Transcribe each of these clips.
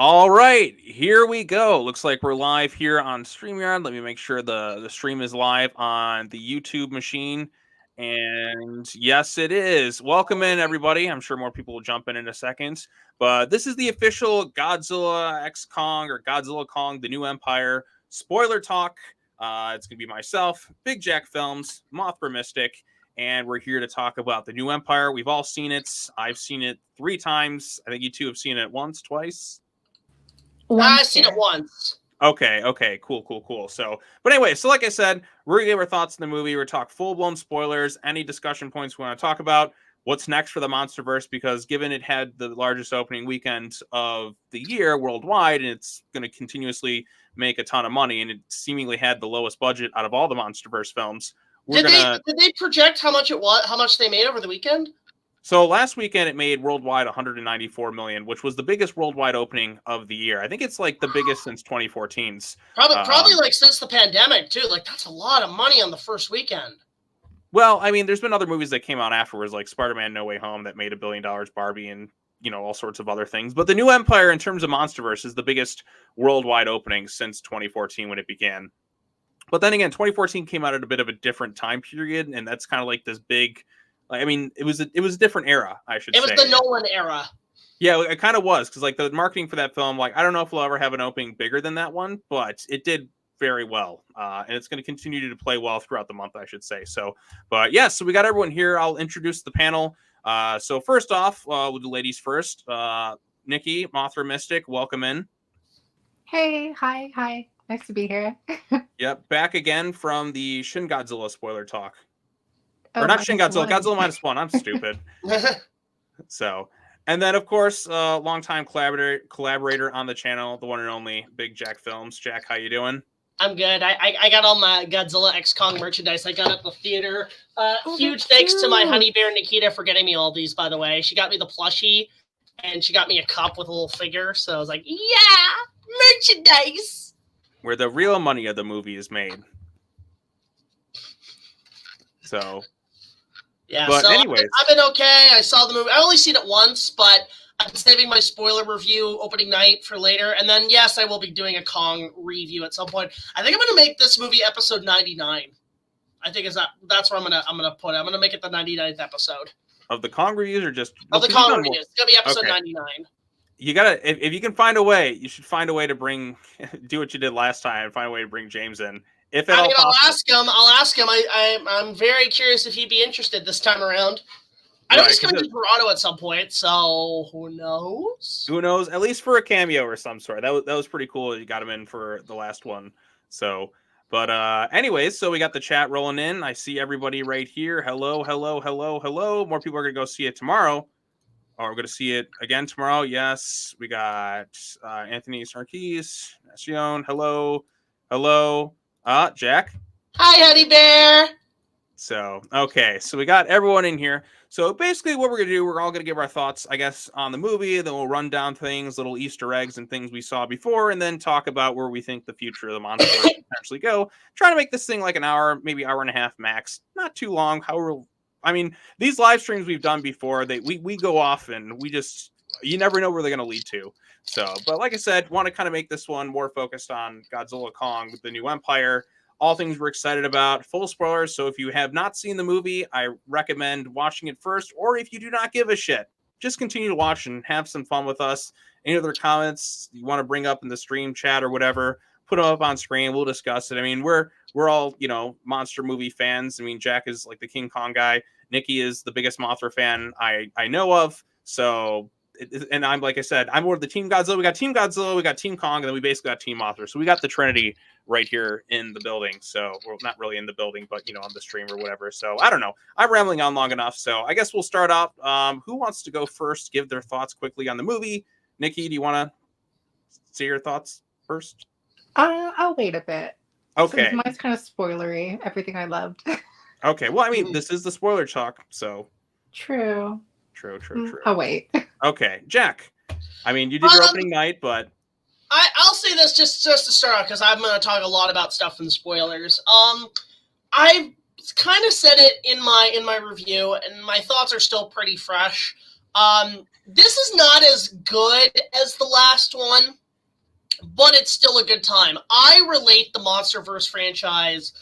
All right, here we go. Looks like we're live here on StreamYard. Let me make sure the stream is live on the YouTube machine. And yes, it is. Welcome in, everybody. I'm sure more people will jump in a second. But this is the official Godzilla X Kong or Godzilla Kong, the New Empire spoiler talk. It's going to be myself, Big Jack Films, Mothra Mystic, and we're here to talk about the New Empire. We've all seen it. I've seen it 3 times. I think you two have seen it once, twice. I've seen it once. Okay, cool. So, but anyway, so like I said, we're gonna give our thoughts on the movie. We're talk full-blown spoilers, any discussion points we want to talk about, what's next for the Monsterverse, because given it had the largest opening weekend of the year worldwide, and it's going to continuously make a ton of money, and it seemingly had the lowest budget out of all the Monsterverse films. Did they project how much they made over the weekend? So last weekend it made worldwide 194 million, which was the biggest worldwide opening of the year. I think it's like the biggest since 2014's. Probably like since the pandemic too. Like that's a lot of money on the first weekend. Well, I mean, there's been other movies that came out afterwards, like Spider-Man: No Way Home, that made $1 billion, Barbie, and all sorts of other things. But the New Empire, in terms of Monsterverse, is the biggest worldwide opening since 2014 when it began. But then again, 2014 came out at a bit of a different time period, and that's kind of like this big. I mean, it was a different era, I should say. It was the Nolan era. Yeah, it kind of was, because like the marketing for that film, like I don't know if we'll ever have an opening bigger than that one, but it did very well, and it's going to continue to play well throughout the month, I should say. So, but yeah, so we got everyone here. I'll introduce the panel. So first off, we'll do ladies first. Nikki, Mothra Mystic, welcome in. Hey, hi, nice to be here. Yep, back again from the Shin Godzilla spoiler talk. Or not Shin Godzilla, Godzilla -1. I'm stupid. So, and then of course, longtime collaborator on the channel, the one and only Big Jack Films. Jack, how you doing? I'm good. I got all my Godzilla X Kong merchandise I got at the theater. Huge thanks to my honey bear Nikita for getting me all these, by the way. She got me the plushie, and she got me a cup with a little figure. So I was like, yeah, merchandise. Where the real money of the movie is made. So. Yeah, but so anyways. I've been okay. I saw the movie. I only seen it once, but I'm saving my spoiler review opening night for later. And then, yes, I will be doing a Kong review at some point. I think I'm going to make this movie episode 99. I think that's where I'm gonna put it. I'm going to make it the 99th episode. Of the Kong reviews or just... Of the Kong reviews. It's going to be episode 99. You gotta, if you can find a way, you should find a way to do what you did last time and find a way to bring James in. I'll ask him. I'm very curious if he'd be interested this time around. I know he's coming to Toronto at some point, so who knows? Who knows? At least for a cameo or some sort. That was pretty cool. You got him in for the last one. So, but anyways, so we got the chat rolling in. I see everybody right here. Hello. More people are gonna go see it tomorrow. Or we're gonna see it again tomorrow. Yes, we got Anthony Sarkis, Nacion. Hello. Jack. Hi, honey bear. So, okay. So we got everyone in here. So basically what we're going to do, we're all going to give our thoughts, I guess, on the movie. Then we'll run down things, little Easter eggs and things we saw before, and then talk about where we think the future of the monster will potentially go. Trying to make this thing like an hour, maybe hour and a half max. Not too long. However, I mean, these live streams we've done before, we go off and you never know where they're going to lead to. So, but like I said, want to kind of make this one more focused on Godzilla Kong with the New Empire. All things we're excited about. Full spoilers. So if you have not seen the movie, I recommend watching it first. Or if you do not give a shit, just continue to watch and have some fun with us. Any other comments you want to bring up in the stream chat or whatever, put them up on screen. We'll discuss it. I mean, we're all, monster movie fans. I mean, Jack is like the King Kong guy. Nikki is the biggest Mothra fan I know of. So... And I'm like I said, I'm more of the Team Godzilla. We got Team Godzilla, we got Team Kong, and then we basically got Team Mothra. So we got the Trinity right here in the building. So we're not really in the building, but on the stream or whatever. So I don't know. I'm rambling on long enough. So I guess we'll start off. Who wants to go first? Give their thoughts quickly on the movie. Nikki, do you want to say your thoughts first? I'll wait a bit. Okay. Since mine's kind of spoilery. Everything I loved. Okay. Well, I mean, this is the spoiler talk, so. True. I'll wait. Okay, Jack. I mean, you did your opening night, but I'll say this just to start off because I'm going to talk a lot about stuff in the spoilers. I kind of said it in my review, and my thoughts are still pretty fresh. This is not as good as the last one, but it's still a good time. I relate the Monsterverse franchise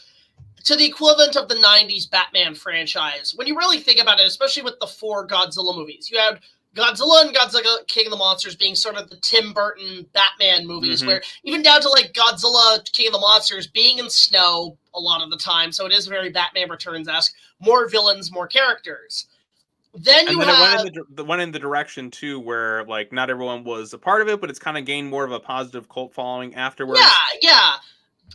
to the equivalent of the 90s Batman franchise. When you really think about it, especially with the 4 Godzilla movies, you had Godzilla and Godzilla King of the Monsters being sort of the Tim Burton Batman movies, where even down to like Godzilla King of the Monsters being in snow a lot of the time, so it is very Batman Returns-esque, more villains, more characters. Then it went in the direction too where like not everyone was a part of it, but it's kind of gained more of a positive cult following afterwards. Yeah.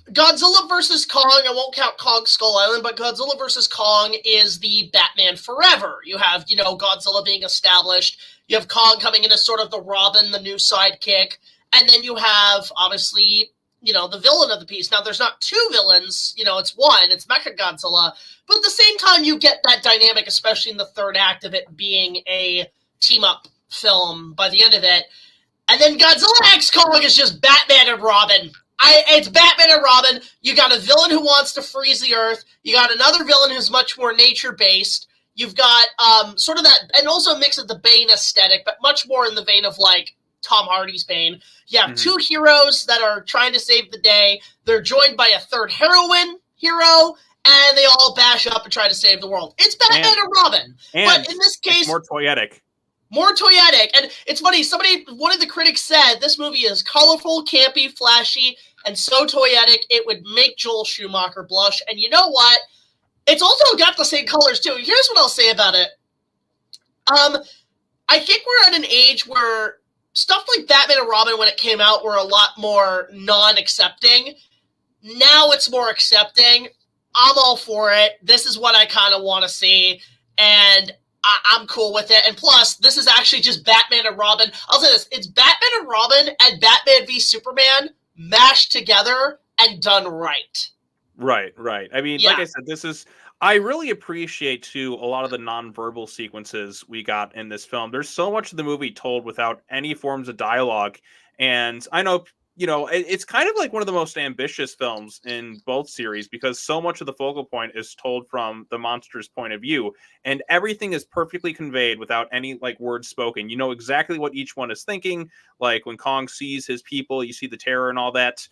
Godzilla versus Kong, I won't count Kong Skull Island, but Godzilla versus Kong is the Batman Forever. You have, Godzilla being established. You have Kong coming in as sort of the Robin, the new sidekick. And then you have, obviously, the villain of the piece. Now, there's not 2 villains. It's one. It's Mechagodzilla. But at the same time, you get that dynamic, especially in the third act of it being a team-up film by the end of it. And then Godzilla X Kong is just Batman and Robin. It's Batman and Robin. You got a villain who wants to freeze the Earth. You got another villain who's much more nature-based. You've got sort of that, and also a mix of the Bane aesthetic, but much more in the vein of, like, Tom Hardy's Bane. You have 2 heroes that are trying to save the day. They're joined by a third heroine hero, and they all bash up and try to save the world. It's Batman and Robin. But in this case, more toyetic. And it's funny, one of the critics said this movie is colorful, campy, flashy, and so toyetic it would make Joel Schumacher blush. And you know what? It's also got the same colors too. Here's what I'll say about it. I think we're at an age where stuff like Batman and Robin, when it came out, were a lot more non-accepting. Now it's more accepting. I'm all for it. This is what I kind of want to see. And I'm cool with it. And plus, this is actually just Batman and Robin. I'll say this. It's Batman and Robin and Batman v Superman mashed together and done right. Right. I mean, like I said, I really appreciate, too, a lot of the nonverbal sequences we got in this film. There's so much of the movie told without any forms of dialogue. And I know, it's kind of like one of the most ambitious films in both series because so much of the focal point is told from the monster's point of view. And everything is perfectly conveyed without any, like, words spoken. You know exactly what each one is thinking. Like, when Kong sees his people, you see the terror and all that.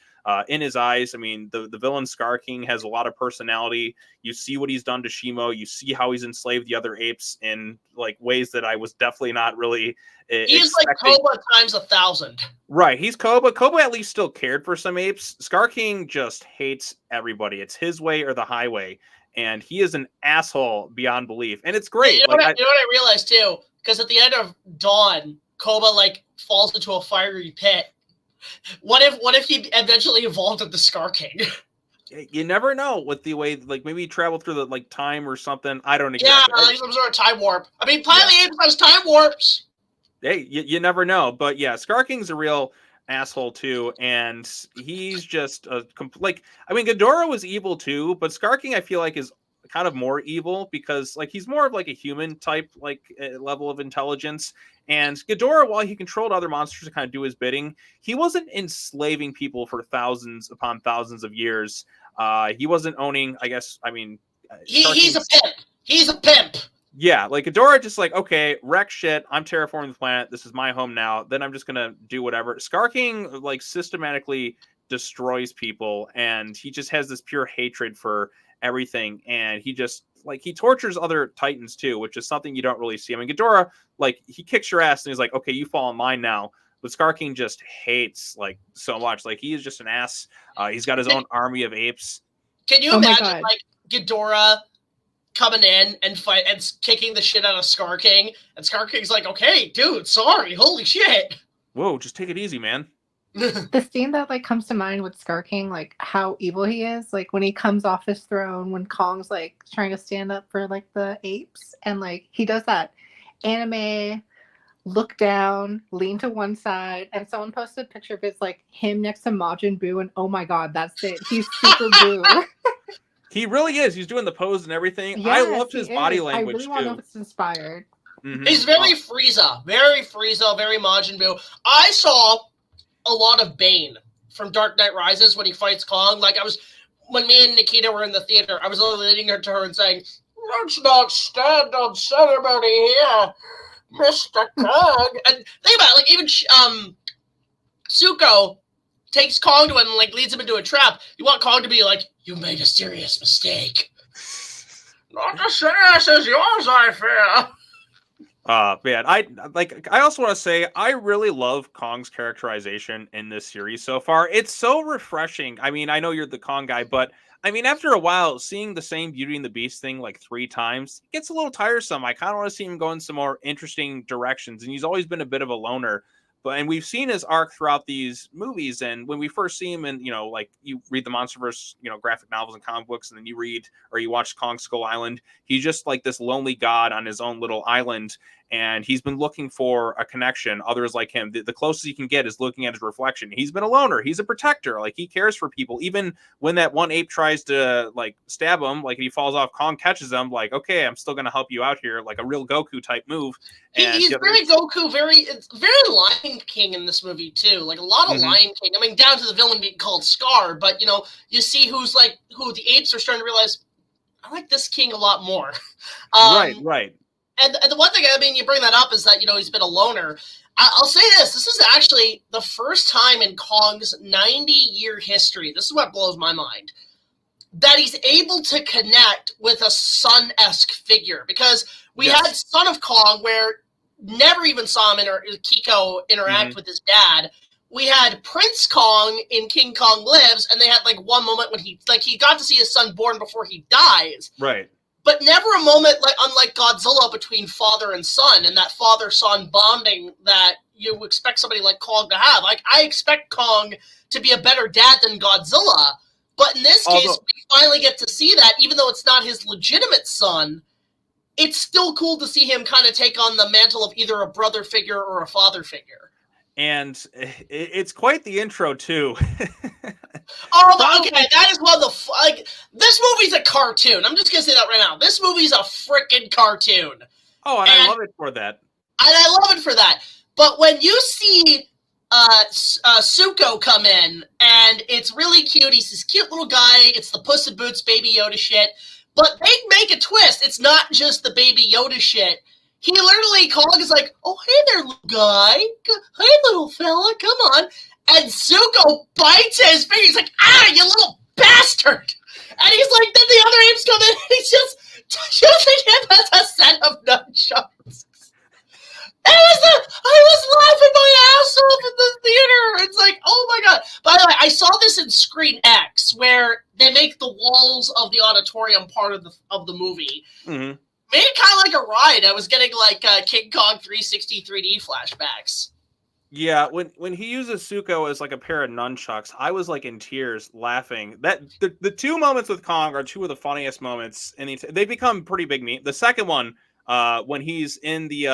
In his eyes. I mean, the villain Scar King has a lot of personality. You see what he's done to Shimo. You see how he's enslaved the other apes in like ways that I was definitely not really He's expecting. Like Koba times 1,000. Right. He's Koba. Koba at least still cared for some apes. Scar King just hates everybody. It's his way or the highway. And he is an asshole beyond belief. And it's great. You know what I realized too? Because at the end of Dawn, Koba like falls into a fiery pit. What if he eventually evolved into Scar King? You never know with the way, like maybe he traveled through the like time or something. I don't exactly. Yeah, like some sort of time warp. I mean, Planet of the Apes has time warps. Hey, you never know, but yeah, Scar King's a real asshole too, and he's just Ghidorah was evil too, but Scar King I feel like is kind of more evil because like he's more of like a human type like level of intelligence. And Ghidorah, while he controlled other monsters to kind of do his bidding, he wasn't enslaving people for thousands upon thousands of years. He wasn't owning, I guess, I mean... He's a pimp. He's a pimp. Yeah, like Ghidorah just like, okay, wreck shit. I'm terraforming the planet. This is my home now. Then I'm just going to do whatever. Scar King, like, systematically destroys people. And he just has this pure hatred for everything. And he just... like he tortures other titans too, which is something you don't really see. I mean, Ghidorah, like he kicks your ass and he's like, okay, you fall in line now. But Scar King just hates like so much. Like he is just an ass. He's got his own army of apes. Can you imagine like Ghidorah coming in and fight and kicking the shit out of Scar King? And Scar King's like, okay, dude, sorry, holy shit. Whoa, just take it easy, man. The scene that like comes to mind with Scar King, like how evil he is, like when he comes off his throne, when Kong's like trying to stand up for like the apes, and like he does that anime look down, lean to one side, and someone posted a picture of it's like him next to Majin Buu, and oh my god, that's it. He's super Buu. He really is. He's doing the pose and everything. Yes, I loved his body language I really want to know too. if it's inspired. Mm-hmm. He's very Frieza, very Majin Buu. I saw a lot of Bane from Dark Knight Rises when he fights Kong. Like when me and Nikita were in the theater, I was leading her to her and saying, "Let's not stand on ceremony here. Mr. Kong. And think about it, like even Zuko takes Kong to it and like leads him into a trap. You want Kong to be like, "You made a serious mistake." Not as serious as yours, I fear. Man, I also want to say I really love Kong's characterization in this series so far. It's so refreshing. I mean, I know you're the Kong guy, but I mean, after a while, seeing the same Beauty and the Beast thing like 3 times gets a little tiresome. I kind of want to see him go in some more interesting directions, and he's always been a bit of a loner. And we've seen his arc throughout these movies. And when we first see him, and like you read the Monsterverse, graphic novels and comic books, and then you read or you watch Kong Skull Island, he's just like this lonely god on his own little island. And he's been looking for a connection. Others like him, the closest he can get is looking at his reflection. He's been a loner. He's a protector. Like, he cares for people. Even when that one ape tries to like stab him, like he falls off, Kong catches him. Like, okay, I'm still gonna help you out here. Like a real Goku type move. He's very Goku, very Lion King in this movie too. Like a lot of Lion King. I mean, down to the villain being called Scar. But you see who the apes are starting to realize. I like this king a lot more. Right. And the one thing, I mean, you bring that up is that, he's been a loner. I'll say this. This is actually the first time in Kong's 90-year history, this is what blows my mind, that he's able to connect with a son-esque figure. Because we had Son of Kong, where never even saw him Kiko interact with his dad. We had Prince Kong in King Kong Lives, and they had, like, one moment when he got to see his son born before he dies. Right. But never a moment, like unlike Godzilla, between father and son, and that father-son bonding that you expect somebody like Kong to have. Like, I expect Kong to be a better dad than Godzilla, but in this case, we finally get to see that, even though it's not his legitimate son, it's still cool to see him kind of take on the mantle of either a brother figure or a father figure. And it's quite the intro, too. Okay, that is one of the this movie's a cartoon. I'm just gonna say that right now. This movie's a freaking cartoon. Oh, and I love it for that. And I love it for that. But when you see Zuko come in, and it's really cute. He's this cute little guy. It's the Puss in Boots Baby Yoda shit. But they make a twist. It's not just the Baby Yoda shit. He literally, Kong is like, "Oh, hey there, little guy. Hey, little fella, come on." And Zuko bites his finger. He's like, "Ah, you little bastard!" And he's like, then the other apes come in, and he's just using him as a set of nunchucks. I was laughing my ass off in the theater. It's like, oh my god. By the way, I saw this in Screen X, where they make the walls of the auditorium part of the movie. Mm-hmm. Made it kind of like a ride. I was getting like King Kong 360 3D flashbacks. Yeah, when he uses Zuko as like a pair of nunchucks, I was like in tears laughing. That the two moments with Kong are two of the funniest moments, and they become pretty big meme. The second one, when he's in the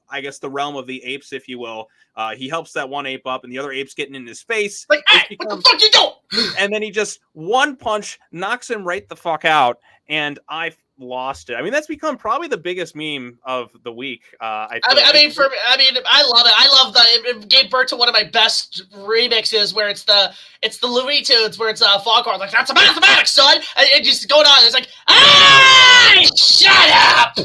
I guess the realm of the apes, if you will, he helps that one ape up, and the other ape's getting in his face. Like, hey, what the fuck you do? And then he just one punch knocks him right the fuck out, and I lost it. I mean, that's become probably the biggest meme of the week. I love it. I love that it gave birth to one of my best remixes, where it's the Looney Tunes, where it's Foghorn like, "That's a mathematics, son," and it just going on. It's like, shut up.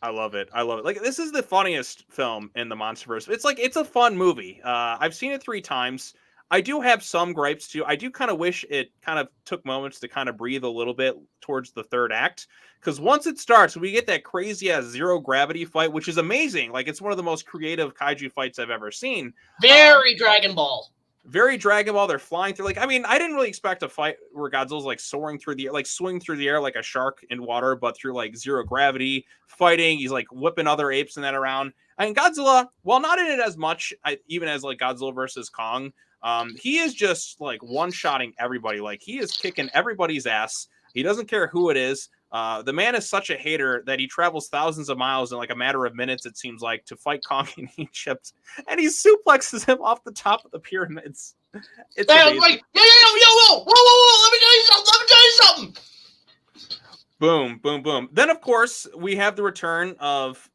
I love it. Like, this is the funniest film in the Monsterverse. It's a fun movie. I've seen it 3 times. I do have some gripes too. I do kind of wish it kind of took moments to kind of breathe a little bit towards the third act. Because once it starts, we get that crazy ass zero gravity fight, which is amazing. Like, it's one of the most creative kaiju fights I've ever seen. Very Dragon Ball. Very Dragon Ball. They're flying through. Like, I mean, I didn't really expect a fight where Godzilla's like soaring through the air, like swing through the air like a shark in water, but through like zero gravity fighting. He's like whipping other apes and that around. I mean, Godzilla, while not in it as much, even as like Godzilla versus Kong, he is just like one-shotting everybody. Like, he is kicking everybody's ass. He doesn't care who it is. The man is such a hater that he travels thousands of miles in like a matter of minutes, it seems like, to fight Kong in Egypt. And he suplexes him off the top of the pyramids. It's amazing. Like, whoa, let me tell you something. Boom, boom, boom. Then, of course, we have the return of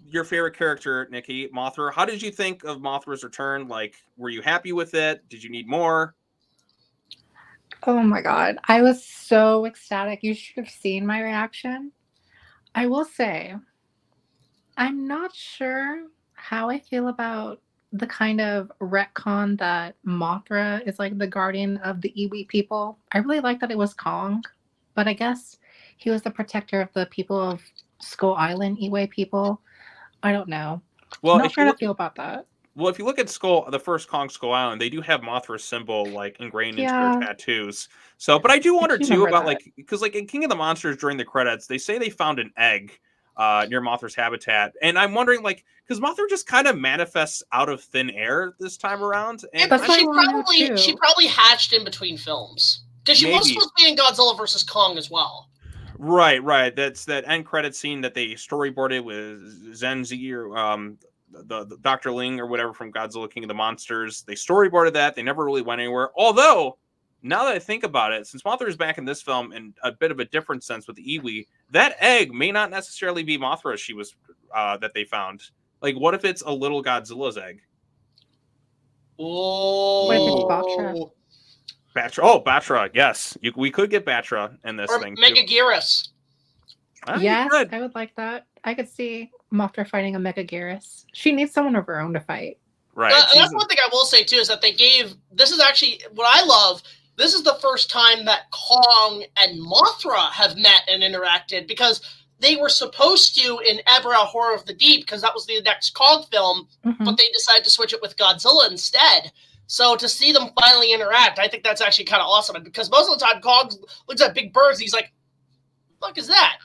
your favorite character, Nikki, Mothra. How did you think of Mothra's return? Like, were you happy with it? Did you need more? Oh my god. I was so ecstatic. You should have seen my reaction. I will say, I'm not sure how I feel about the kind of retcon that Mothra is like the guardian of the Iwi people. I really like that it was Kong, but I guess he was the protector of the people of Skull Island, Iwi people. I don't know. Well, Not sure how to feel about that. Well, if you look at the first Kong Skull Island, they do have Mothra's symbol like ingrained into their Yeah, tattoos. So, but I do I wonder do too remember about that. because in King of the Monsters during the credits, they say they found an egg near Mothra's habitat, and I'm wondering because Mothra just kind of manifests out of thin air this time around, and That's I'm what I She want to know she too. probably hatched in between films because she was maybe supposed to be in Godzilla versus Kong as well. right. That's that end credit scene that they storyboarded with Zenzi or the Dr. Ling or whatever from Godzilla King of the Monsters. They storyboarded that. They never really went anywhere. Although, now that I think about it, since Mothra is back in this film in a bit of a different sense with the Iwi, that egg may not necessarily be Mothra she was that they found. Like, what if it's a little Godzilla's egg? What if it's Ooh. Batra? Oh, Batra. Oh, Batra. Yes. We could get Batra in this or thing, too. Megaguirus. You Yes, could. I would like that. I could see Mothra fighting a Megaguirus. She needs someone of her own to fight. Right. That's one thing I will say too is that they gave. This is actually what I love. This is the first time that Kong and Mothra have met and interacted because they were supposed to in Ebra Horror of the Deep because that was the next Kong film, Mhm. but they decided to switch it with Godzilla instead. So to see them finally interact, I think that's actually kind of awesome. Because most of the time, Kong looks at big birds and he's like, "What the fuck is that?"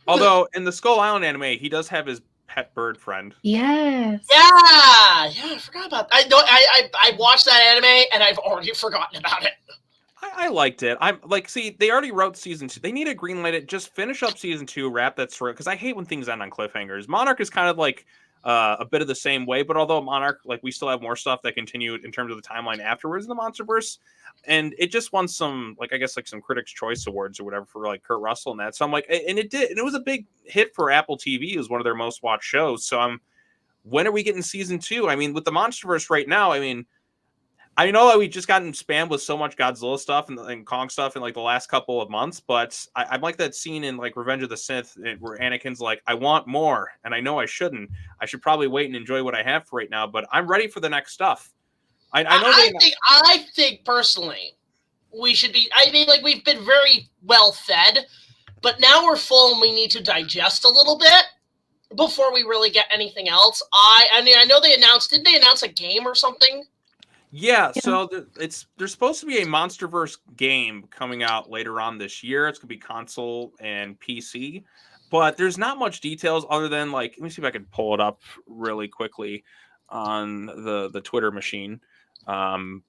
Although in the Skull Island anime, he does have his pet bird friend. Yes. Yeah, I forgot about that. I watched that anime and I've already forgotten about it. I liked it. I'm like, see, they already wrote season 2. They need to greenlight it. Just finish up season 2, wrap that story. Because I hate when things end on cliffhangers. Monarch is kind of like a bit of the same way, but although Monarch, like, we still have more stuff that continued in terms of the timeline afterwards in the Monsterverse, and it just won some, like, I guess, like some Critics' Choice Awards or whatever for like Kurt Russell and that. So I'm like, and it did, and it was a big hit for Apple TV. It was one of their most watched shows. So when are we getting season 2? I mean, with the Monsterverse right now, I mean, I know that we just gotten spammed with so much Godzilla stuff and Kong stuff in like the last couple of months, but I like that scene in like Revenge of the Sith where Anakin's like, I want more, and I know I shouldn't. I should probably wait and enjoy what I have for right now, but I'm ready for the next stuff. I know I think personally, we should be. I mean, like we've been very well fed, but now we're full and we need to digest a little bit before we really get anything else. I mean, I know they announced. Didn't they announce a game or something? Yeah, so there's supposed to be a Monsterverse game coming out later on this year. It's gonna be console and PC, but there's not much details other than like, let me see if I can pull it up really quickly on the Twitter machine. But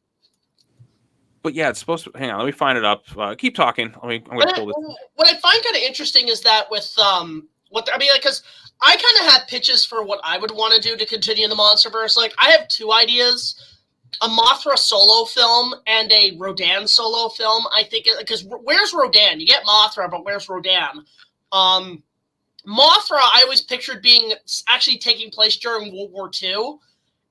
yeah, it's supposed to. Hang on, let me find it up. Keep talking. I'm gonna pull this. What I find kind of interesting is that with because I kind of have pitches for what I would want to do to continue in the Monsterverse. Like I have two ideas. A Mothra solo film and a Rodan solo film. I think because where's Rodan? You get Mothra, but where's Rodan? Mothra, I always pictured being actually taking place during World War II,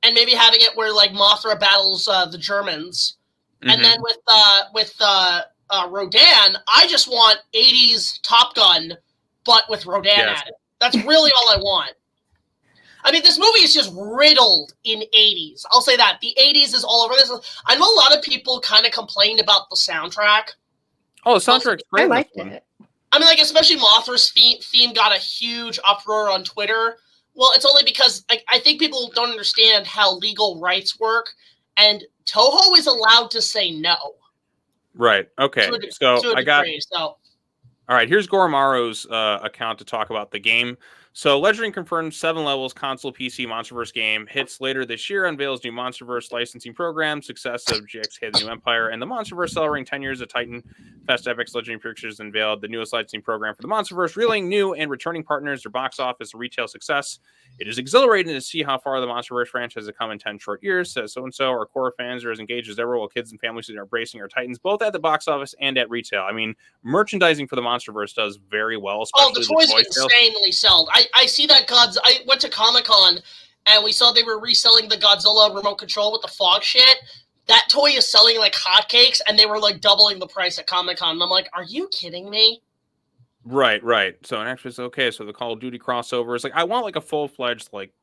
and maybe having it where like Mothra battles the Germans, and then with Rodan, I just want 80s Top Gun, but with Rodan at it. That's really all I want. I mean, this movie is just riddled in 80s. I'll say that. The 80s is all over this. I know a lot of people kind of complained about the soundtrack. Oh, the soundtrack's great. I liked it. I mean, like, especially Mothra's theme got a huge uproar on Twitter. Well, it's only because I think people don't understand how legal rights work, and Toho is allowed to say no. Right. Okay. So I got... All right, here's Goromaru's account to talk about the game. So Legend confirms 7 levels console PC Monsterverse game hits later this year, unveils new Monsterverse licensing program, success of GXK The New Empire, and the Monsterverse celebrating 10 years of Titan. Fast Epics Legendary Pictures unveiled the newest licensing program for the Monsterverse, reeling new and returning partners, their box office, and retail success. It is exhilarating to see how far the Monsterverse franchise has come in 10 short years, says so-and-so. Our core fans are as engaged as ever, while kids and families are embracing our Titans, both at the box office and at retail. I mean, merchandising for the Monsterverse does very well, especially the toys are insanely sold. I see that I went to Comic-Con, and we saw they were reselling the Godzilla remote control with the fog shit. That toy is selling like hotcakes, and they were like doubling the price at Comic-Con. And I'm like, are you kidding me? Right. So and actually, it's okay. So the Call of Duty crossovers, like I want like a full fledged like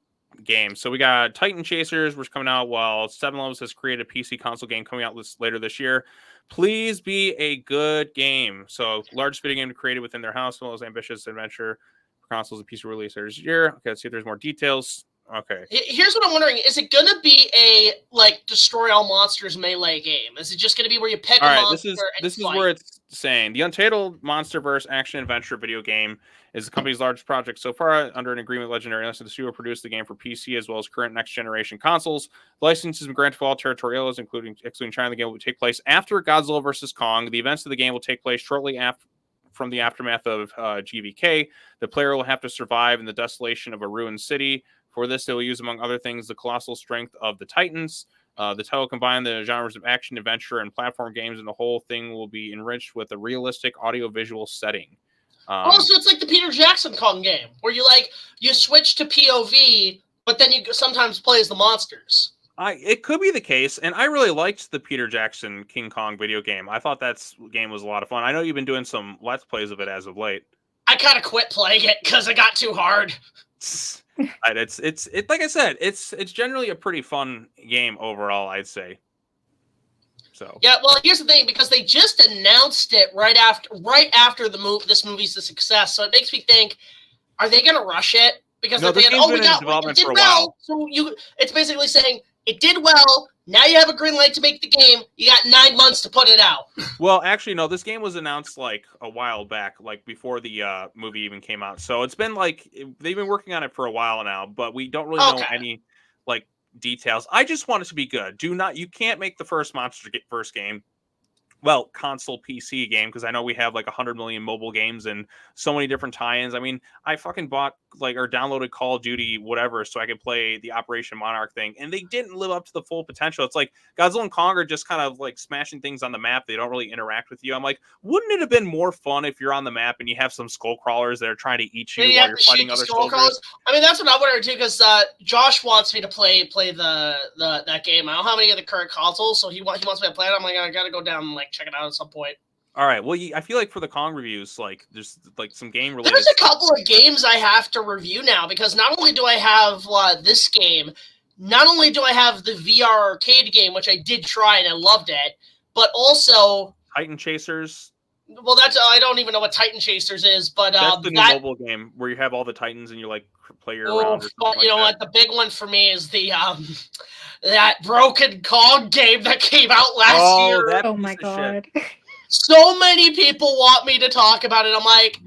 game. So we got Titan Chasers, which is coming out while Seven Levels has created a PC console game coming out later this year. Please be a good game. So largest video game created within their house, as well as ambitious adventure for consoles and PC release later this year. Okay, let's see if there's more details. Okay. Here's what I'm wondering: is it gonna be a like destroy all monsters melee game? Is it just gonna be where you pick All a right, monster this is fight? where it's saying the Untitled Monsterverse action adventure video game is the company's largest project so far. Under an agreement with Legendary, the studio produced the game for PC as well as current next generation consoles. The license has been granted for all territorials, excluding China. The game will take place after Godzilla vs. Kong. The events of the game will take place shortly after. From the aftermath of GVK, the player will have to survive in the desolation of a ruined city. For this, they will use, among other things, the colossal strength of the Titans. The title combines the genres of action, adventure, and platform games, and the whole thing will be enriched with a realistic audio-visual setting. So it's like the Peter Jackson Kong game, where you switch to POV, but then you sometimes play as the monsters. It could be the case, and I really liked the Peter Jackson King Kong video game. I thought that game was a lot of fun. I know you've been doing some Let's Plays of it as of late. I kind of quit playing it because it got too hard. It's like I said, it's generally a pretty fun game overall, I'd say. So yeah, well, here's the thing, because they just announced it right after this movie's a success, so it makes me think, are they going to rush it? Because no, they're thinking, it did well. So it's basically saying it did well. Now you have a green light to make the game. You got 9 months to put it out. Well, actually, no. This game was announced like a while back, like before the movie even came out. So it's been like they've been working on it for a while now, but we don't really know any like details. I just want it to be good. You can't make the first Monsterverse game. Well, console PC game, because I know we have like 100 million mobile games and so many different tie-ins. I mean, I fucking bought or downloaded Call of Duty whatever so I could play the Operation Monarch thing, and they didn't live up to the full potential. It's like Godzilla and Kong are just kind of like smashing things on the map. They don't really interact with you. I'm like, wouldn't it have been more fun if you're on the map and you have some skull crawlers that are trying to eat you while you're fighting other soldiers? I mean, that's what I wanted to do, because Josh wants me to play that game. I don't have any of the current consoles, so he wants me to play it. I'm like, I gotta go down and like check it out at some point. All right. Well, I feel like for the Kong reviews, like there's like some game related. There's a couple of games I have to review now, because not only do I have this game, not only do I have the VR arcade game, which I did try and I loved it, but also Titan Chasers. Well, I don't even know what Titan Chasers is, but that's the new mobile game where you have all the Titans and you like play your around. But you know what? The big one for me is the that Broken Kong game that came out last year. Oh my god. So many people want me to talk about it. I'm like,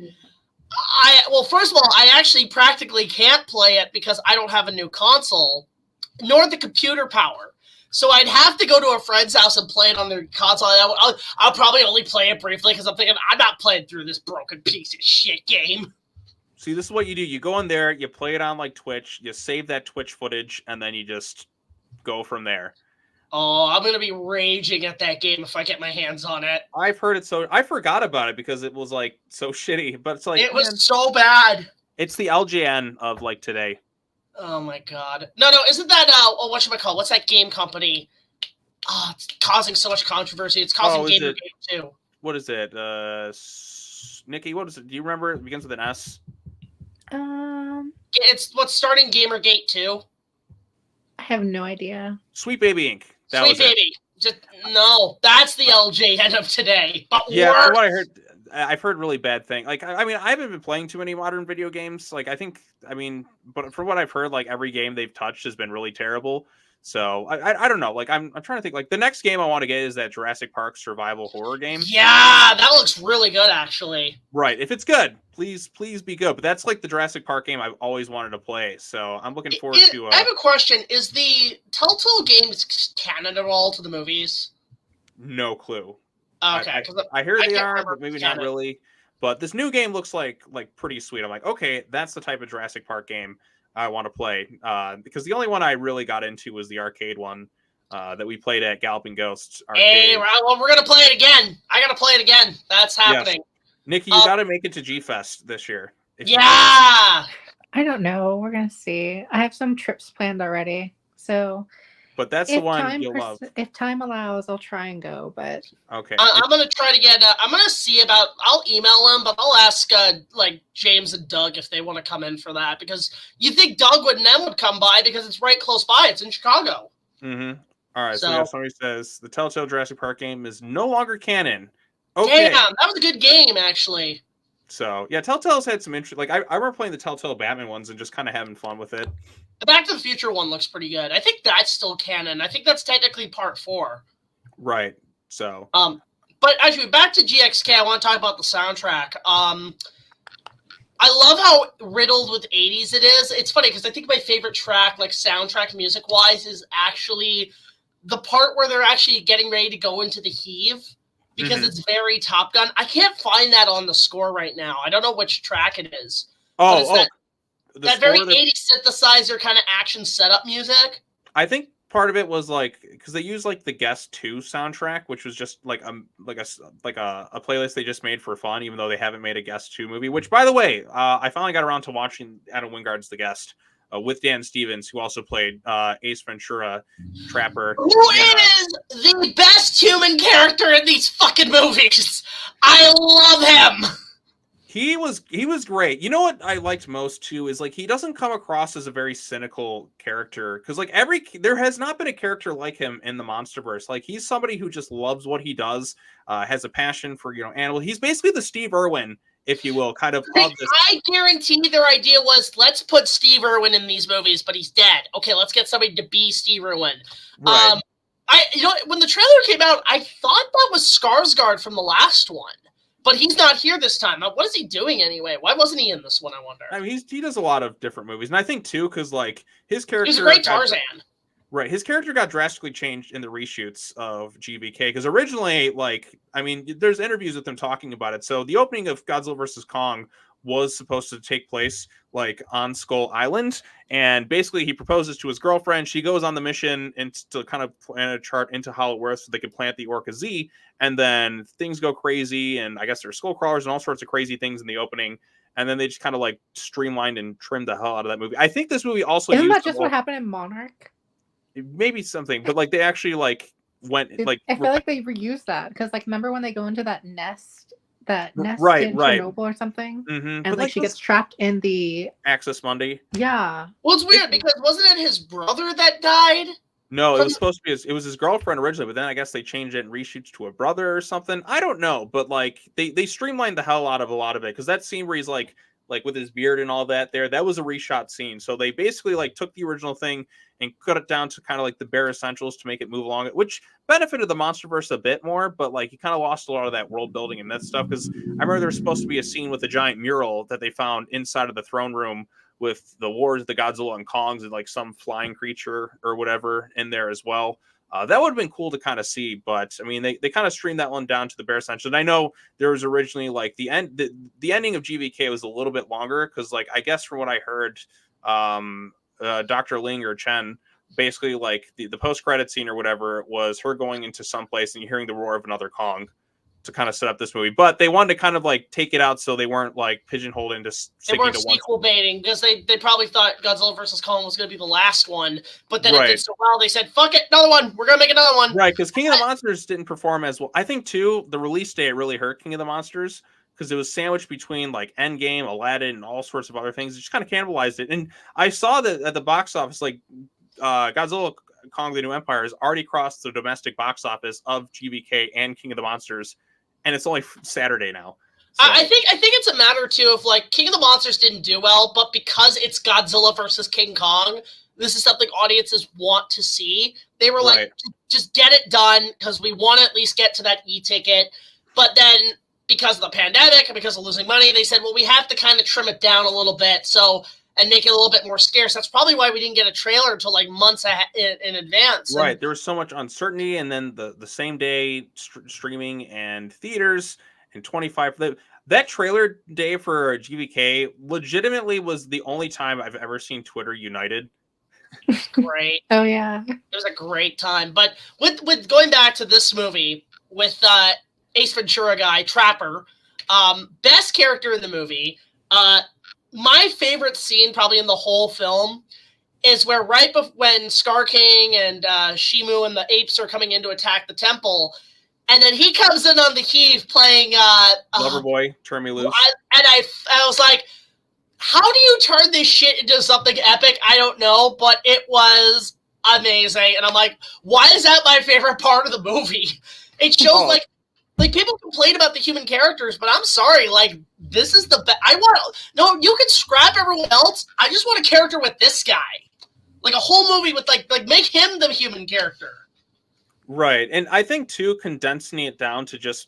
well, first of all, I actually practically can't play it because I don't have a new console, nor the computer power. So I'd have to go to a friend's house and play it on their console. I'll probably only play it briefly because I'm thinking, I'm not playing through this broken piece of shit game. See, this is what you do. You go in there, you play it on like Twitch, you save that Twitch footage, and then you just go from there. Oh, I'm going to be raging at that game if I get my hands on it. I've heard it I forgot about it because it was like so shitty, but it's like it was so bad. It's the LJN of like today. Oh my god. No, isn't that whatchamacallit? What's that game company? Oh, it's causing so much controversy. It's causing Gamergate too. What is it? Nikki, what is it? Do you remember? It begins with an S. It's what's starting Gamergate too. I have no idea. Sweet Baby Inc. Sweet Baby. No, that's the LJN of today. But yeah, from what I heard, I've heard really bad things. Like, I mean, I haven't been playing too many modern video games. Like, but from what I've heard, like every game they've touched has been really terrible. So I don't know. Like, I'm trying to think. Like, the next game I want to get is that Jurassic Park survival horror game. Yeah, that looks really good, actually. Right. If it's good, please be good. But that's like the Jurassic Park game I've always wanted to play. So I'm looking forward to. I have a question. Is the Telltale Games canon at all to the movies? No clue. Okay, I hear they are, but maybe not really. But this new game looks like pretty sweet. I'm like, okay, that's the type of Jurassic Park game I want to play. Because the only one I really got into was the arcade one that we played at Galloping Ghosts Arcade. Hey, well, we're gonna play it again. I gotta play it again. That's happening. Yes. Nikki, you got to make it to G-Fest this year. Yeah. I don't know. We're gonna see. I have some trips planned already, so but that's the one you'll love. If time allows, I'll try and go. But okay, I'm gonna try to get. I'm gonna see about. I'll email them, but I'll ask like James and Doug if they want to come in for that, because you think Doug and them would come by because it's right close by. It's in Chicago. Mm-hmm. All right. So somebody says the Telltale Jurassic Park game is no longer canon. Okay. Damn, that was a good game, actually. So yeah, Telltale's had some interest. Like I remember playing the Telltale Batman ones and just kind of having fun with it. The Back to the Future one looks pretty good. I think that's still canon. I think that's technically part 4. Right. So. But actually, back to GXK. I want to talk about the soundtrack. I love how riddled with 80s it is. It's funny because I think my favorite track, like soundtrack music wise, is actually the part where they're actually getting ready to go into the heave, because it's very Top Gun. I can't find that on the score right now. I don't know which track it is. That very 80s synthesizer kind of action setup music. I think part of it was like because they used like the Guest 2 soundtrack, which was just like a playlist they just made for fun, even though they haven't made a Guest 2 movie. Which, by the way, I finally got around to watching Adam Wingard's The Guest with Dan Stevens, who also played Ace Ventura, Trapper. Who is the best human character in these fucking movies? I love him. He was great. You know what I liked most too is like he doesn't come across as a very cynical character, because like there has not been a character like him in the Monsterverse. Like he's somebody who just loves what he does, has a passion for animal. He's basically the Steve Irwin, if you will, kind of this. I guarantee their idea was, let's put Steve Irwin in these movies, but he's dead. Okay, let's get somebody to be Steve Irwin. Right. When the trailer came out, I thought that was Skarsgård from the last one. But he's not here this time. What is he doing anyway? Why wasn't he in this one, I wonder? I mean, he does a lot of different movies. And I think, too, because, like, his character... He's a great Tarzan. Right. His character got drastically changed in the reshoots of GVK. Because originally, like, I mean, there's interviews with him talking about it. So the opening of Godzilla vs. Kong was supposed to take place, like, on Skull Island. And basically, he proposes to his girlfriend. She goes on the mission to kind of plan a chart into Hollow Earth so they can plant the Orca Z. And then things go crazy, and I guess there's skull crawlers and all sorts of crazy things in the opening. And then they just kind of like streamlined and trimmed the hell out of that movie. I think this movie also isn't that just what happened in Monarch? Maybe something, but like they actually like went like. I feel like they reused that because like remember when they go into that nest right, in Chernobyl or something, and like she gets trapped in the Access Monday. Yeah. Well, it's weird because wasn't it his brother that died? No, it was supposed to be. It was his girlfriend originally, but then I guess they changed it and reshoots to a brother or something. I don't know, but like they streamlined the hell out of a lot of it, because that scene where he's like with his beard and all that that was a reshot scene. So they basically like took the original thing and cut it down to kind of like the bare essentials to make it move along, which benefited the Monsterverse a bit more, but like you kind of lost a lot of that world building and that stuff. Because I remember there was supposed to be a scene with a giant mural that they found inside of the throne room with the wars, the Godzilla and Kongs, and like some flying creature or whatever in there as well. That would have been cool to kind of see, but I mean, they kind of streamed that one down to the bare essentials. And I know there was originally like the ending of GVK was a little bit longer because, like, I guess from what I heard, Dr. Ling or Chen, basically like the post credit scene or whatever was her going into some place and you're hearing the roar of another Kong to kind of set up this movie, but they wanted to kind of like take it out so they weren't like pigeonholed into they weren't sequel baiting, because they probably thought Godzilla vs. Kong was going to be the last one, but then it did so well they said fuck it, another one, we're gonna make another one, right? Because King of the Monsters didn't perform as well. I think too the release day really hurt King of the Monsters because it was sandwiched between like Endgame, Aladdin, and all sorts of other things. It just kind of cannibalized it. And I saw that at the box office, like Godzilla Kong the New Empire has already crossed the domestic box office of GVK and King of the Monsters. And it's only Saturday now. So. I think it's a matter too of like King of the Monsters didn't do well, but because it's Godzilla versus King Kong, this is something audiences want to see. They were like, just get it done because we want to at least get to that e-ticket. But then because of the pandemic and because of losing money, they said, well, we have to kind of trim it down a little bit and make it a little bit more scarce. That's probably why we didn't get a trailer until like months in advance. Right. And there was so much uncertainty. And then the same day streaming and theaters and 25. That trailer day for GVK legitimately was the only time I've ever seen Twitter united. Great. Oh, yeah. It was a great time. But with going back to this movie with Ace Ventura guy, Trapper, best character in the movie, my favorite scene probably in the whole film is where when Scar King and Shimo and the apes are coming in to attack the temple, and then he comes in on the heave playing Loverboy, Turn Me Loose. I was like, how do you turn this shit into something epic? I don't know, but it was amazing. And I'm like, why is that my favorite part of the movie? It shows like people complain about the human characters, but I'm sorry, like this is the best. You can scrap everyone else. I just want a character with this guy. Like a whole movie with like make him the human character. Right. And I think too, condensing it down to just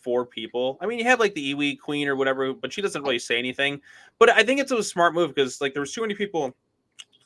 4 people. I mean, you have like the Iwi Queen or whatever, but she doesn't really say anything. But I think it's a smart move because like there was too many people.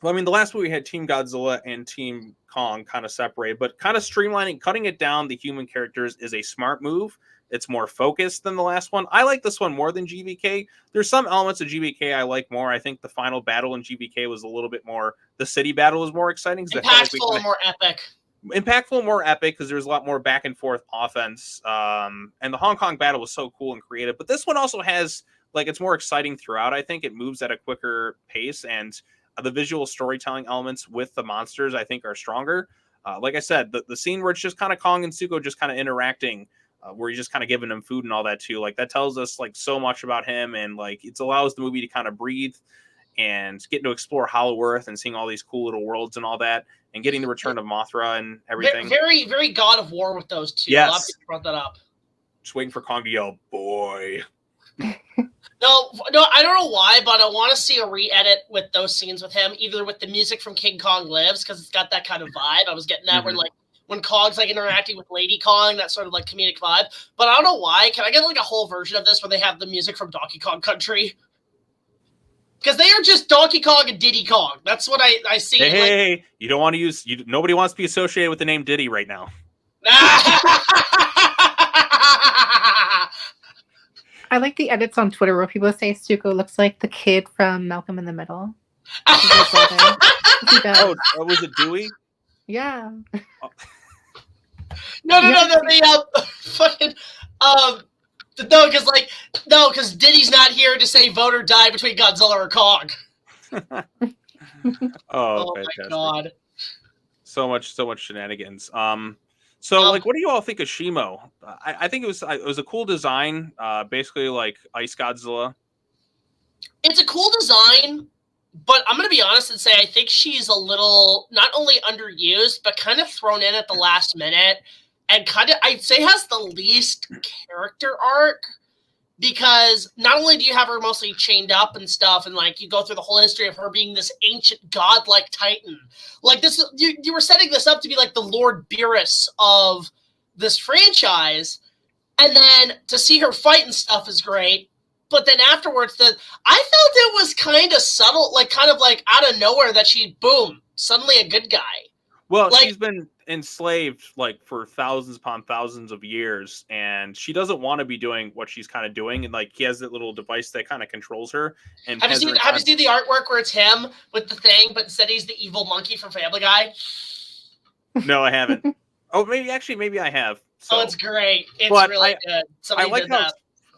Well, I mean, the last movie had Team Godzilla and Team Kong kind of separated, but kind of streamlining, cutting it down, the human characters is a smart move. It's more focused than the last one. I like this one more than GVK. There's some elements of GVK I like more. I think the final battle in GVK was a little bit more, the city battle was more exciting. Impactful and more epic. Impactful and more epic because there's a lot more back and forth offense. And the Hong Kong battle was so cool and creative. But this one also has, like, it's more exciting throughout. I think it moves at a quicker pace, and the visual storytelling elements with the monsters, I think, are stronger. Like I said, the scene where it's just kind of Kong and Zuko just kind of interacting, where you're just kind of giving him food and all that too. Like that tells us like so much about him, and like it allows the movie to kind of breathe and getting to explore Hollow Earth and seeing all these cool little worlds and all that, and getting the return of Mothra and everything. Very, very God of War with those two. Yes. A lot of people brought that up. Just waiting for Kong to yell, "Boy." No, I don't know why, but I want to see a re-edit with those scenes with him, either with the music from King Kong Lives, because it's got that kind of vibe. I was getting that where like when Kong's like interacting with Lady Kong, that sort of like comedic vibe. But I don't know why. Can I get like a whole version of this where they have the music from Donkey Kong Country? Because they are just Donkey Kong and Diddy Kong. That's what I see. Hey, you don't want to use. Nobody wants to be associated with the name Diddy right now. I like the edits on Twitter where people say Zuko looks like the kid from Malcolm in the Middle. Oh, was it Dewey? Yeah. Oh. No, fucking no, because Diddy's not here to say vote or die between Godzilla or Kong. Oh my God. So much shenanigans. Like, what do you all think of Shimo? I think it was a cool design. Basically, like Ice Godzilla. It's a cool design, but I'm going to be honest and say I think she's a little not only underused, but kind of thrown in at the last minute, and kind of I'd say has the least character arc. Because not only do you have her mostly chained up and stuff, and like you go through the whole history of her being this ancient godlike titan, like this, you were setting this up to be like the Lord Beerus of this franchise, and then to see her fight and stuff is great. But then afterwards, I felt it was kind of subtle, like kind of like out of nowhere that she boom suddenly a good guy. Well, like, she's been enslaved like for thousands upon thousands of years, and she doesn't want to be doing what she's kind of doing. And like he has that little device that kind of controls her. And have you seen the artwork where it's him with the thing, but instead he's the evil monkey from Family Guy? No, I haven't. Oh, maybe I have. So. Oh, it's great. It's really good.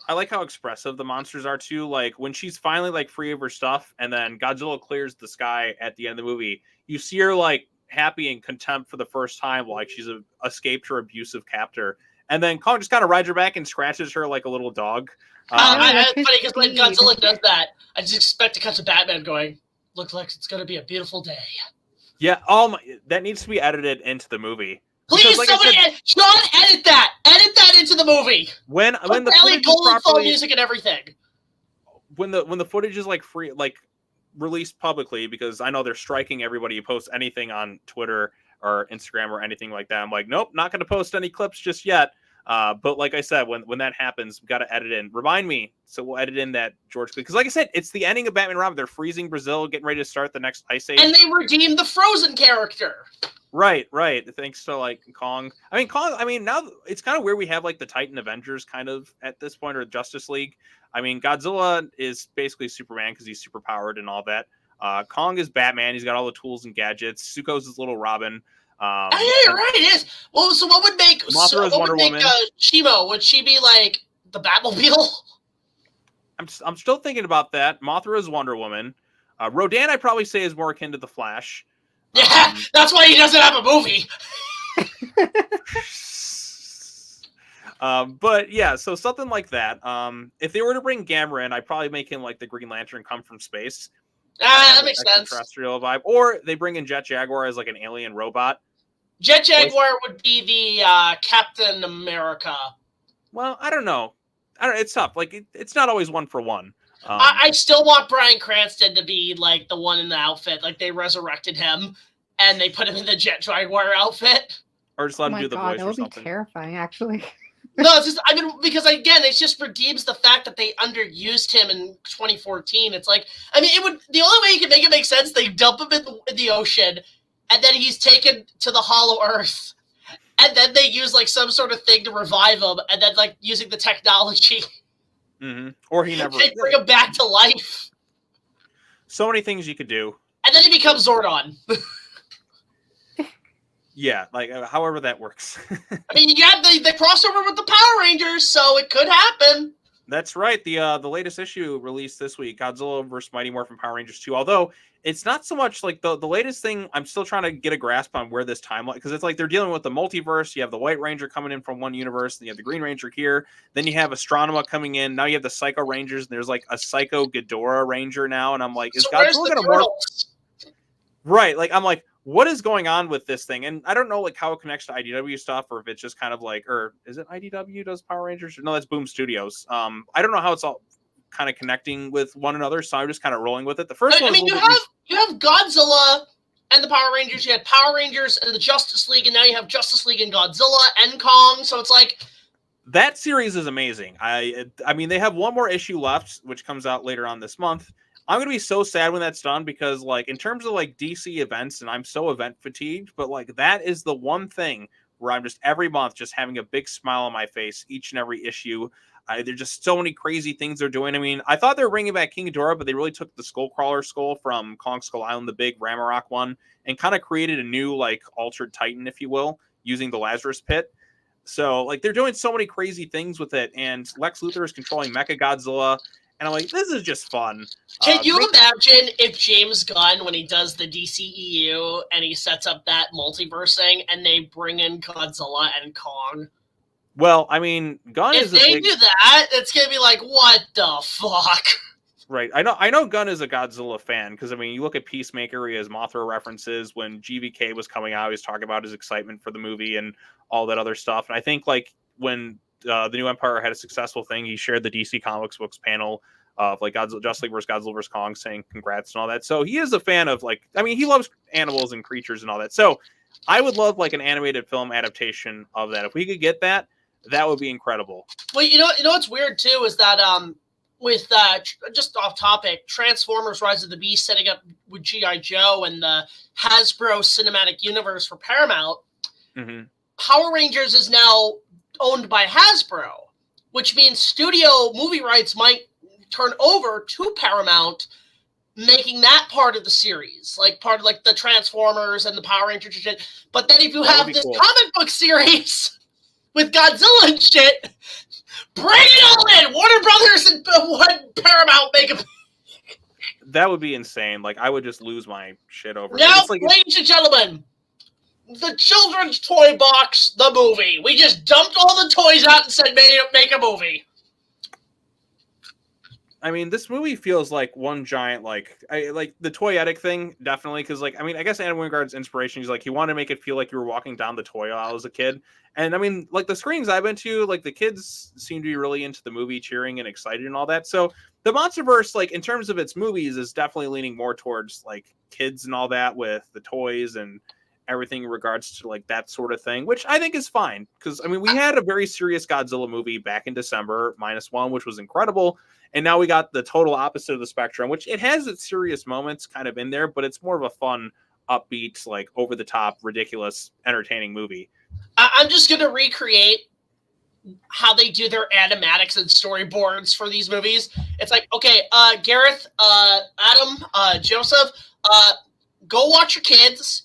I like how expressive the monsters are too. Like when she's finally like free of her stuff, and then Godzilla clears the sky at the end of the movie, you see her like happy and contempt for the first time, like she's escaped her abusive captor, and then Kong just kind of rides her back and scratches her like a little dog. It's funny because when Godzilla does that, I just expect to catch a Batman going, "Looks like it's going to be a beautiful day." Yeah, that needs to be edited into the movie. Please, like somebody, Sean, edit that into the movie. When the footage is properly, music and everything. When the footage is like free, like released publicly, because I know they're striking everybody who posts anything on Twitter or Instagram or anything like that. I'm like, nope, not going to post any clips just yet. But like I said, when that happens, we got to edit in. Remind me, so we'll edit in that George Clooney. Because like I said, it's the ending of Batman Robin. They're freezing Brazil, getting ready to start the next ice age, and they redeemed the Frozen character. Right. Thanks to like Kong. Now it's kind of where we have like the Titan Avengers kind of at this point, or Justice League. I mean, Godzilla is basically Superman because he's super powered and all that. Kong is Batman. He's got all the tools and gadgets. Zuko's his little Robin. Yeah, you're right. It is. Well, so what would make Shimo? Would she be like the Batmobile? I'm still thinking about that. Mothra is Wonder Woman. Rodan, I'd probably say, is more akin to the Flash. Yeah, that's why he doesn't have a movie. But yeah, so something like that. If they were to bring Gamera in, I'd probably make him like the Green Lantern come from space. That makes sense. Extraterrestrial vibe. Or they bring in Jet Jaguar as like an alien robot. Jet Jaguar would be the Captain America. Well, I don't know. It's tough. Like it's not always one for one. I still want Bryan Cranston to be like the one in the outfit. Like they resurrected him and they put him in the Jet Jaguar outfit. Or just let him do the voice or something. That would be terrifying, actually. No, it's just, I mean, because again, it just redeems the fact that they underused him in 2014. It's like, I mean, the only way you can make it make sense, they dump him in the ocean, and then he's taken to the Hollow Earth, and then they use like some sort of thing to revive him, and then like using the technology. Mm-hmm. Or he never. They bring him back to life. So many things you could do. And then he becomes Zordon. Yeah, like however that works. I mean, you got the crossover with the Power Rangers, so it could happen. That's right. The latest issue released this week, Godzilla vs. Mighty Morphin Power Rangers 2. Although it's not so much like the latest thing. I'm still trying to get a grasp on where this timeline, because it's like they're dealing with the multiverse. You have the White Ranger coming in from one universe, and you have the Green Ranger here. Then you have Astronema coming in. Now you have the Psycho Rangers, and there's like a Psycho Ghidorah Ranger now. And I'm like, is Godzilla going to morph? Right. Like I'm like, what is going on with this thing? And I don't know like how it connects to IDW stuff, or if it's just kind of like, or is it IDW does Power Rangers? No, that's Boom Studios. I don't know how it's all kind of connecting with one another, so I'm just kind of rolling with it. The first one, I mean, you have Godzilla and the Power Rangers. You had Power Rangers and the Justice League, and now you have Justice League and Godzilla and Kong. So it's like that series is amazing. I mean, they have one more issue left, which comes out later on this month. I'm going to be so sad when that's done, because like in terms of like DC events, and I'm so event fatigued, but like that is the one thing where I'm just every month just having a big smile on my face each and every issue. There's just so many crazy things they're doing. I mean, I thought they were bringing back King Ghidorah, but they really took the Skullcrawler skull from Kong Skull Island, the big Ragnarok one, and kind of created a new like altered Titan, if you will, using the Lazarus Pit. So like they're doing so many crazy things with it, and Lex Luthor is controlling Mecha Godzilla. And I'm like, this is just fun. Can you imagine if James Gunn, when he does the DCEU and he sets up that multiverse thing, and they bring in Godzilla and Kong? Well, I mean, Gunn is if they do that, it's gonna be like, what the fuck? Right. I know Gunn is a Godzilla fan, because I mean, you look at Peacemaker, he has Mothra references. When GVK was coming out, he was talking about his excitement for the movie and all that other stuff. And I think like when the New Empire had a successful thing, he shared the DC Comics books panel of like Justice League vs. Godzilla vs. Kong, saying congrats and all that. So he is a fan of like, I mean, he loves animals and creatures and all that. So I would love like an animated film adaptation of that. If we could get that, that would be incredible. Well, you know what's weird too is that with just off topic, Transformers: Rise of the Beast setting up with G.I. Joe and the Hasbro Cinematic Universe for Paramount. Mm-hmm. Power Rangers is now owned by Hasbro, which means studio movie rights might turn over to Paramount, making that part of the series, like part of like the Transformers and the Power Rangers and shit. But then if you have this comic book series with Godzilla and shit, bring it all in! Warner Brothers and Paramount make a... That would be insane. Like, I would just lose my shit over it. Now, ladies and gentlemen, the children's toy box, the movie. We just dumped all the toys out and said, make a movie. I mean, this movie feels like one giant, like the toyetic thing, definitely. Because, like, I mean, I guess Adam Wingard's inspiration, he's like, he wanted to make it feel like you were walking down the toy aisle as a kid. And I mean, like the screenings I've been to, like the kids seem to be really into the movie, cheering and excited and all that. So the Monsterverse, like in terms of its movies, is definitely leaning more towards like kids and all that with the toys and everything in regards to like that sort of thing, which I think is fine. Because I mean, we had a very serious Godzilla movie back in December, -1, which was incredible. And now we got the total opposite of the spectrum, which it has its serious moments kind of in there, but it's more of a fun, upbeat, like over the top, ridiculous, entertaining movie. I'm just going to recreate how they do their animatics and storyboards for these movies. It's like, okay, Gareth, Adam, Joseph, go watch your kids,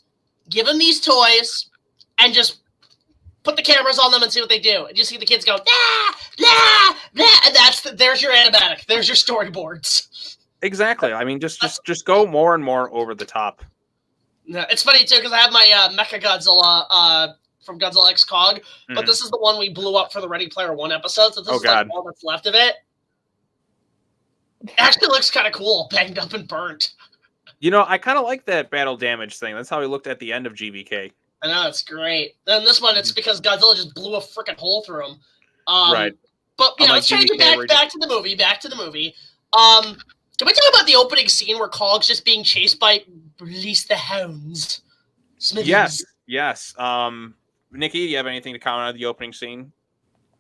give them these toys, and just put the cameras on them and see what they do. And you see the kids go, nah, nah, nah, and there's your animatic. There's your storyboards. Exactly. I mean, just go more and more over the top. Yeah, it's funny too because I have my Mecha Godzilla from Godzilla X Kong, but this is the one we blew up for the Ready Player One episode, so this is like all that's left of it. It actually looks kind of cool, banged up and burnt. You know, I kind of like that battle damage thing. That's how he looked at the end of GVK. I know, it's great. Then this one, it's because Godzilla just blew a freaking hole through him. Right. But yeah, let's try to get back to the movie. Back to the movie. Can we talk about the opening scene where Kong's just being chased by Release the Hounds? Yes. Nikki, do you have anything to comment on the opening scene?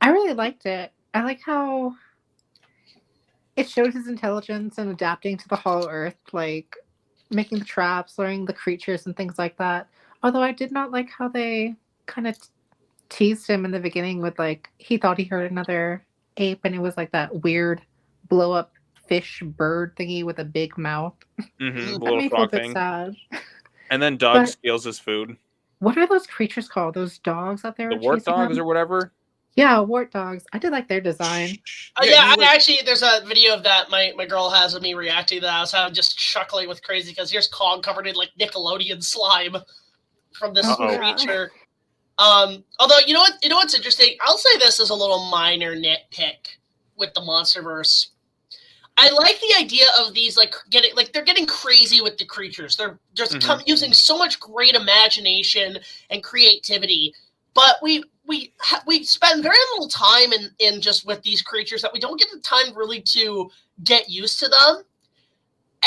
I really liked it. I like how it showed his intelligence and adapting to the Hollow Earth, like making the traps, learning the creatures and things like that. Although I did not like how they kind of teased him in the beginning with like he thought he heard another ape and it was like that weird blow up fish bird thingy with a big mouth. Mm-hmm. That made me feel a bit sad. And then Doug steals his food. What are those creatures called? Those dogs out there? The wart dogs or whatever? Yeah, wart dogs. I did like their design. Actually, there's a video of that my girl has of me reacting to that. I was just chuckling with crazy because here's Kong covered in like Nickelodeon slime from this creature. Although you know what's interesting? I'll say this as a little minor nitpick with the Monsterverse. I like the idea of these they're getting crazy with the creatures. They're just using so much great imagination and creativity, but we spend very little time in just with these creatures that we don't get the time really to get used to them.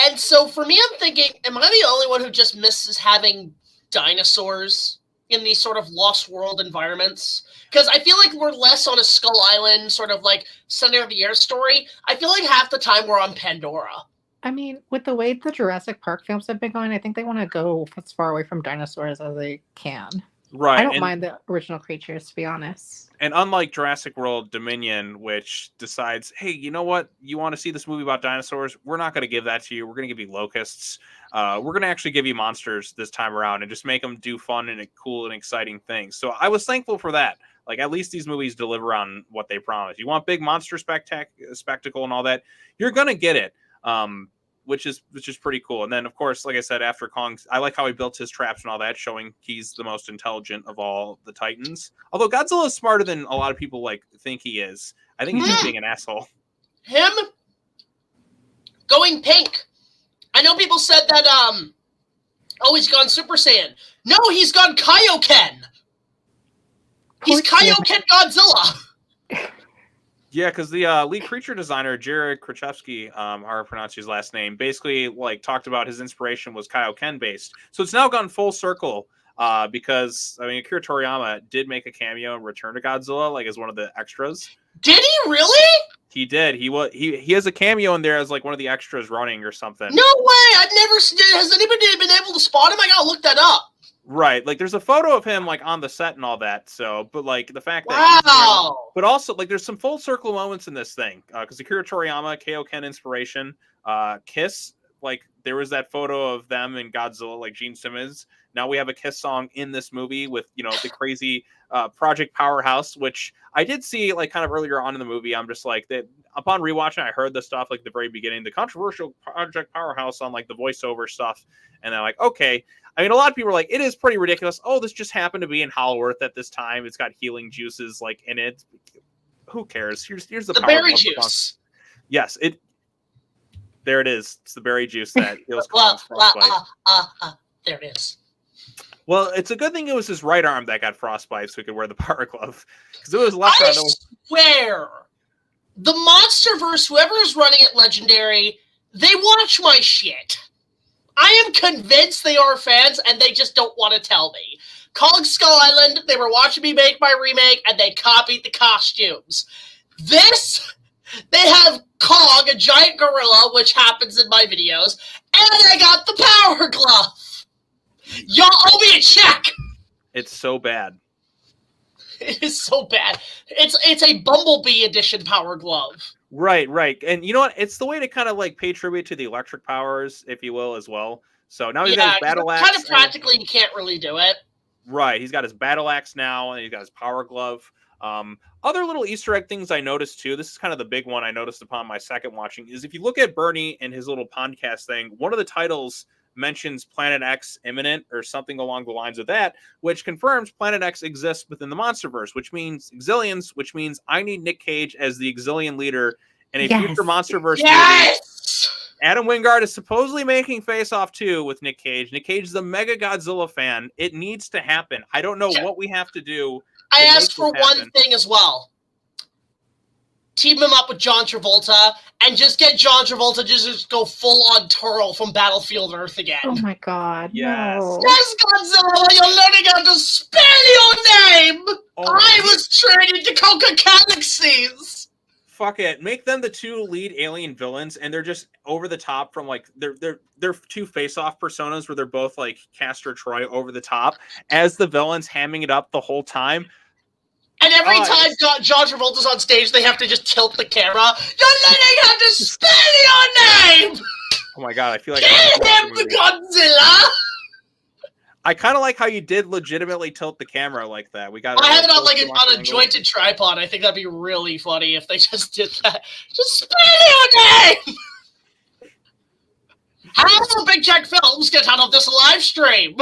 And so for me, I'm thinking, am I the only one who just misses having dinosaurs in these sort of lost world environments? Because I feel like we're less on a Skull Island sort of like center of the air story. I feel like half the time we're on Pandora. I mean, with the way the Jurassic Park films have been going, I think they want to go as far away from dinosaurs as they can. Right. I don't mind the original creatures, to be honest. And unlike Jurassic World Dominion, which decides, hey, you know what? You want to see this movie about dinosaurs? We're not going to give that to you. We're going to give you locusts. We're going to actually give you monsters this time around and just make them do fun and cool and exciting things. So I was thankful for that. Like, at least these movies deliver on what they promise. You want big monster spectacle and all that, you're going to get it. Which is pretty cool. And then, of course, like I said, after Kong, I like how he built his traps and all that, showing he's the most intelligent of all the Titans. Although Godzilla is smarter than a lot of people think he is. I think he's just being an asshole. Him going pink. I know people said that, he's gone Super Saiyan. No, he's gone Kaioken. He's Kaioken Godzilla. Yeah, because the lead creature designer, Jared Krachevsky, how to pronounce his last name, basically talked about his inspiration was Kaioken based. So it's now gone full circle because Akira Toriyama did make a cameo in Return to Godzilla, as one of the extras. Did he really? He did. He has a cameo in there as one of the extras running or something. No way! I've never seen. Has anybody been able to spot him? I gotta look that up. Right, there's a photo of him on the set and all that. So, but the fact that, but also there's some full circle moments in this thing because Akira Toriyama, Kaioken inspiration, Kiss. There was that photo of them in Godzilla, Gene Simmons. Now we have a Kiss song in this movie with the crazy Project Powerhouse, which I did see kind of earlier on in the movie. I'm just that upon rewatching, I heard the stuff the very beginning, the controversial Project Powerhouse on the voiceover stuff, and they're okay. A lot of people are it is pretty ridiculous. Oh, this just happened to be in Hollow Earth at this time. It's got healing juices in it. Who cares? Here's the berry juice. Yes, there it is. It's the berry juice that heals Kong's frostbite. There it is. Well, it's a good thing it was his right arm that got frostbite, so he could wear the power glove. Because it was left arm. I swear, the Monsterverse, whoever is running it, Legendary, they watch my shit. I am convinced they are fans, and they just don't want to tell me. Kong Skull Island, they were watching me make my remake, and they copied the costumes. This, they have Kong, a giant gorilla, which happens in my videos, and they got the power glove. Y'all owe me a check. It's so bad. It is so bad. It's a Bumblebee edition power glove. Right. And you know what? It's the way to kind of pay tribute to the electric powers, if you will, as well. So now he's got his battle axe. Kind of practically, you can't really do it. Right. He's got his battle axe now, and he's got his power glove. Other little Easter egg things I noticed too. This is kind of the big one I noticed upon my second watching. Is if you look at Bernie and his little podcast thing, one of the titles mentions Planet X imminent or something along the lines of that, which confirms Planet X exists within the Monsterverse, which means Exilians, which means I need Nick Cage as the Exilian leader in a future Monsterverse movie. Adam Wingard is supposedly making Face Off 2 with Nick Cage. Nick Cage is a mega Godzilla fan. It needs to happen. I don't know what we have to do. I asked for one thing as well. Team him up with John Travolta and just get John Travolta to just go full on Turtle from Battlefield Earth again. Oh my god. Yes. No. Yes, Godzilla, you're learning how to spell your name! I was training to conquer galaxies! Fuck it. Make them the two lead alien villains, and they're just over the top from like they're two face-off personas where they're both like Castor Troy over the top as the villains hamming it up the whole time. And every time John Travolta's on stage, they have to just tilt the camera. You're learning how to spell your name! Oh my god, I feel like Get him, Godzilla! I kind of like how you did legitimately tilt the camera like that. I have it on like on a jointed tripod. I think that'd be really funny if they just did that. Just spell your name! How will Big Check Films get out of this live stream?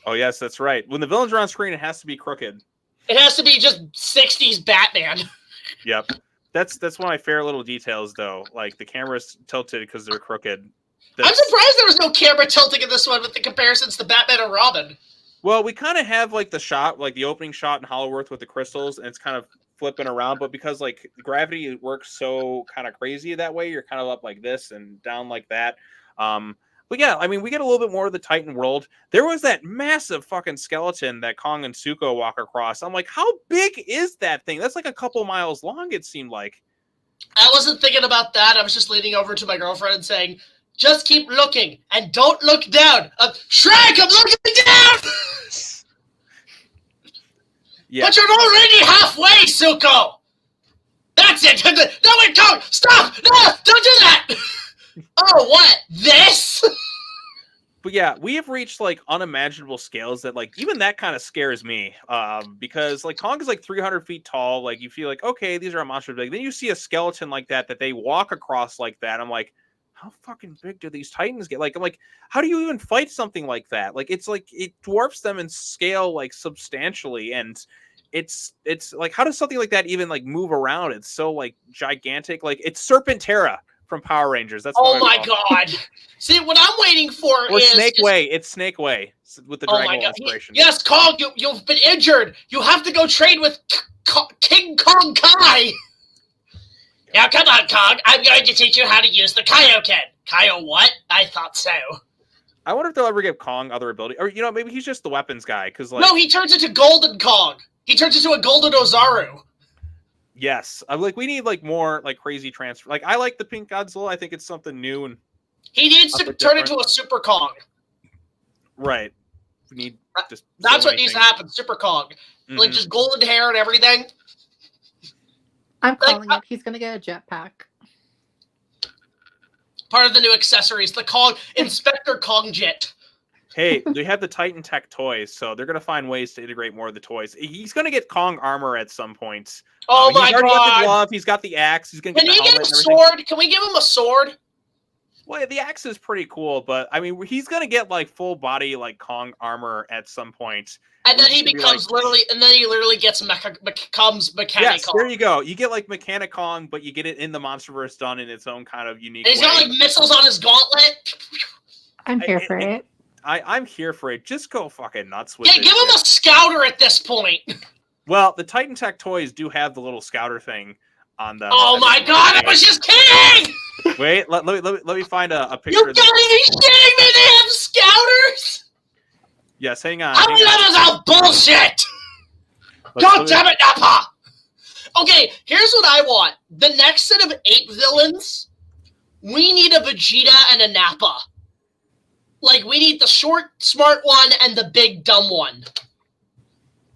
Oh yes, that's right. When the villains are on screen, it has to be crooked. It has to be just 60s Batman. Yep. That's one of my favorite little details, though. Like, the camera's tilted because they're crooked. I'm surprised there was no camera tilting in this one with the comparisons to Batman and Robin. Well, we kind of have, like, the shot, like, the opening shot in Hollow Earth with the crystals, and it's kind of flipping around. But because, like, gravity works so kind of crazy that way, you're kind of up like this and down like that. But yeah, I mean, we get a little bit more of the Titan world. There was that massive fucking skeleton that Kong and Zuko walk across. I'm like, how big is that thing? That's like a couple miles long, it seemed like. I wasn't thinking about that. I was just leaning over to my girlfriend and saying, just keep looking and don't look down. Shrek, I'm looking down! Yeah. But you're already halfway, Zuko! That's it! No, wait, don't! Stop! No! Don't do that! Oh, what? This? But yeah, we have reached like unimaginable scales that like even that kind of scares me. Because like Kong is like 300 feet tall. Like you feel like, okay, these are monsters big. Then you see a skeleton like that they walk across like that. I'm like, how fucking big do these Titans get? Like, I'm like, how do you even fight something like that? Like it dwarfs them in scale like substantially, and it's like, how does something like that even like move around? It's so like gigantic. Like it's Serpentera from Power Rangers. That's oh my god. See, what I'm waiting for is Snake Way. It's Snake Way with the Dragon Ball inspiration. Yes, Kong, you've been injured. You have to go train with King Kong Kai. Now, come on, Kong. I'm going to teach you how to use the Kaioken. Kaio what? I thought so. I wonder if they'll ever give Kong other ability, or maybe he's just the weapons guy. Because like, no, he turns into Golden Kong. He turns into a Golden Ozaru. Yes, I'm like, we need like more like crazy transfer. Like I like the Pink Godzilla. I think it's something new and he needs to turn into a Super Kong. Right. We need just that's what needs to happen. Super Kong, like just golden hair and everything. I'm calling it. He's gonna get a jetpack. Part of the new accessories, the Kong Inspector Kong jet. Hey, we have the Titan Tech toys, so they're gonna find ways to integrate more of the toys. He's gonna get Kong armor at some point. Oh my god! He's already got the glove. He's got the axe. He's gonna get the helmet. Can he get a sword? Can we give him a sword? Well, the axe is pretty cool, but I mean, he's gonna get like full body like Kong armor at some point. And then he becomes literally gets becomes Mechanic yes, Kong. There you go. You get like Mechanic Kong, but you get it in the Monsterverse done in its own kind of unique and he's way. got like missiles on his gauntlet. I'm here for it. I'm here for it. Just go fucking nuts with it. Yeah, give him a scouter at this point. Well, the Titan Tech toys do have the little scouter thing on them. Oh my god, I was just kidding! Wait, let me find a picture. You gotta be kidding me! They have scouters! Yes, hang on. How many levels of bullshit? God damn it, Nappa! Okay, here's what I want. The next set of 8 villains, we need a Vegeta and a Nappa. Like, we need the short, smart one and the big, dumb one.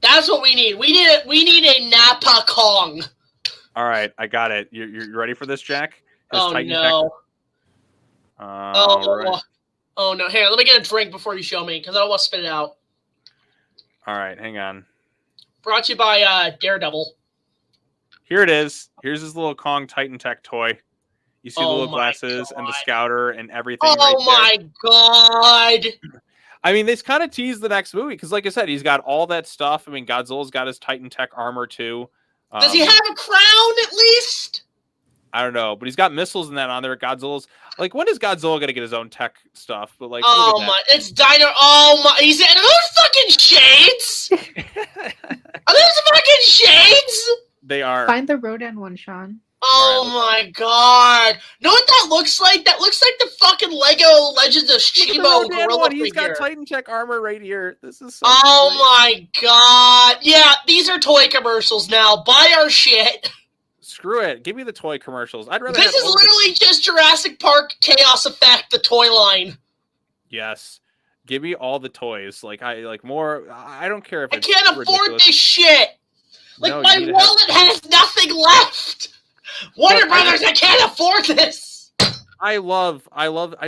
That's what we need. We need a Nappa Kong. All right, I got it. You're ready for this, Jack? Oh, no. Right. Oh, no. Here, let me get a drink before you show me, because I don't want to spit it out. All right, hang on. Brought to you by Daredevil. Here it is. Here's his little Kong Titan Tech toy. You see the little glasses and the scouter and everything right there. My God. I mean, they kind of teased the next movie because, like I said, he's got all that stuff. I mean, Godzilla's got his Titan Tech armor, too. Does he have a crown, at least? I don't know, but he's got missiles and that on there. Godzilla's... Like, when is Godzilla going to get his own tech stuff? But like, it's Dino... Oh, my... Are those fucking shades? Are those fucking shades? They are. Find the Rodan one, Sean. Oh my God! Know what that looks like? That looks like the fucking Lego Legends of Shimo gorilla figure. He's got Titan Tech armor right here. This is so my God! Yeah, these are toy commercials now. Buy our shit. Screw it. Give me the toy commercials. I'd rather. This is literally just Jurassic Park Chaos Effect, the toy line. Yes. Give me all the toys. Like more. I don't care if I can't afford this shit. Like my wallet has nothing left. Warner Brothers, I can't afford this. I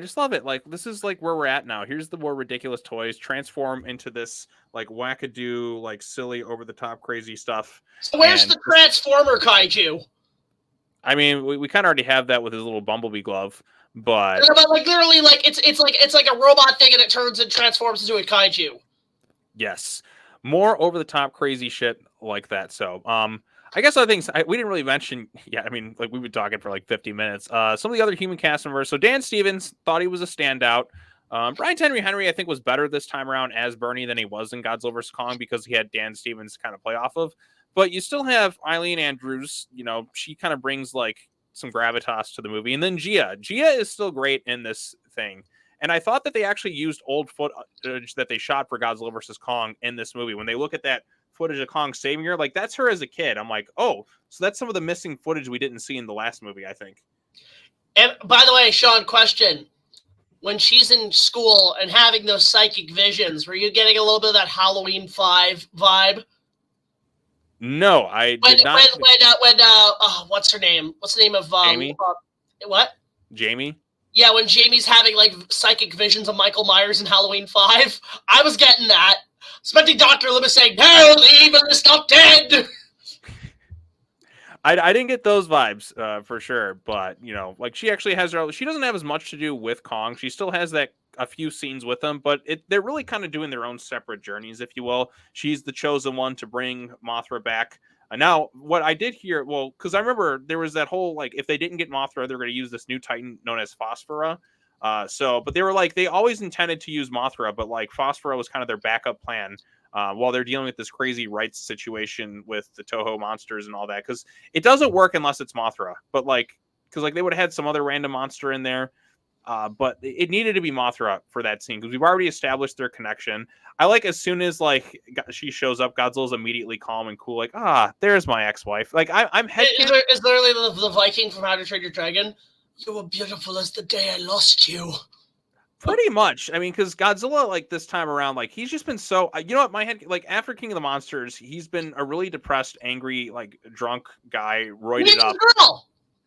just love it. Like, this is like where we're at now. Here's the more ridiculous toys transform into this like wackadoo, like silly, over the top, crazy stuff. So where's the Transformer kaiju? I mean, we kind of already have that with his little bumblebee glove, but like literally, like it's like a robot thing, and it turns and transforms into a kaiju. Yes, more over the top, crazy shit like that. So, I guess other things we didn't really mention. Yeah, I mean, like we've been talking for like 50 minutes. Some of the other human cast members. So Dan Stevens thought he was a standout. Brian Tyree Henry, I think, was better this time around as Bernie than he was in Godzilla vs. Kong because he had Dan Stevens to kind of play off of. But you still have Eileen Andrews. You know, she kind of brings like some gravitas to the movie. And then Gia. Gia is still great in this thing. And I thought that they actually used old footage that they shot for Godzilla vs. Kong in this movie. When they look at that footage of Kong saving her, like that's her as a kid. I'm like, oh, so that's some of the missing footage we didn't see in the last movie, I think. And by the way, Sean, question. When she's in school and having those psychic visions, were you getting a little bit of that Halloween 5 vibe? No, I did not. What's her name? What's the name of Jamie? What? Jamie? Yeah, when Jamie's having like psychic visions of Michael Myers in Halloween 5, I was getting that. Expecting Dr. Loomis saying, "No, the evil is not dead." I didn't get those vibes for sure, but you know, like she actually has her. She doesn't have as much to do with Kong. She still has a few scenes with them, but they're really kind of doing their own separate journeys, if you will. She's the chosen one to bring Mothra back. Now, what I did hear, well, because I remember there was that whole like, if they didn't get Mothra, they're going to use this new Titan known as Phosphora. But they were like, they always intended to use Mothra, but like Phosphora was kind of their backup plan while they're dealing with this crazy rights situation with the Toho monsters and all that. Because it doesn't work unless it's Mothra. But like, because like they would have had some other random monster in there. But it needed to be Mothra for that scene because we've already established their connection. I like as soon as like she shows up, Godzilla's immediately calm and cool. Like, there's my ex-wife. Like I'm head. Is literally the Viking from How to Train Your Dragon. You were beautiful as the day I lost you. Pretty much. I mean, because Godzilla, like this time around, like he's just been so. You know what? My head, like after King of the Monsters, he's been a really depressed, angry, like drunk guy, roided up. Girl.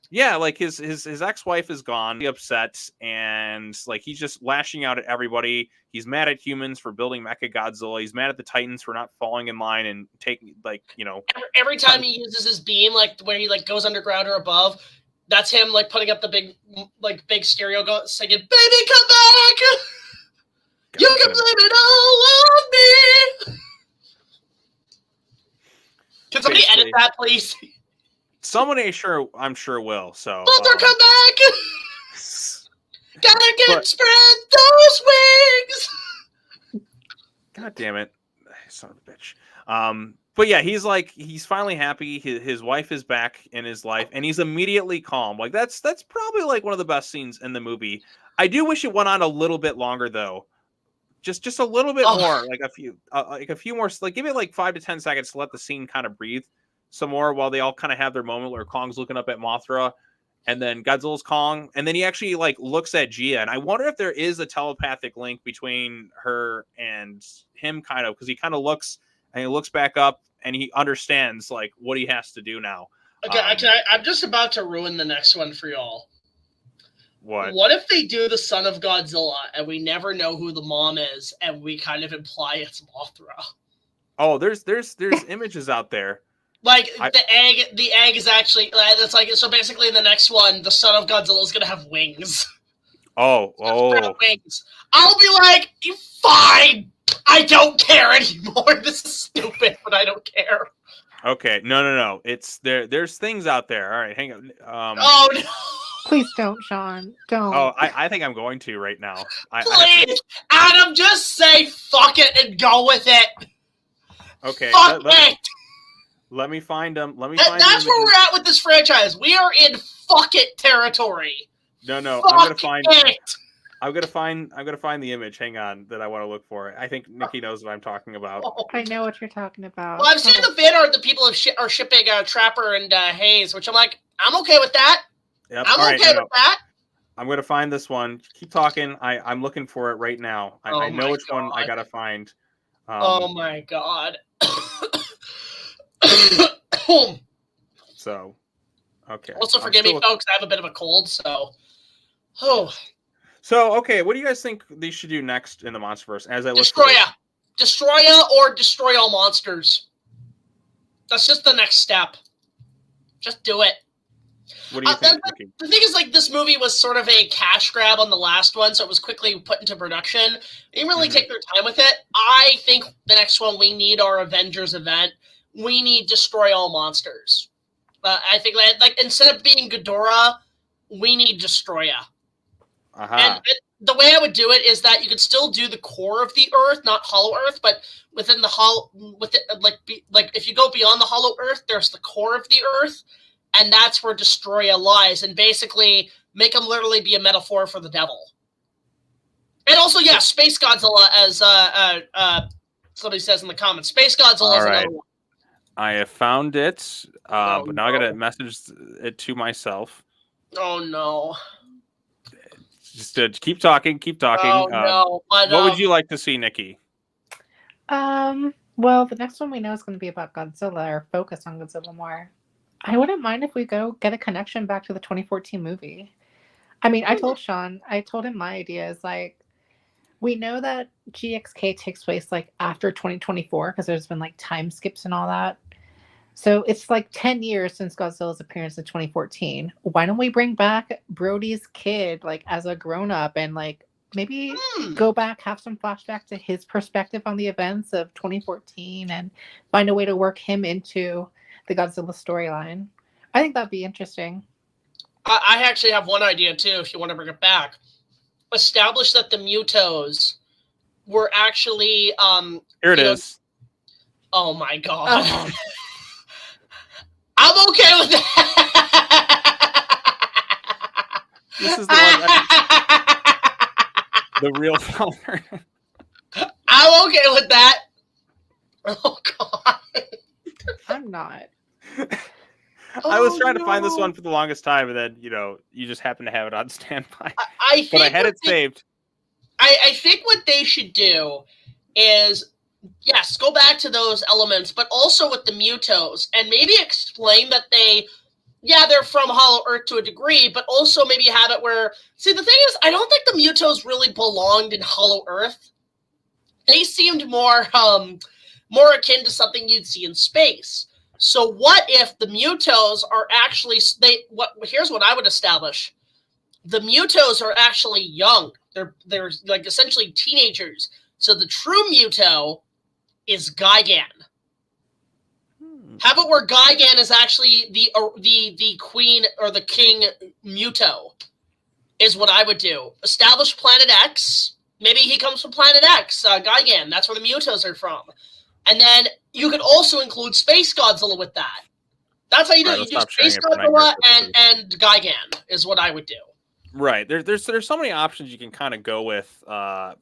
Yeah, like his ex-wife is gone, he's upset, and like he's just lashing out at everybody. He's mad at humans for building Mecha Godzilla. He's mad at the Titans for not falling in line and taking like, you know. Every time he uses his beam, like where he like goes underground or above, that's him like putting up the big stereo singing, "Baby, come back! You can blame it all on me." Can somebody edit that, please? Someone I'm sure will. So Mothra, come back! Gotta spread those wings. God damn it, son of a bitch. But yeah, he's finally happy. His wife is back in his life, and he's immediately calm. Like that's probably like one of the best scenes in the movie. I do wish it went on a little bit longer though. Just a little bit more, like a few more. Like give it like 5 to 10 seconds to let the scene kind of breathe some more while they all kind of have their moment where Kong's looking up at Mothra and then Godzilla's Kong. And then he actually like looks at Gia. And I wonder if there is a telepathic link between her and him kind of, because he kind of looks and he looks back up and he understands like what he has to do now. Okay, I'm just about to ruin the next one for y'all. What if they do the son of Godzilla and we never know who the mom is and we kind of imply it's Mothra? Oh, there's images out there. Like the egg is actually that's like so. Basically, in the next one, the son of Godzilla is gonna have wings. Oh. Wings. I'll be like, fine. I don't care anymore. This is stupid, but I don't care. Okay, no. It's there. There's things out there. All right, hang on. Oh no! Please don't, Sean. Don't. Oh, I think I'm going to right now. Please, Adam, just say fuck it and go with it. Okay. Fuck it. Let me find them. That's where we're at with this franchise. We are in fuck it territory. No. Fuck I'm gonna find. it. I'm gonna find the image. Hang on, that I want to look for. I think Nikki knows what I'm talking about. I know what you're talking about. Well, I've seen the fan art that people are shipping Trapper and Hayes, which I'm like, I'm okay with that. Yep. I'm okay with that. I'm gonna find this one. Keep talking. I'm looking for it right now. I know which one I gotta find. Oh my god. So, okay. Also, forgive me, folks. I have a bit of a cold, so. Oh. So, okay, what do you guys think they should do next in the Monsterverse? As I look Destroya or destroy all monsters. That's just the next step. Just do it. What do you think? The thing is, like, this movie was sort of a cash grab on the last one, so it was quickly put into production. They didn't really take their time with it. I think the next one we need our Avengers event. We need destroy all monsters. I think, like, instead of being Ghidorah, we need Destroya. And the way I would do it is that you could still do the core of the Earth, not Hollow Earth, but within the like if you go beyond the Hollow Earth, there's the core of the Earth, and that's where Destroya lies. And basically, make him literally be a metaphor for the devil. And also, yeah, Space Godzilla, as somebody says in the comments, Space Godzilla is another one. I have found it, but now I gotta message it to myself. Oh no. Just keep talking. Oh, no. What would you like to see, Nikki? Well, the next one we know is going to be about Godzilla, or focus on Godzilla more. I wouldn't mind if we go get a connection back to the 2014 movie. I mean, I told him my idea is like, we know that GXK takes place like after 2024 because there's been like time skips and all that. So it's like 10 years since Godzilla's appearance in 2014. Why don't we bring back Brody's kid like as a grown-up and like maybe go back, have some flashback to his perspective on the events of 2014 and find a way to work him into the Godzilla storyline. I think that'd be interesting. I actually have one idea too, if you want to bring it back. Establish that the Mutos were actually here it is. Oh my god. I'm okay with that. This is the one. The real father. I'm okay with that. Oh god. I'm not. I was trying to find this one for the longest time, and then you just happen to have it on standby. But I had it saved. I think what they should do is, yes, go back to those elements, but also with the Mutos, and maybe explain that they're from Hollow Earth to a degree, but also maybe have it where, see, the thing is, I don't think the Mutos really belonged in Hollow Earth. They seemed more akin to something you'd see in space. So what if the Mutos are actually, here's what I would establish. The Mutos are actually young. They're like essentially teenagers. So the true Muto is Gigan. Have it where Gigan is actually the queen or the king Muto, is what I would do. Establish Planet X. Maybe he comes from Planet X, Gigan. That's where the Mutos are from. And then you could also include Space Godzilla with that. That's how you do it. You do Space Godzilla and Gigan is what I would do. Right. There's so many options you can kind of go with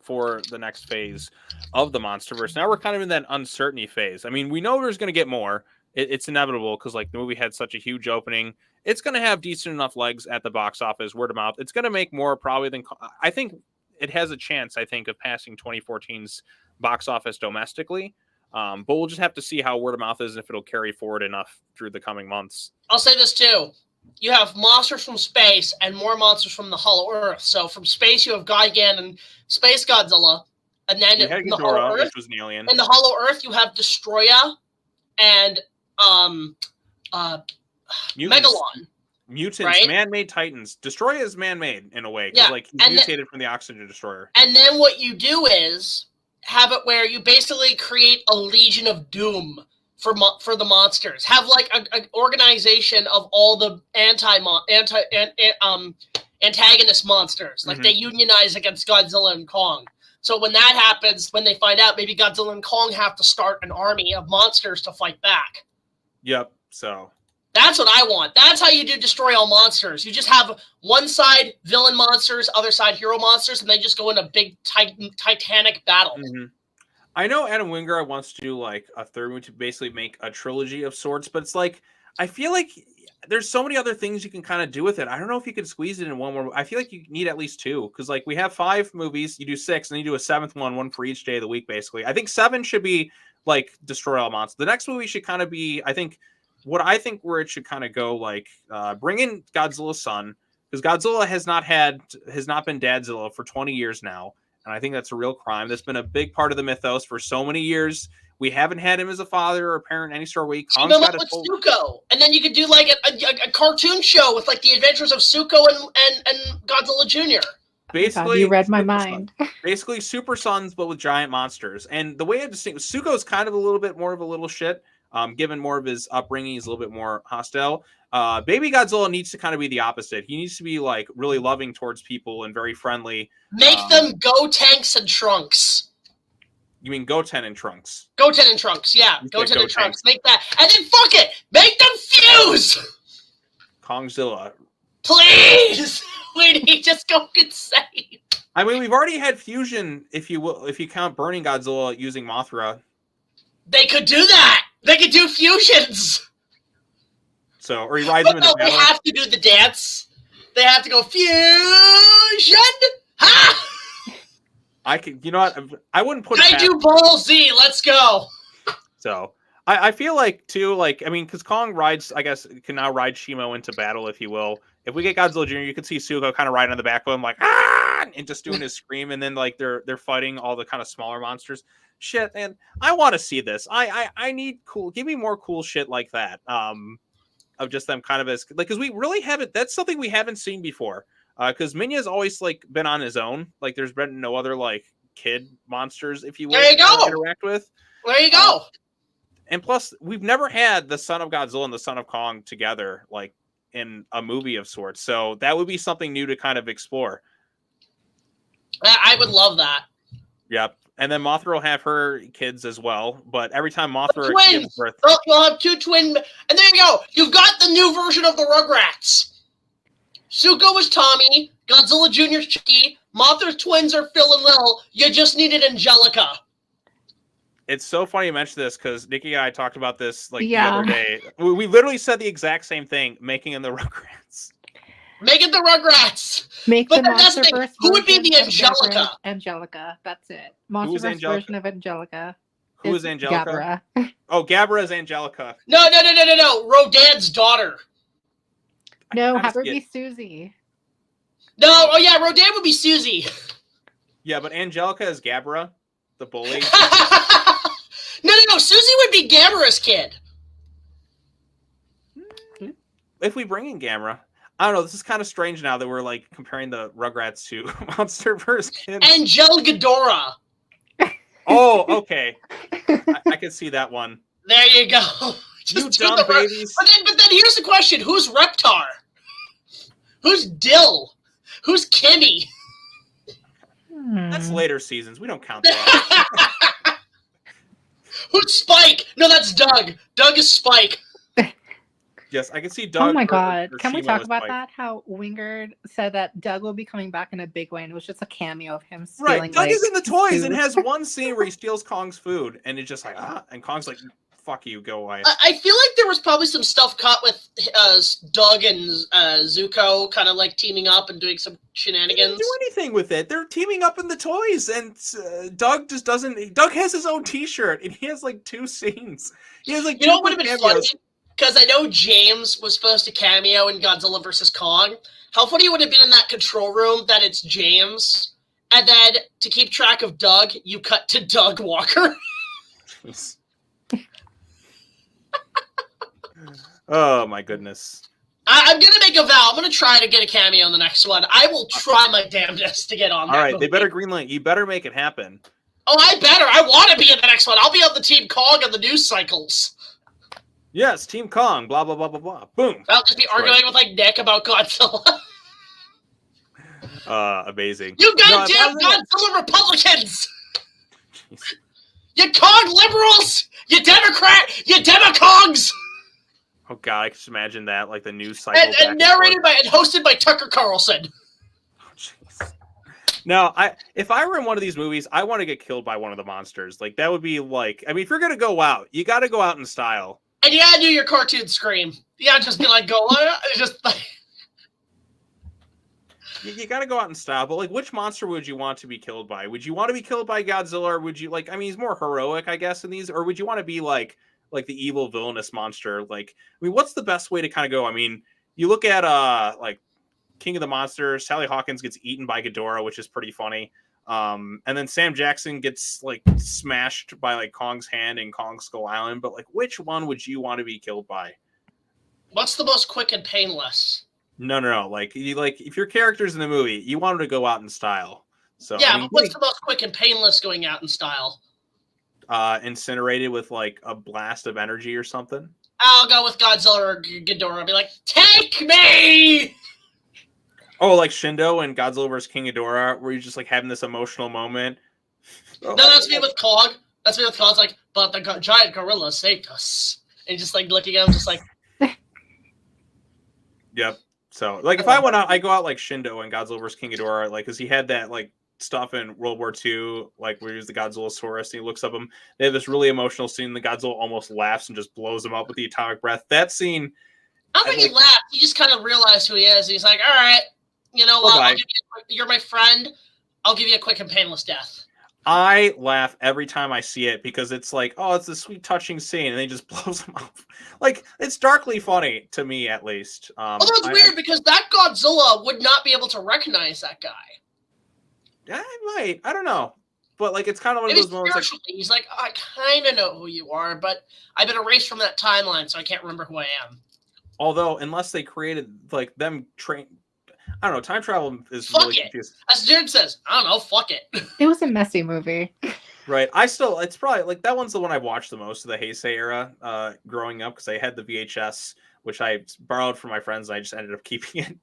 for the next phase of the Monsterverse. Now we're kind of in that uncertainty phase. I mean, we know there's going to get more. It's inevitable because like the movie had such a huge opening. It's going to have decent enough legs at the box office, word of mouth. It's going to make more probably than I think it has a chance. I think of passing 2014's box office domestically. But we'll just have to see how word of mouth is and if it'll carry forward enough through the coming months. I'll say this too. You have monsters from space and more monsters from the Hollow Earth. So from space, you have Gigan and Space Godzilla. And then we had in the Hollow Ghidorah, Earth, which was an alien. in the Hollow Earth, you have Destroya and Megalon. Mutants, right? man-made titans. Destroyer is man-made in a way, Yeah, like he's mutated from the Oxygen Destroyer. And then what you do is have it where you basically create a Legion of Doom for the monsters. Have like an organization of all the antagonist monsters. Like they unionize against Godzilla and Kong. So when that happens, when they find out, maybe Godzilla and Kong have to start an army of monsters to fight back. Yep. So that's what I want. That's how you do destroy all monsters. You just have one side villain monsters, other side hero monsters, and they just go in a big titanic battle. I know Adam Wingard wants to do like a third one to basically make a trilogy of sorts, but it's like I feel like there's so many other things you can kind of do with it. I don't know if you could squeeze it in one more. I feel like you need at least 2 because like we have 5 movies, you do 6, and then you do a 7th one for each day of the week. Basically, I think 7 should be like destroy all monsters. The next movie should kind of be, I think where it should kind of go, like bring in Godzilla's son, because Godzilla has not been Dadzilla for 20 years now, and I think that's a real crime. That's been a big part of the mythos for so many years. We haven't had him as a father or a parent in any sort of way. Team him up with Zuko, and then you could do like a cartoon show with like the adventures of Zuko and Godzilla Jr. Basically, you read my mind. Basically, Super Sons, but with giant monsters. And the way I distinguish Zuko's kind of a little bit more of a little shit. Given more of his upbringing, he's a little bit more hostile. Baby Godzilla needs to kind of be the opposite. He needs to be like really loving towards people and very friendly. Make them go tanks and trunks. You mean Goten and Trunks? Goten and Trunks, yeah. Goten and Trunks. Tanks. Make that. And then fuck it! Make them fuse! Kongzilla. Please! We need just go insane. I mean, we've already had fusion, if you count burning Godzilla using Mothra. They could do that! They could do fusions! So, or he rides them in the they have to do the dance. They have to go fusion! Ha! I could, you know what? I wouldn't put. I do Ball Z. Let's go. So I feel like too, like I mean, because Kong rides, I guess, can now ride Shimo into battle, if you will. If we get Godzilla Jr., you can see Suko kind of riding on the back of him, like and just doing his scream, and then like they're fighting all the kind of smaller monsters. Shit, and I want to see this. I need cool. Give me more cool shit like that. Of just them kind of as like because we really haven't. That's something we haven't seen before. Because Minya's always like been on his own. Like there's been no other like kid monsters, if you will, there you go. Interact with. There you go. And plus, we've never had the son of Godzilla and the son of Kong together, like in a movie of sorts. So that would be something new to kind of explore. I would love that. Yep. And then Mothra will have her kids as well. But every time Mothra gives birth, you'll have 2 twin. And there you go. You've got the new version of the Rugrats. Zuko was Tommy, Godzilla Jr. is Chucky, Mothra's twins are Phil and Lil. You just needed Angelica. It's so funny you mentioned this because Nikki and I talked about this like the other day. We literally said the exact same thing, making them the Rugrats. Make it the Rugrats. Make but the Monsterverse. Who would be the Angelica? Angelica. That's it. Monsterverse version of Angelica. Who is Angelica? Gabra. Oh, Gabra is Angelica. No. Rodan's daughter. No, have her be Susie. No, oh yeah, Rodan would be Susie. Yeah, but Angelica is Gabra, the bully. No, Susie would be Gabra's kid. If we bring in Gamera. I don't know, this is kind of strange now that we're like comparing the Rugrats to Monsterverse kids. Angel Ghidorah. Oh, okay. I can see that one. There you go. You dumb babies. But then here's the question: who's Reptar? Who's Dill? Who's Kimmy? That's later seasons. We don't count that. Who's Spike? No, that's Doug. Doug is Spike. Yes, I can see Doug. Oh my god! Or Can we Shimo talk as about Spike. that? How Wingard said that Doug will be coming back in a big way, and it was just a cameo of him stealing. Right, Doug is in the toys food. and has one scene where he steals Kong's food, and it's just like and Kong's like, "Fuck you, go away." I feel like there was probably some stuff caught with Doug and Zuko, kind of like teaming up and doing some shenanigans. They didn't do anything with it. They're teaming up in the toys, and Doug just doesn't. Doug has his own T-shirt, and he has like 2 scenes. He has like you know what would have been cameos. funny? Because I know James was supposed to cameo in Godzilla vs. Kong. How funny would it have been in that control room that it's James And then to keep track of Doug, you cut to Doug Walker. Oh my goodness. I'm going to make a vow. I'm going to try to get a cameo in the next one. I will try my damnedest to get on that. All right, movie. they better greenlight. You better make it happen. Oh, I better. I want to be in the next one. I'll be on the Team Kong on the news cycles. Yes, Team Kong, blah, blah, blah, blah, blah. Boom. I'll just be arguing with, like, Nick about Godzilla. Amazing. You goddamn Godzilla Republicans! Jeez. You Kong liberals! You Democrat! You Demokongs! Oh god, I can just imagine that, like the news cycle. And narrated by and hosted by Tucker Carlson. Oh, jeez. Now, if I were in one of these movies, I want to get killed by one of the monsters. Like that would be like, I mean, if you're gonna go out, you got to go out in style. And you gotta do your cartoon scream. You gotta just be like, go, just like. You got to go out in style, but like, which monster would you want to be killed by? Would you want to be killed by Godzilla, or would you like? I mean, he's more heroic, I guess, in these. Or would you want to be like the evil villainous monster? Like, I mean, what's the best way to kind of go? I mean, you look at like King of the Monsters. Sally Hawkins gets eaten by Ghidorah, which is pretty funny. And then Sam Jackson gets like smashed by like Kong's hand in Kong Skull Island. But like, which one would you want to be killed by? What's the most quick and painless? No. Like if your character's in the movie, you want him to go out in style. So yeah, I mean, but what's the most quick and painless going out in style? Incinerated with like a blast of energy or something. I'll go with Godzilla or Ghidorah. I'll be like, take me! Oh, like Shindo and Godzilla vs. King Ghidorah, where you're just like having this emotional moment. No, that's me with Kong. That's me with Kong. It's like, but the giant gorilla saved us. And just like looking at him, just like. Yep. So, like, if I went out, I go out like Shindo and Godzilla vs. King Ghidorah, like, because he had that like stuff in World War II, like where he was the Godzillasaurus, and he looks up him. They have this really emotional scene. The Godzilla almost laughs and just blows him up with the atomic breath. That scene. I don't think he laughed. He just kind of realized who he is. He's like, all right, you know what? You're my friend. I'll give you a quick and painless death. I laugh every time I see it because it's like, oh, it's a sweet, touching scene, and they just blows him up. Like, it's darkly funny to me, at least. Although it's weird because that Godzilla would not be able to recognize that guy. I might. I don't know. But, like, it's kind of one of those moments. Like, he's like, I kind of know who you are, but I've been erased from that timeline, so I can't remember who I am. Although, unless they created, like, them train. I don't know. Time travel is fuck really it. confusing. As Jared says, I don't know. Fuck it. It was a messy movie. Right. It's probably like that one's the one I've watched the most of the Heisei era growing up because I had the VHS, which I borrowed from my friends. And I just ended up keeping it.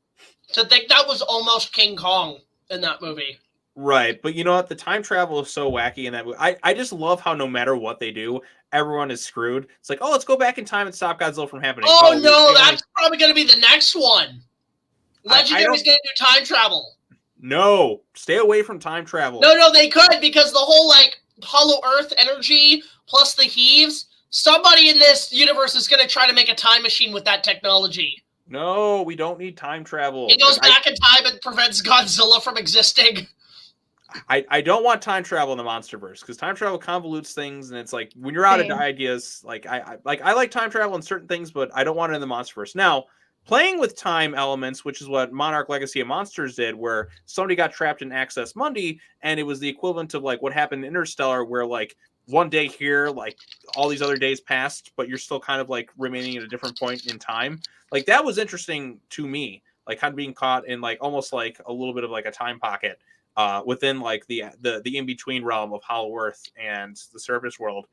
To think that was almost King Kong in that movie. Right. But you know what? The time travel is so wacky in that movie. I just love how no matter what they do, everyone is screwed. It's like, oh, let's go back in time and stop Godzilla from happening. Oh no, that's probably going to be the next one. Legendary's going to do time travel. No, stay away from time travel. No, they could because the whole like Hollow Earth energy plus the heaves. Somebody in this universe is going to try to make a time machine with that technology. No, we don't need time travel. It goes back in time and prevents Godzilla from existing. I don't want time travel in the Monsterverse because time travel convolutes things, and it's like when you're out of ideas. Like I like time travel in certain things, but I don't want it in the Monsterverse. Now, playing with time elements, which is what Monarch Legacy of Monsters did, where somebody got trapped in Access Mundi, and it was the equivalent of like what happened in Interstellar, where like one day here, like all these other days passed, but you're still kind of like remaining at a different point in time. Like that was interesting to me, like kind of being caught in like almost like a little bit of like a time pocket within like the in-between realm of Hollow Earth and the surface world.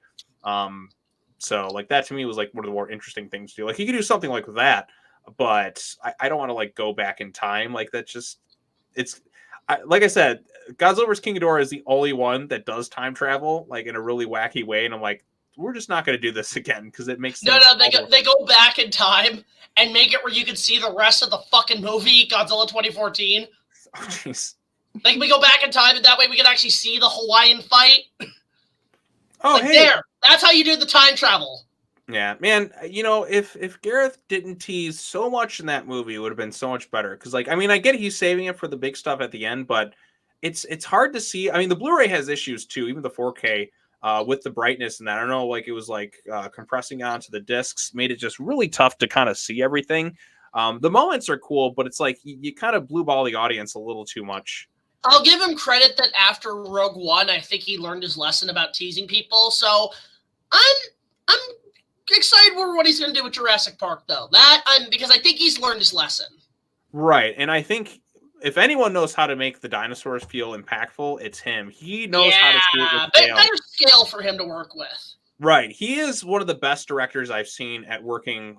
So like that to me was like one of the more interesting things to do. Like you could do something like that, but I don't want to like go back in time. Like that's just like I said, Godzilla vs. King Ghidorah is the only one that does time travel like in a really wacky way, and I'm like, we're just not going to do this again because it makes sense. No, they go back in time and make it where you can see the rest of the fucking movie Godzilla 2014. Oh jeez. Like we go back in time and that way we can actually see the Hawaiian fight. Oh like, hey, there. That's how you do the time travel. Yeah, man, you know, if Gareth didn't tease so much in that movie, it would have been so much better. Because, like, I mean, I get he's saving it for the big stuff at the end, but it's hard to see. I mean, the Blu-ray has issues, too, even the 4K, with the brightness and that. I don't know, like, it was, like, compressing onto the discs made it just really tough to kind of see everything. The moments are cool, but it's like you kind of blue ball the audience a little too much. I'll give him credit that after Rogue One, I think he learned his lesson about teasing people. So I'm excited for what he's going to do with Jurassic Park, though. Because I think he's learned his lesson. Right, and I think if anyone knows how to make the dinosaurs feel impactful, it's him. He knows how to do it with scale. Better scale for him to work with. Right, he is one of the best directors I've seen at working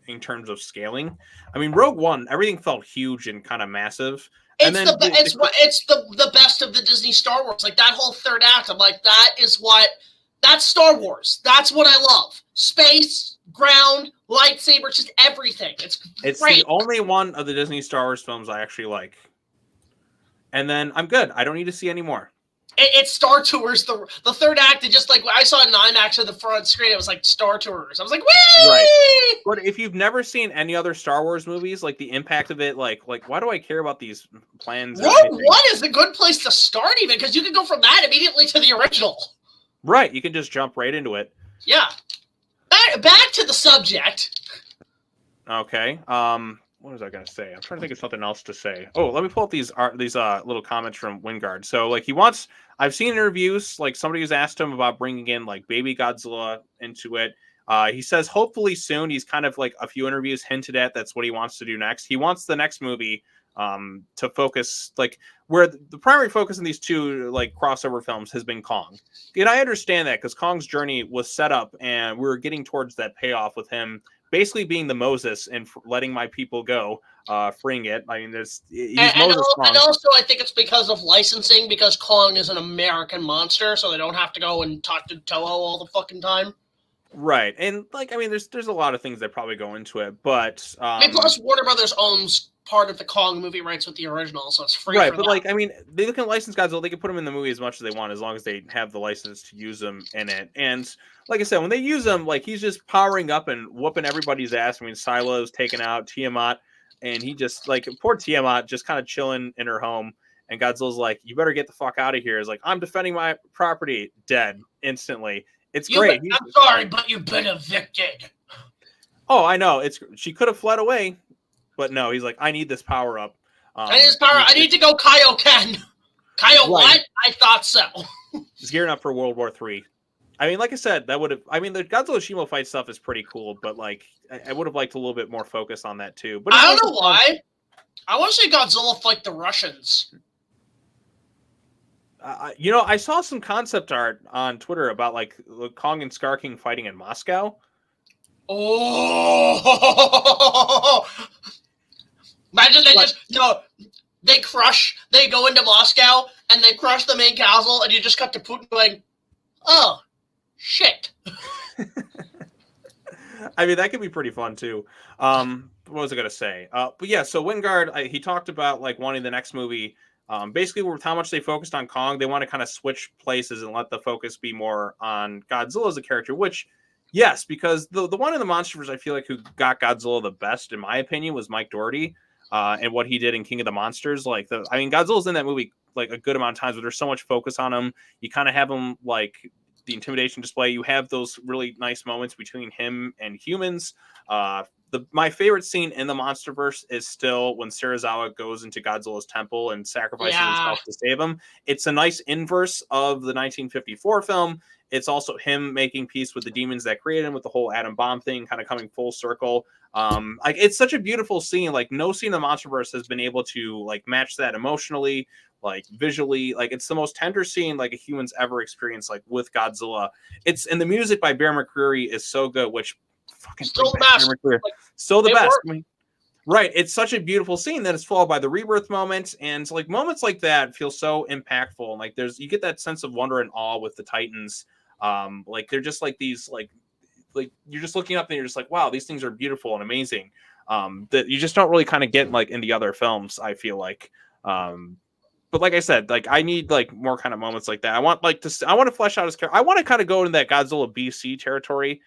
in terms of scaling. I mean, Rogue One, everything felt huge and kind of massive. It's the best of the Disney Star Wars. Like that whole third act, I'm like, that's Star Wars. That's what I love. Space, ground, lightsabers, just everything. It's great. The only one of the Disney Star Wars films I actually like. And then I'm good. I don't need to see any more. It's Star Tours. The third act, just like I saw 9 of the front screen, it was like Star Tours. I was like, whee! Right. But if you've never seen any other Star Wars movies, like the impact of it, like why do I care about these plans? Rogue One is a good place to start, even because you can go from that immediately to the original. Right. You can just jump right into it. Yeah. Back to the subject. Okay. What was I gonna say? I'm trying to think of something else to say. Oh, let me pull up these little comments from Wingard. So, like, I've seen interviews, like somebody who's asked him about bringing in like baby Godzilla into it. He says hopefully soon. He's kind of like a few interviews hinted at that's what he wants to do next. He wants the next movie to focus, like, where the primary focus in these two like crossover films has been Kong. And I understand that because Kong's journey was set up and we're getting towards that payoff with him basically being the Moses and letting my people go, freeing it. I mean, and also I think it's because of licensing, because Kong is an American monster, so they don't have to go and talk to Toho all the fucking time. Right, and like, I mean, there's a lot of things that probably go into it, but plus Warner Brothers owns part of the Kong movie rights with the original, so it's free. Right, but like, I mean, they can license Godzilla. They can put him in the movie as much as they want, as long as they have the license to use them in it. And like I said, when they use him, like he's just powering up and whooping everybody's ass. I mean, Silo's taken out, Tiamat, and he just like poor Tiamat just kind of chilling in her home. And Godzilla's like, "You better get the fuck out of here." He's like, "I'm defending my property." Dead instantly. It's great. I'm sorry, but you've been evicted. Oh, I know. She could have fled away, but no. He's like, I need this power up. I need this power. I need to go Kaioken. Kaio what? I thought so. He's gearing up for World War III. I mean, like I said, that would have. I mean, the Godzilla Shimo fight stuff is pretty cool, but like, I would have liked a little bit more focus on that too. But I don't know why. I want to see Godzilla fight the Russians. I saw some concept art on Twitter about like Kong and Scar King fighting in Moscow. Oh! Imagine they go into Moscow and they crush the main castle, and you just cut to Putin going, "Oh, shit." I mean, that could be pretty fun too. What was I gonna say? But yeah, so Wingard, he talked about like wanting the next movie. Basically, with how much they focused on Kong, they want to kind of switch places and let the focus be more on Godzilla as a character, which, yes, because the one in the Monsterverse I feel like who got Godzilla the best, in my opinion, was Mike Doherty and what he did in King of the Monsters. Like, Godzilla's in that movie like a good amount of times, but there's so much focus on him. You kind of have him like the intimidation display. You have those really nice moments between him and humans. My favorite scene in the Monsterverse is still when Serizawa goes into Godzilla's temple and sacrifices himself to save him. It's a nice inverse of the 1954 film. It's also him making peace with the demons that created him, with the whole atom bomb thing kind of coming full circle. Like, it's such a beautiful scene. Like, no scene in the Monsterverse has been able to like match that emotionally, like visually. Like, it's the most tender scene like a human's ever experienced, like with Godzilla. And the music by Bear McCreary is so good, which fucking still the best. Still the best. I mean, right. It's such a beautiful scene that is followed by the rebirth moment. And like moments like that feel so impactful. And like you get that sense of wonder and awe with the Titans. Like they're just like these, like you're just looking up and you're just like, wow, these things are beautiful and amazing. That you just don't really kind of get like in the other films, I feel like. But like I said, like I need like more kind of moments like that. I want to flesh out his character. I want to kind of go into that Godzilla BC territory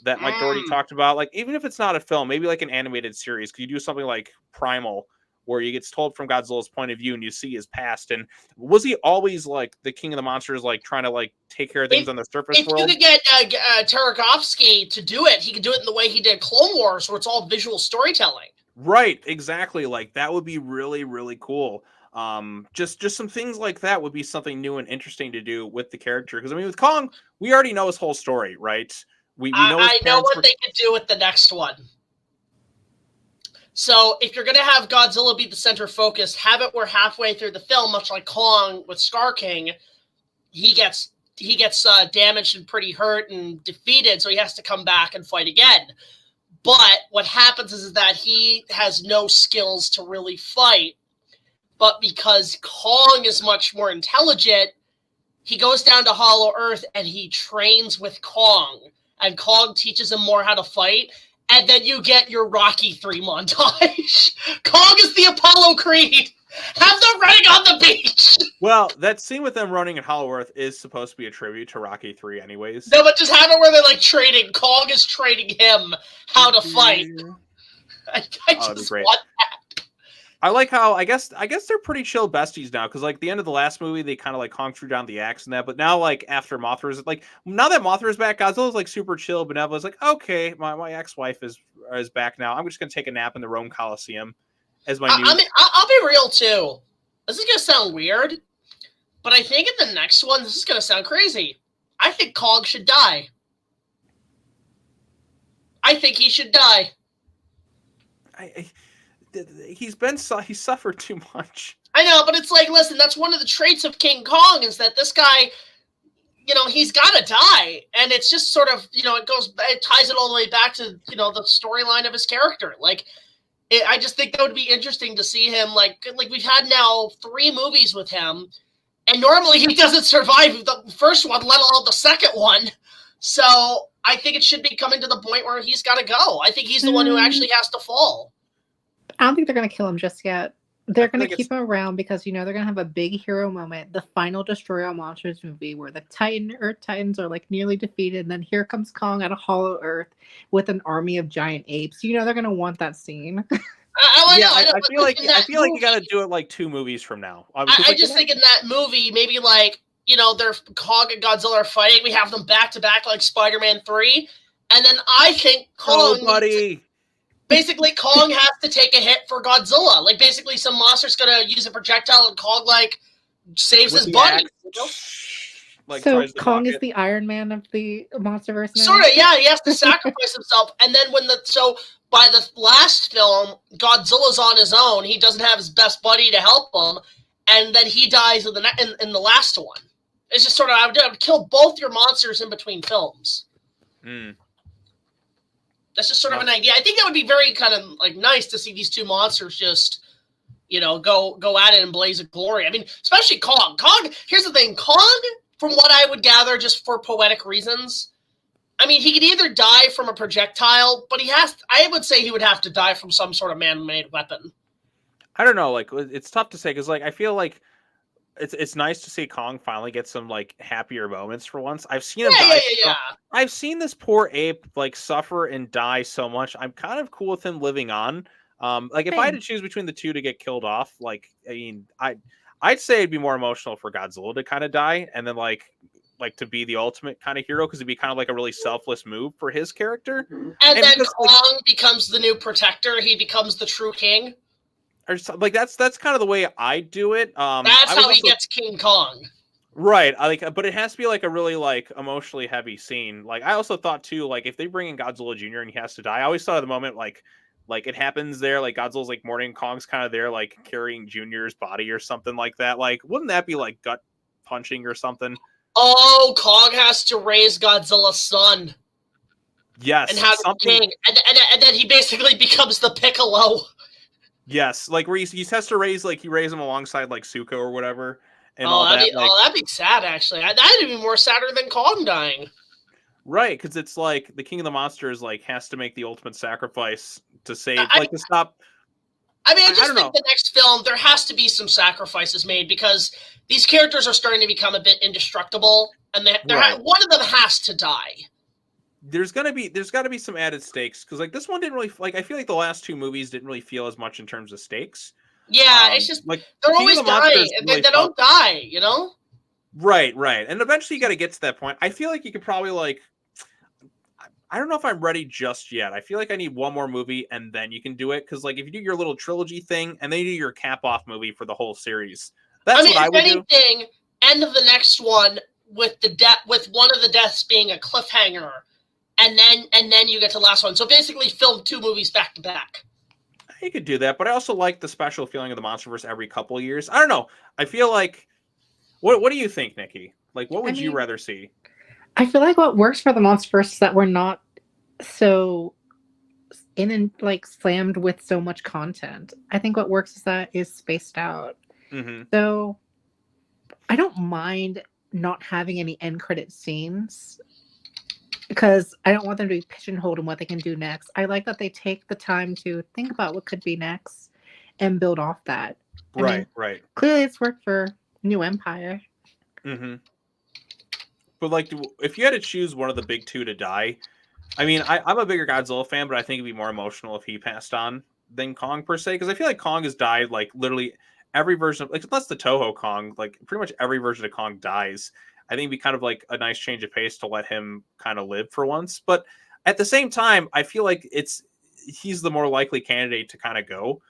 that Mike Doherty talked about. Like, even if it's not a film, maybe like an animated series. Could you do something like Primal, where you get told from Godzilla's point of view and you see his past? And was he always like the king of the monsters, like trying to like take care of things on the surface world? If you could get Tarkovsky to do it, he could do it in the way he did Clone Wars, where it's all visual storytelling. Right, exactly. Like that would be really, really cool. Just some things like that would be something new and interesting to do with the character. Because I mean, with Kong, we already know his whole story, right? We know his I know parents what were... they could do with the next one. So if you're going to have Godzilla be the center focus, have it where halfway through the film, much like Kong with Scar King, he gets damaged and pretty hurt and defeated, so he has to come back and fight again. But what happens is that he has no skills to really fight. But because Kong is much more intelligent, he goes down to Hollow Earth and he trains with Kong. And Kong teaches him more how to fight. And then you get your Rocky 3 montage. Kong is the Apollo Creed. Have them running on the beach. Well, that scene with them running in Hollow Earth is supposed to be a tribute to Rocky 3 anyways. No, but just have it where they're like training. Kong is training him how to fight. I just want that. I like how I guess they're pretty chill besties now, because like the end of the last movie they kind of like Kong threw down the axe and that, but now like after Mothra's like now that Mothra's back, Godzilla's like super chill. Benevolent's like, okay, my ex-wife is back now. I'm just gonna take a nap in the Rome Coliseum as my new... I mean, I'll be real too. This is gonna sound weird, but I think in the next one this is gonna sound crazy. I think Kong should die. I think he should die. He's suffered too much. I know, but it's like, listen, that's one of the traits of King Kong is that this guy, he's got to die, and it's just sort of, it ties it all the way back to, the storyline of his character. Like, I just think that would be interesting to see him, like we've had now 3 movies with him, and normally he doesn't survive the first one, let alone the second one. So I think it should be coming to the point where he's got to go. I think he's the one who actually has to fall. I don't think they're going to kill him just yet. They're going to keep him around because, they're going to have a big hero moment, the final Destroy All Monsters movie, where the Earth Titans are like nearly defeated. And then here comes Kong out of Hollow Earth with an army of giant apes. They're going to want that scene. I feel like you got to do it like 2 movies from now. I just think in that movie, maybe like, they're Kong and Godzilla are fighting. We have them back to back like Spider-Man 3. And then I think Kong... Oh, buddy. Basically, Kong has to take a hit for Godzilla. Like, basically, some monster's gonna use a projectile and Kong, like, saves his buddy. So Kong is the Iron Man of the Monsterverse now? Sort of, yeah. He has to sacrifice himself. And then by the last film, Godzilla's on his own. He doesn't have his best buddy to help him. And then he dies in the last one. It's just sort of, I would kill both your monsters in between films. That's just sort of an idea. I think that would be very kind of like nice to see these 2 monsters just, go at it in blaze of glory. I mean, especially Kong. Here's the thing. Kong, from what I would gather, just for poetic reasons, I mean, he could either die from a projectile, but I would say he would have to die from some sort of man-made weapon. I don't know. Like, it's tough to say because, like, I feel like it's nice to see Kong finally get some like happier moments for once. I've seen him die. Yeah. I've seen this poor ape like suffer and die so much. I'm kind of cool with him living on. Like if I had to choose between the 2 to get killed off, like I mean, I'd say it'd be more emotional for Godzilla to kind of die, and then like to be the ultimate kind of hero because it'd be kind of like a really selfless move for his character. And then because, Kong becomes the new protector. He becomes the true king. Or like that's kind of the way I do it. That's how he gets King Kong. Right. But it has to be like a really like emotionally heavy scene. Like I also thought too, like if they bring in Godzilla Jr. and he has to die, I always thought of the moment like it happens there, like Godzilla's like mourning, Kong's kind of there like carrying Junior's body or something like that. Like wouldn't that be like gut punching or something? Oh, Kong has to raise Godzilla's son. Yes. And have a king. And then he basically becomes the Piccolo. Yes, like where he has to raise him alongside like Zuko or whatever, and all that. That'd be sad actually. That'd be more sadder than Kong dying. Right, because it's like the King of the Monsters like has to make the ultimate sacrifice to save, to stop. I mean, I just think the next film there has to be some sacrifices made because these characters are starting to become a bit indestructible, and one of them has to die. There's got to be some added stakes because like this one didn't really like. I feel like the last 2 movies didn't really feel as much in terms of stakes. Yeah, it's just like they're always dying, and they don't die, Right. And eventually you got to get to that point. I feel like you could probably like. I don't know if I'm ready just yet. I feel like I need one more movie and then you can do it. Because like if you do your little trilogy thing and then you do your cap off movie for the whole series, that's what I would do. If anything, end of the next one with with one of the deaths being a cliffhanger, and then you get to the last one. So basically, film 2 movies back to back. You could do that, but I also like the special feeling of the Monsterverse every couple of years. I don't know. I feel like what do you think, Nikki? Like, what would you rather see? I feel like what works for the Monsterverse is that we're not so like slammed with so much content. I think what works is that is spaced out. Mm-hmm. So I don't mind not having any end credit scenes because I don't want them to be pigeonholed in what they can do next. I like that they take the time to think about what could be next and build off that. Right. Clearly, it's worked for New Empire. Mm-hmm. But like, if you had to choose one of the big 2 to die, I mean, I'm a bigger Godzilla fan, but I think it'd be more emotional if he passed on than Kong per se, because I feel like Kong has died like literally every version of, like, unless the Toho Kong, like pretty much every version of Kong dies. I think it'd be kind of like a nice change of pace to let him kind of live for once. But at the same time, I feel like he's the more likely candidate to kind of go.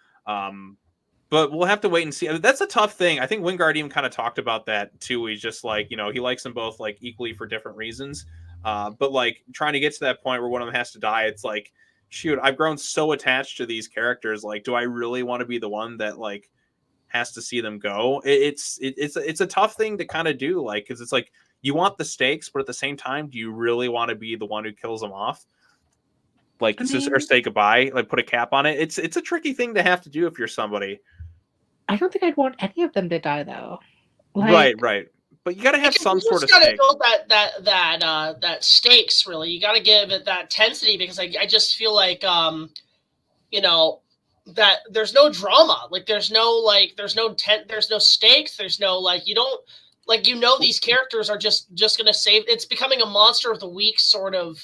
But we'll have to wait and see. That's a tough thing. I think Wingard even kind of talked about that too. He's just like, he likes them both like equally for different reasons. But like trying to get to that point where one of them has to die, it's like, shoot, I've grown so attached to these characters. Like, do I really want to be the one that like has to see them go? It's a tough thing to kind of do, like, because it's like you want the stakes, but at the same time, do you really want to be the one who kills them off? Like, or say goodbye, like put a cap on it. It's a tricky thing to have to do if you're somebody. I don't think I'd want any of them to die though. Like, right. But you got to have some sort of stake. You got to build that stakes. Really, you got to give it that tensity, because I just feel like that there's no drama. Like there's no stakes. There's no like you don't like these characters are just gonna save. It's becoming a Monster of the Week sort of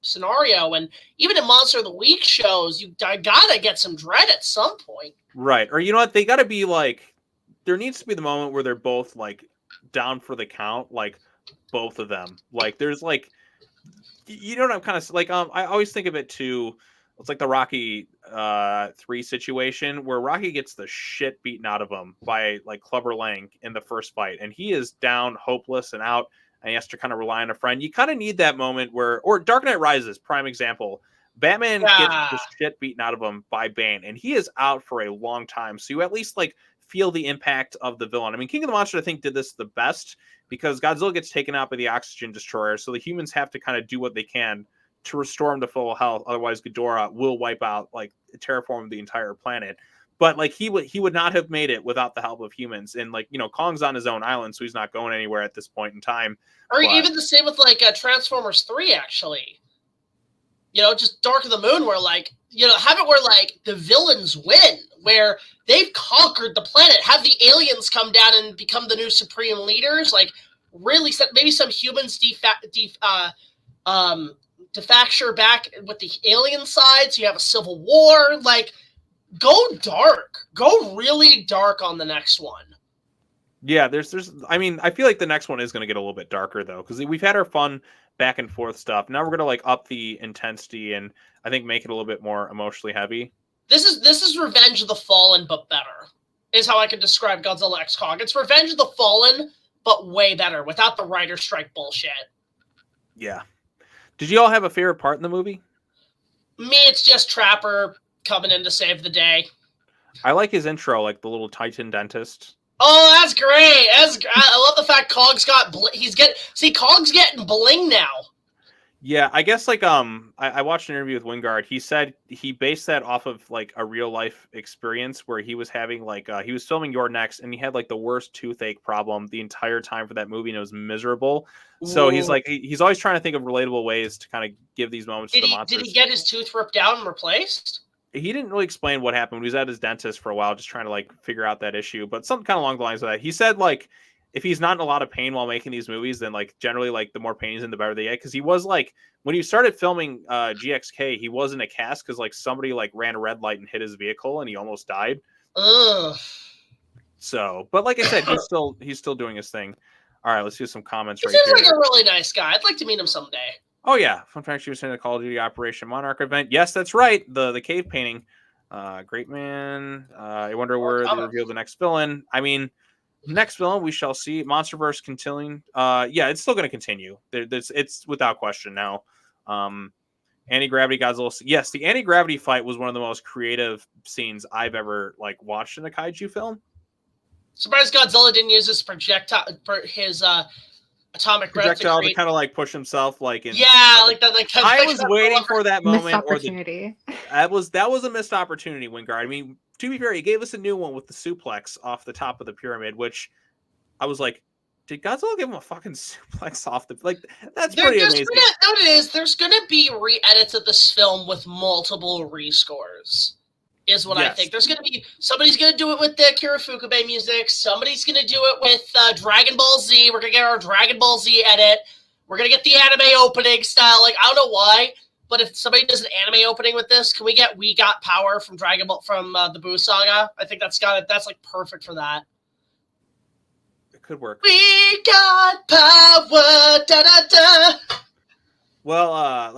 scenario, and even in Monster of the Week shows, you gotta get some dread at some point. Right, or you know what? They got to be like, there needs to be the moment where they're both like down for the count, like both of them. Like there's like, what I'm kind of like. I always think of it too. It's like the Rocky 3 situation where Rocky gets the shit beaten out of him by like Clubber Lang in the first fight, and he is down, hopeless, and out, and he has to kind of rely on a friend. You kind of need that moment where, or Dark Knight Rises, prime example. Batman gets the shit beaten out of him by Bane, and he is out for a long time. So you at least like feel the impact of the villain. I mean, King of the Monsters, I think, did this the best because Godzilla gets taken out by the oxygen destroyer, so the humans have to kind of do what they can to restore him to full health. Otherwise, Ghidorah will wipe out, like, terraform the entire planet. But like he would not have made it without the help of humans. And like, Kong's on his own island, so he's not going anywhere at this point in time. Or even the same with like Transformers 3, actually. Just Dark of the Moon, where like, have it where like the villains win, where they've conquered the planet, have the aliens come down and become the new supreme leaders, like really maybe some humans defacture back with the alien side, so you have a civil war. Like, go dark, go really dark on the next one. Yeah, I mean, I feel like the next one is going to get a little bit darker though, because we've had our fun back and forth stuff. Now we're going to like up the intensity and I think make it a little bit more emotionally heavy. This is Revenge of the Fallen, but better, is how I could describe Godzilla X Kong. It's Revenge of the Fallen, but way better, without the writer strike bullshit. Yeah. Did you all have a favorite part in the movie? Me, it's just Trapper coming in to save the day. I like his intro, like the little Titan dentist. Oh, that's great. I love the fact Kong's got Kong's getting bling now. Yeah, I guess like I watched an interview with Wingard. He said he based that off of like a real life experience where he was having like he was filming Your Next and he had like the worst toothache problem the entire time for that movie and it was miserable. Ooh. So he's like he's always trying to think of relatable ways to kind of give these moments to the monsters. Did he get his tooth ripped out and replaced? He didn't really explain what happened. He was at his dentist for a while just trying to like figure out that issue, but something kind of along the lines of that. He said like if he's not in a lot of pain while making these movies, then like generally like the more pain he's in, the better they get. Because he was like when he started filming GXK, he was in a cast because like somebody like ran a red light and hit his vehicle and he almost died. Ugh. So, but like I said, he's still doing his thing. All right, let's do some comments. He seems like a really nice guy. I'd like to meet him someday. Oh yeah, fun fact: she was in the Call of Duty Operation Monarch event. Yes, that's right. The cave painting. Great man. I wonder where they reveal the next villain. I mean, next villain we shall see. Monsterverse continuing. Yeah, it's still going to continue. It's without question now. Anti-gravity Godzilla. Yes, the anti-gravity fight was one of the most creative scenes I've ever like watched in a kaiju film. Surprised Godzilla didn't use his projectile, his atomic breath Projectile to kind of like push himself, like in. Yeah, like that. Like I was waiting for that Missed moment, or opportunity. that was a missed opportunity, Wingard. I mean, to be fair, he gave us a new one with the suplex off the top of the pyramid, which I was like, did Godzilla give him a fucking suplex off the like? That's pretty amazing. No, it is. There's gonna be re-edits of this film with multiple rescores. Is what I think. There's gonna be somebody's gonna do it with the Akira Fukube music. Somebody's gonna do it with Dragon Ball Z. We're gonna get our Dragon Ball Z edit. We're gonna get the anime opening style. Like I don't know why, but if somebody does an anime opening with this, can we get "We Got Power" from Dragon Ball from the Buu Saga? I think that's like perfect for that. Could work. We got power, da da da. Well,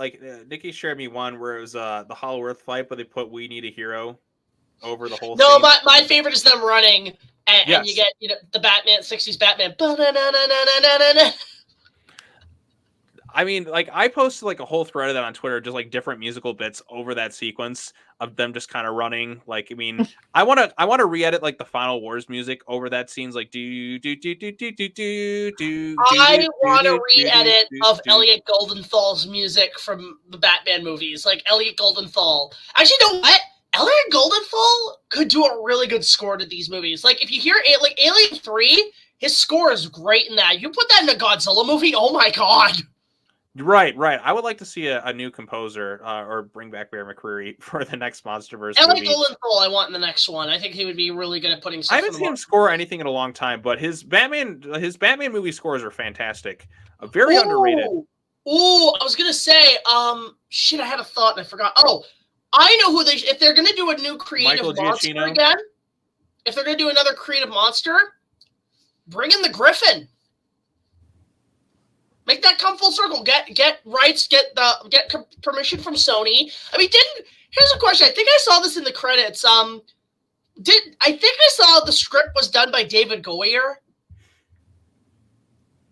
Nikki shared me one where it was the Hollow Earth fight, but they put "We Need a Hero" over the whole. No, thing. my favorite is them running, and you get the Batman '60s Batman. I mean, like I posted like a whole thread of that on Twitter, just like different musical bits over that sequence of them just kind of running. Like, I mean, I want to re-edit like the Final Wars music over that scene's like do do do do do do do do. I want a re-edit of Elliot Goldenthal's music from the Batman movies, like Elliot Goldenthal. Actually, you know what? Elliot Goldenthal could do a really good score to these movies. Like if you hear like Alien 3, his score is great in that. You put that in a Godzilla movie, oh my god. Right. I would like to see a new composer or bring back Bear McCreary for the next Monsterverse Elliot movie. Goldenthal I want in the next one. I think he would be really good at putting stuff. I haven't seen him score anything in a long time, but his Batman movie scores are fantastic. Very underrated. Oh, I was gonna say, shit, I had a thought and I forgot. Oh, I know who if they're gonna do a new creative monster again. If they're gonna do another creative monster, bring in the Griffin. Make that come full circle. Get rights. Get permission from Sony. I mean, here's a question. I think I saw this in the credits. I think I saw the script was done by David Goyer.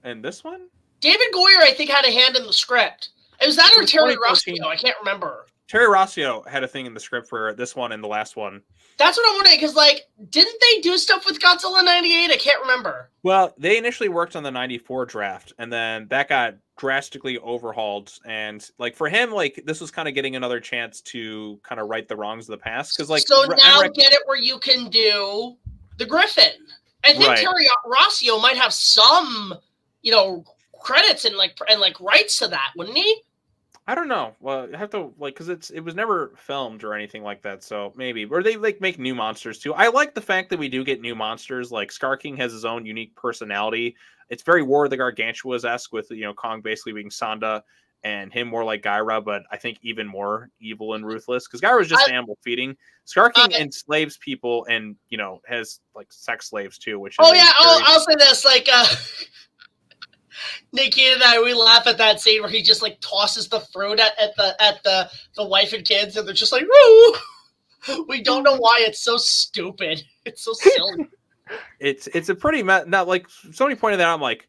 And this one? David Goyer, I think, had a hand in the script. It was that or Terry Rossio. I can't remember. Terry Rossio had a thing in the script for this one and the last one. That's what I'm wondering, because, like, didn't they do stuff with Godzilla 98? I can't remember. Well, they initially worked on the 94 draft, and then that got drastically overhauled. And, like, for him, like, this was kind of getting another chance to kind of right the wrongs of the past. Because, like, so now get it where you can do the Griffin. I think Terry Rossio might have some, credits and rights to that, wouldn't he? I don't know. Well, you have to because it was never filmed or anything like that, so maybe. Or they make new monsters too. I like the fact that we do get new monsters. Like Scar King has his own unique personality. It's very War of the Gargantuas-esque with Kong basically being Sanda and him more like Gyra, but I think even more evil and ruthless because Gyra was just animal feeding. Scar King enslaves people and has like sex slaves too. Which I'll say this Nikki and I, we laugh at that scene where he just like tosses the fruit at the wife and kids, and they're just like, "Woo!" We don't know why it's so stupid. It's so silly. It's a pretty not like somebody pointed that out. I'm like,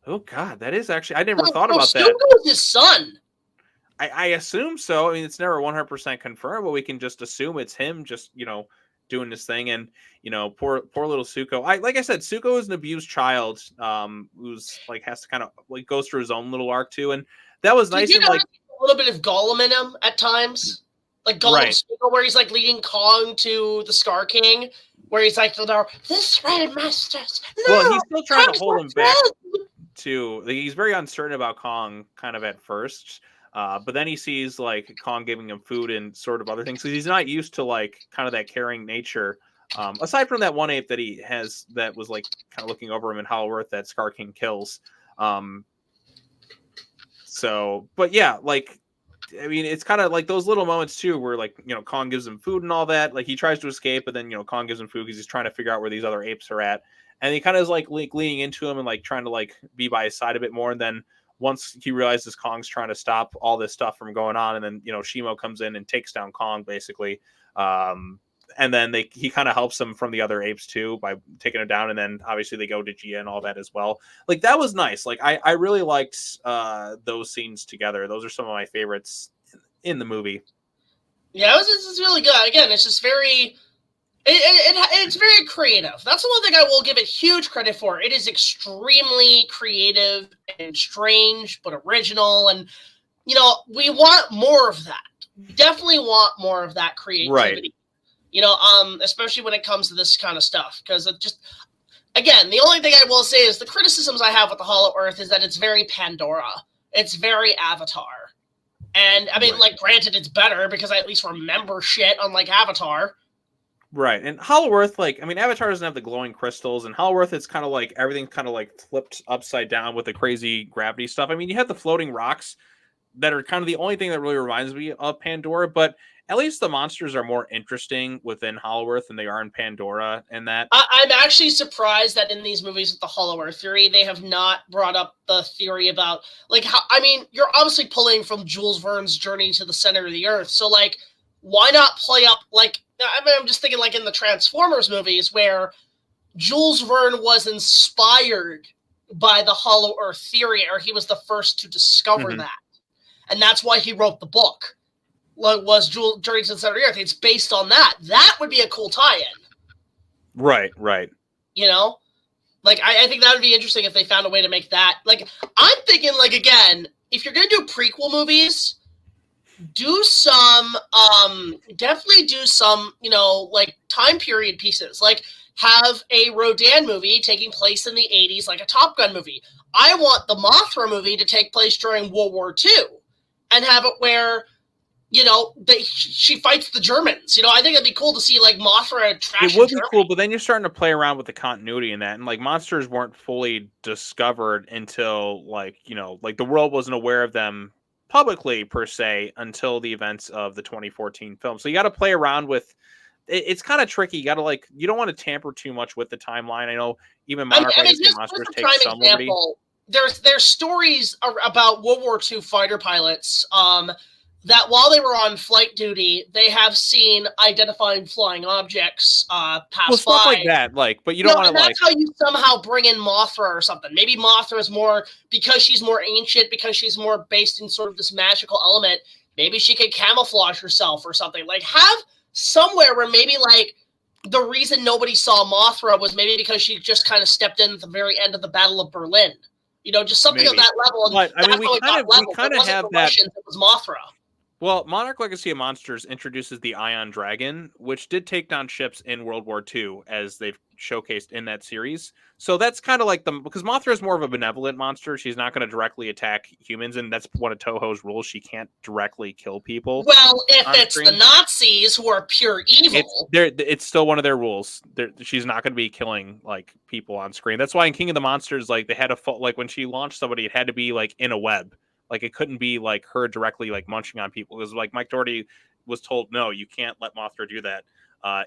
oh god, that is actually I never thought about that. Sugo's his son. I assume so. I mean, it's never 100% confirmed, but we can just assume it's him. Just doing this thing, and poor little Suko. Like I said, Suko is an abused child who's like has to kind of like goes through his own little arc too, and that was nice. And like a little bit of Gollum in him at times, like Gollum Suko, where he's like leading Kong to the Scar King, where he's like, "This way, masters." No, well, he's still trying to hold him back too. Like, he's very uncertain about Kong, kind of at first. But then he sees like Kong giving him food and sort of other things because he's not used to like kind of that caring nature. Aside from that one ape that he has that was like kind of looking over him in Hollow Earth that Scar King kills. But yeah, like I mean, it's kind of like those little moments too, where like Kong gives him food and all that. Like he tries to escape, but then Kong gives him food because he's trying to figure out where these other apes are at, and he kind of is like leaning into him and like trying to like be by his side a bit more, and then once he realizes Kong's trying to stop all this stuff from going on, and then Shimo comes in and takes down Kong basically. And then he kind of helps them from the other apes too by taking it down, and then obviously they go to Gia and all that as well. Like that was nice. Like I really liked those scenes together. Those are some of my favorites in the movie. Yeah, it's really good. Again, it's just very. It's very creative. That's the one thing I will give it huge credit for. It is extremely creative and strange, but original. And we want more of that. We definitely want more of that creativity. Right. Especially when it comes to this kind of stuff. Because it just, again, the only thing I will say is the criticisms I have with the Hollow Earth is that it's very Pandora. It's very Avatar. And I mean, right. like, granted, it's better because I at least remember shit, unlike Avatar. Right, and Hollow Earth, like, I mean, Avatar doesn't have the glowing crystals, and Hollow Earth, it's kind of like, everything's kind of like flipped upside down with the crazy gravity stuff. I mean, you have the floating rocks that are kind of the only thing that really reminds me of Pandora, but at least the monsters are more interesting within Hollow Earth than they are in Pandora, and that... I'm actually surprised that in these movies with the Hollow Earth theory, they have not brought up the theory about, like, how, I mean, you're obviously pulling from Jules Verne's Journey to the Center of the Earth, so, like, why not play up, like, I mean, I'm just thinking like in the Transformers movies where Jules Verne was inspired by the Hollow Earth theory, or he was the first to discover that. And that's why he wrote the book, was Journey to the Center of the Earth. It's based on that. That would be a cool tie-in. Right. Like, I think that would be interesting if they found a way to make that. Like, I'm thinking, like, again, if you're going to do prequel movies... do some, definitely do some, like time period pieces, like have a Rodan movie taking place in the 80s, like a Top Gun movie. I want the Mothra movie to take place during World War II and have it where, she fights the Germans. I think it'd be cool to see like Mothra trash. It would be cool, but then you're starting to play around with the continuity in that, and like monsters weren't fully discovered until like the world wasn't aware of them publicly per se until the events of the 2014 film. So you got to play around with it's kind of tricky. You got to you don't want to tamper too much with the timeline. I know even Monarch Legacy Monsters take some liberty. There's stories about World War II fighter pilots that while they were on flight duty, they have seen identifying flying objects pass by. Stuff like that, but you don't want to that's how you somehow bring in Mothra or something. Maybe Mothra is more, because she's more ancient, because she's more based in sort of this magical element, maybe she could camouflage herself or something. Like, have somewhere where maybe, like, the reason nobody saw Mothra was maybe because she just kind of stepped in at the very end of the Battle of Berlin. Just something maybe. of that level. But, I mean, we kind of have that. Russians, it was Mothra. Well, Monarch Legacy of Monsters introduces the Ion Dragon, which did take down ships in World War II, as they've showcased in that series. So that's kind of like because Mothra is more of a benevolent monster. She's not going to directly attack humans, and that's one of Toho's rules. She can't directly kill people. Well, if it's the Nazis who are pure evil... It's still one of their rules. She's not going to be killing, like, people on screen. That's why in King of the Monsters, like, they had to... Like, when she launched somebody, it had to be, like, in a web. Like, it couldn't be, like, her directly, like, munching on people. Because, like, Mike Doherty was told, no, you can't let Mothra do that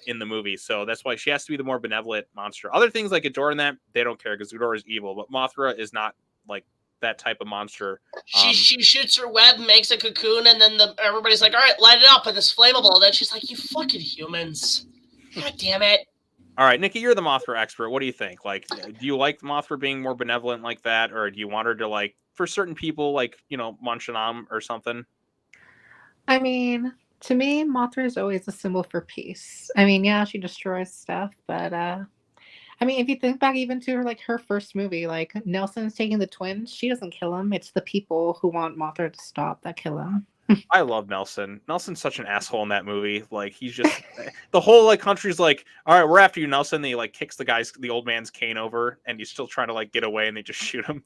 in the movie. So that's why she has to be the more benevolent monster. Other things like Ghidorah and that, they don't care because Ghidorah is evil. But Mothra is not, like, that type of monster. She shoots her web, makes a cocoon, and then everybody's like, all right, light it up, and it's flammable. And then she's like, you fucking humans. God damn it. All right, Nikki, you're the Mothra expert. What do you think? Like, do you like Mothra being more benevolent like that? Or do you want her to, like, for certain people, like, munching on them or something? I mean, to me, Mothra is always a symbol for peace. I mean, yeah, she destroys stuff, but I mean, if you think back even to her first movie, like Nelson's taking the twins, she doesn't kill him. It's the people who want Mothra to stop that kill him. I love Nelson. Nelson's such an asshole in that movie. Like, he's just the whole like country's like, all right, we're after you, Nelson. And he like kicks the old man's cane over, and he's still trying to like get away, and they just shoot him.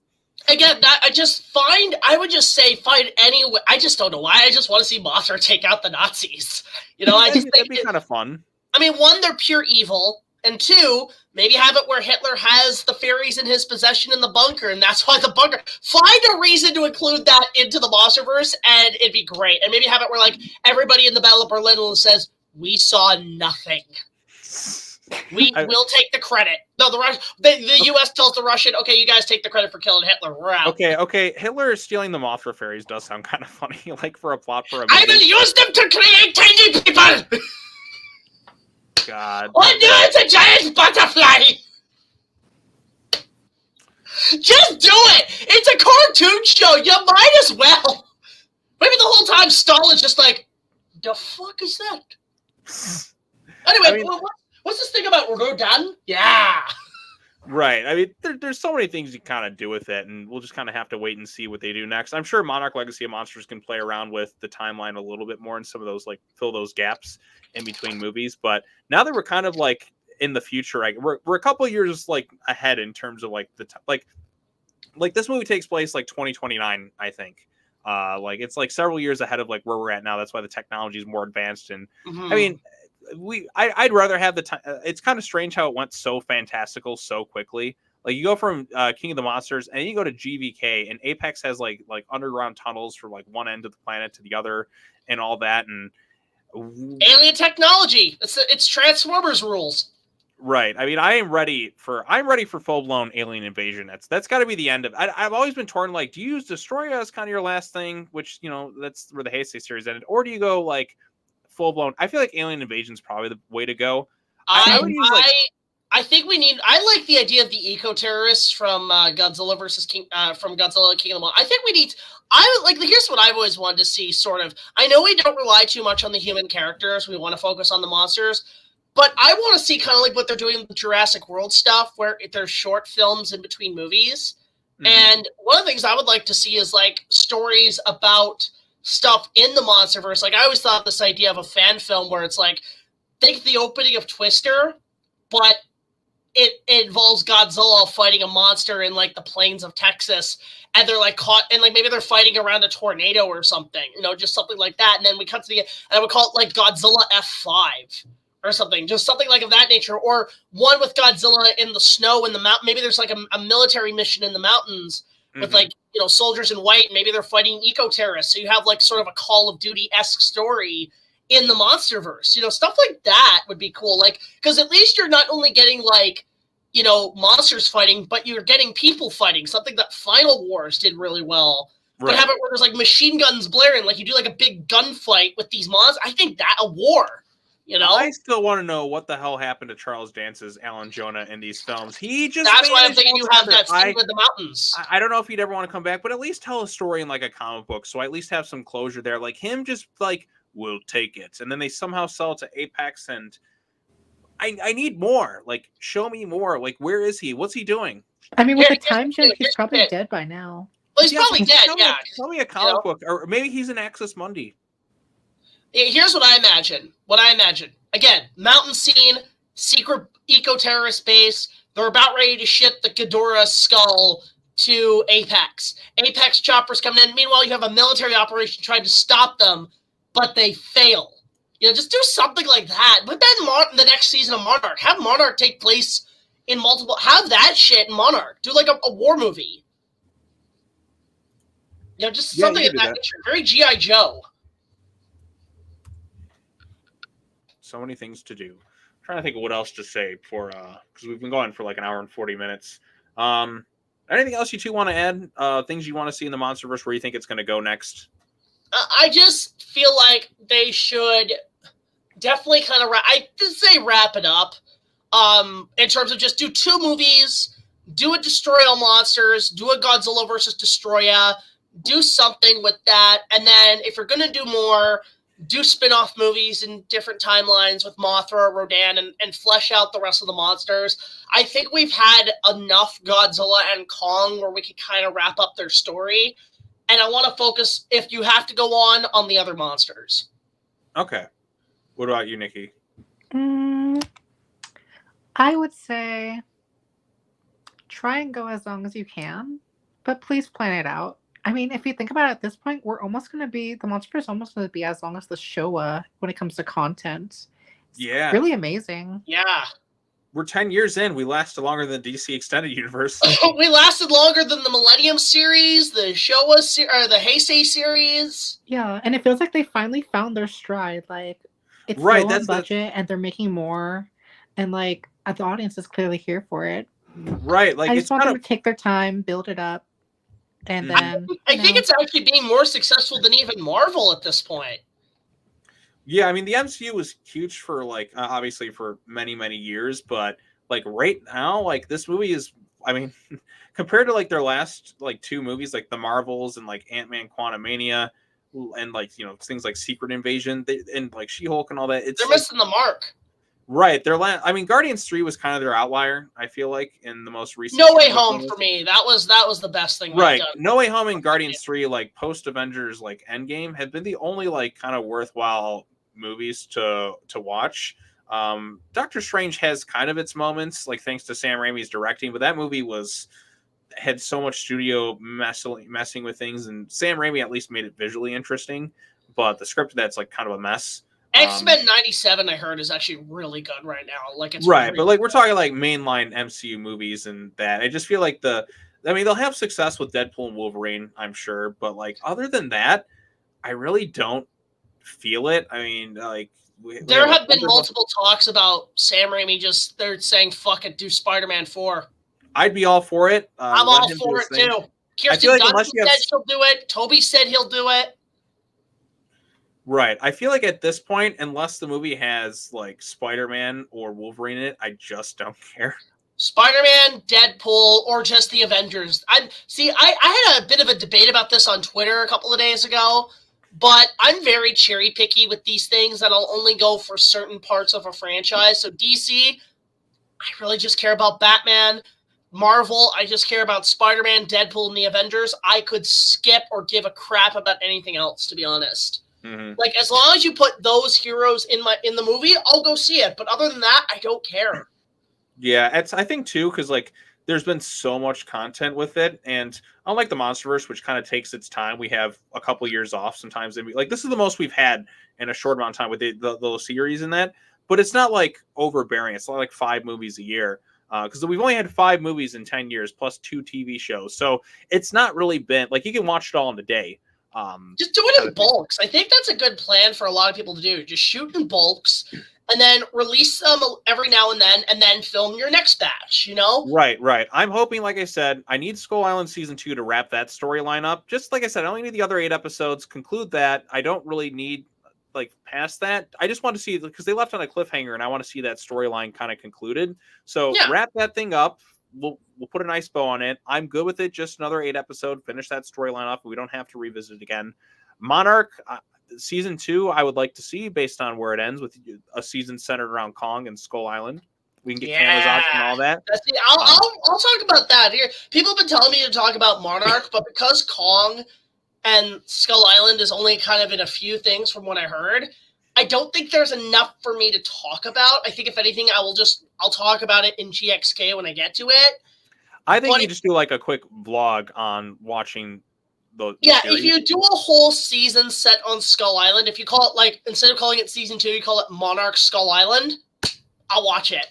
Again, I would just say find any way. I just don't know why. I just want to see Mothra take out the Nazis. I just think that'd be kind of fun. I mean, one, they're pure evil, and two, maybe have it where Hitler has the fairies in his possession in the bunker, and that's why the bunker. Find a reason to include that into the Monsterverse, and it'd be great. And maybe have it where like everybody in the Battle of Berlin says, "We saw nothing." We will take the credit. No, the U.S. tells the Russian, okay, you guys take the credit for killing Hitler. We're out. Okay. Hitler stealing the Mothra fairies does sound kind of funny, like for a plot for a movie. I will use them to create tiny people. God. Oh no, it's a giant butterfly. Just do it. It's a cartoon show. You might as well. Maybe the whole time Stalin's just like, the fuck is that? Anyway, what's this thing about Rodan? Yeah. Right. I mean, there's so many things you kind of do with it, and we'll just kind of have to wait and see what they do next. I'm sure Monarch Legacy of Monsters can play around with the timeline a little bit more and some of those, like, fill those gaps in between movies. But now that we're kind of like in the future, we're a couple of years like ahead in terms of like like this movie takes place like 2029, I think. Like it's like several years ahead of like where we're at now. That's why the technology is more advanced. And I mean, I'd rather have the time. It's kind of strange how it went so fantastical so quickly. Like you go from King of the Monsters and you go to GVK, and Apex has like underground tunnels from like one end of the planet to the other and all that. And alien technology. It's Transformers rules. Right. I mean, I'm ready for full blown alien invasion. That's got to be the end of. I've always been torn. Like, do you use Destroya as kind of your last thing, which that's where the Heisei series ended, or do you go like full blown? I feel like alien invasion is probably the way to go. I think we need. I like the idea of the eco terrorists from Godzilla versus King of the Monsters. I think we need. Here's what I've always wanted to see. Sort of. I know we don't rely too much on the human characters. We want to focus on the monsters. But I want to see kind of like what they're doing with the Jurassic World stuff, where there's short films in between movies. Mm-hmm. And one of the things I would like to see is like stories about stuff in the Monsterverse. Like I always thought this idea of a fan film where it's like, think the opening of Twister, but it involves Godzilla fighting a monster in like the plains of Texas, and they're like caught, and like maybe they're fighting around a tornado or something, just something like that. And then we cut to and I would call it like Godzilla F5. Or something, just something like of that nature, or one with Godzilla in the snow in the mountain. Maybe there's like a military mission in the mountains with like soldiers in white. And maybe they're fighting eco terrorists. So you have like sort of a Call of Duty-esque story in the Monsterverse. Stuff like that would be cool. Like because at least you're not only getting like monsters fighting, but you're getting people fighting. Something that Final Wars did really well. Right. But have it where there's like machine guns blaring, like you do like a big gunfight with these monsters. I think that a war. I still want to know what the hell happened to Charles Dance's Alan Jonah in these films. That's why I'm thinking you have that scene with the mountains. I don't know if he'd ever want to come back, but at least tell a story in like a comic book. So I at least have some closure there. Like him just like, we'll take it. And then they somehow sell it to Apex. And I need more. Like, show me more. Like, where is he? What's he doing? I mean, with the time jump, he's probably dead by now. Well, he's probably dead, Tell me a comic book. Or maybe he's in Axis Mundi. Here's what I imagine. Again, mountain scene, secret eco-terrorist base. They're about ready to ship the Ghidorah skull to Apex. Apex choppers coming in. Meanwhile, you have a military operation trying to stop them, but they fail. Just do something like that. But then the next season of Monarch. Have Monarch take place in multiple... Have that shit in Monarch. Do like a war movie. Just something of that nature. Very G.I. Joe. So many things to do. I'm trying to think of what else to say before, because we've been going for like an hour and 40 minutes. Anything else you two want to add? Things you want to see in the Monsterverse, where you think it's going to go next? I just feel like they should definitely kind of wrap it up. In terms of just do 2 movies, do a Destroy All Monsters, do a Godzilla versus Destroya, do something with that, and then if you're going to do more, do spin-off movies in different timelines with Mothra, Rodan, and flesh out the rest of the monsters. I think we've had enough Godzilla and Kong where we can kind of wrap up their story. And I want to focus, if you have to go on the other monsters. Okay. What about you, Nikki? I would say try and go as long as you can, but please plan it out. I mean, if you think about it at this point, the Monsterverse is almost going to be as long as the Showa when it comes to content. It's really amazing. Yeah. We're 10 years in. We lasted longer than the DC Extended Universe. We lasted longer than the Millennium series, the Showa or the Heisei series. Yeah, and it feels like they finally found their stride. Like, it's low on budget, and they're making more. and like the audience is clearly here for it. Right, like I it's just want kind them to take their time, build it up, and Mhm. then I think it's actually being more successful than even Marvel at this point. Yeah, I mean the MCU was huge for like obviously for many years, but like right now, like this movie is, I mean, compared to like their last like two movies, like the Marvels and like Ant-Man, Quantumania, and like things like Secret Invasion, and like She-Hulk and all that. It's They're like missing the mark. right, I mean, Guardians 3 was kind of their outlier. I feel like in the most recent. No Way Home for me. That was the best thing. Right, Done. No Way Home and Guardians 3, like post Avengers, like Endgame, have been the only like kind of worthwhile movies to watch. Doctor Strange has kind of its moments, like thanks to Sam Raimi's directing, but that movie had so much studio messing with things, and Sam Raimi at least made it visually interesting, but the script of that's like kind of a mess. X-Men 97, I heard, is actually really good right now. Like it's right, really but like we're good. talking like mainline MCU movies and that. I just feel like I mean, they'll have success with Deadpool and Wolverine, I'm sure, but like other than that, I really don't feel it. I mean, like there have been multiple talks about Sam Raimi they're saying fuck it, do Spider-Man 4. I'd be all for it. I'm all for it too. Kirsten like Dunst said she'll do it. Toby said he'll do it. Right. I feel like at this point, unless the movie has like Spider-Man or Wolverine in it, I just don't care. Spider-Man, Deadpool, or just the Avengers. I had a bit of a debate about this on Twitter a couple of days ago, but I'm very cherry picky with these things, and I'll only go for certain parts of a franchise. So DC, I really just care about Batman. Marvel, I just care about Spider-Man, Deadpool, and the Avengers. I could skip or give a crap about anything else, to be honest. Mm-hmm. Like, as long as you put those heroes in the movie, I'll go see it. But other than that, I don't care. Yeah, I think too, because like there's been so much content with it, and unlike the Monsterverse, which kind of takes its time, we have a couple years off sometimes. Like this is the most we've had in a short amount of time with the series in that, but it's not like overbearing. It's not like 5 movies a year. Because we've only had 5 movies in 10 years plus 2 TV shows, so it's not really been like you can watch it all in a day. Just do it in bulks. I think that's a good plan for a lot of people to do. Just shoot in bulks, and then release them every now and then film your next batch. You know? Right. I'm hoping, like I said, I need Skull Island season 2 to wrap that storyline up. Just like I said, I only need the other 8 episodes. Conclude that. I don't really need like past that. I just want to see, because they left on a cliffhanger, and I want to see that storyline kind of concluded. So wrap that thing up. We'll put a nice bow on it. I'm good with it. Just another 8 episode. Finish that storyline off. We don't have to revisit it again. Monarch season 2, I would like to see, based on where it ends, with a season centered around Kong and Skull Island. We can get cameras out and all that. I'll talk about that here. People have been telling me to talk about Monarch, but because Kong and Skull Island is only kind of in a few things from what I heard, I don't think there's enough for me to talk about. I think if anything, I'll talk about it in GXK when I get to it. I think you just do like a quick vlog on watching the if you do a whole season set on Skull Island, if you call it like, instead of calling it season 2, you call it Monarch Skull Island, I'll watch it.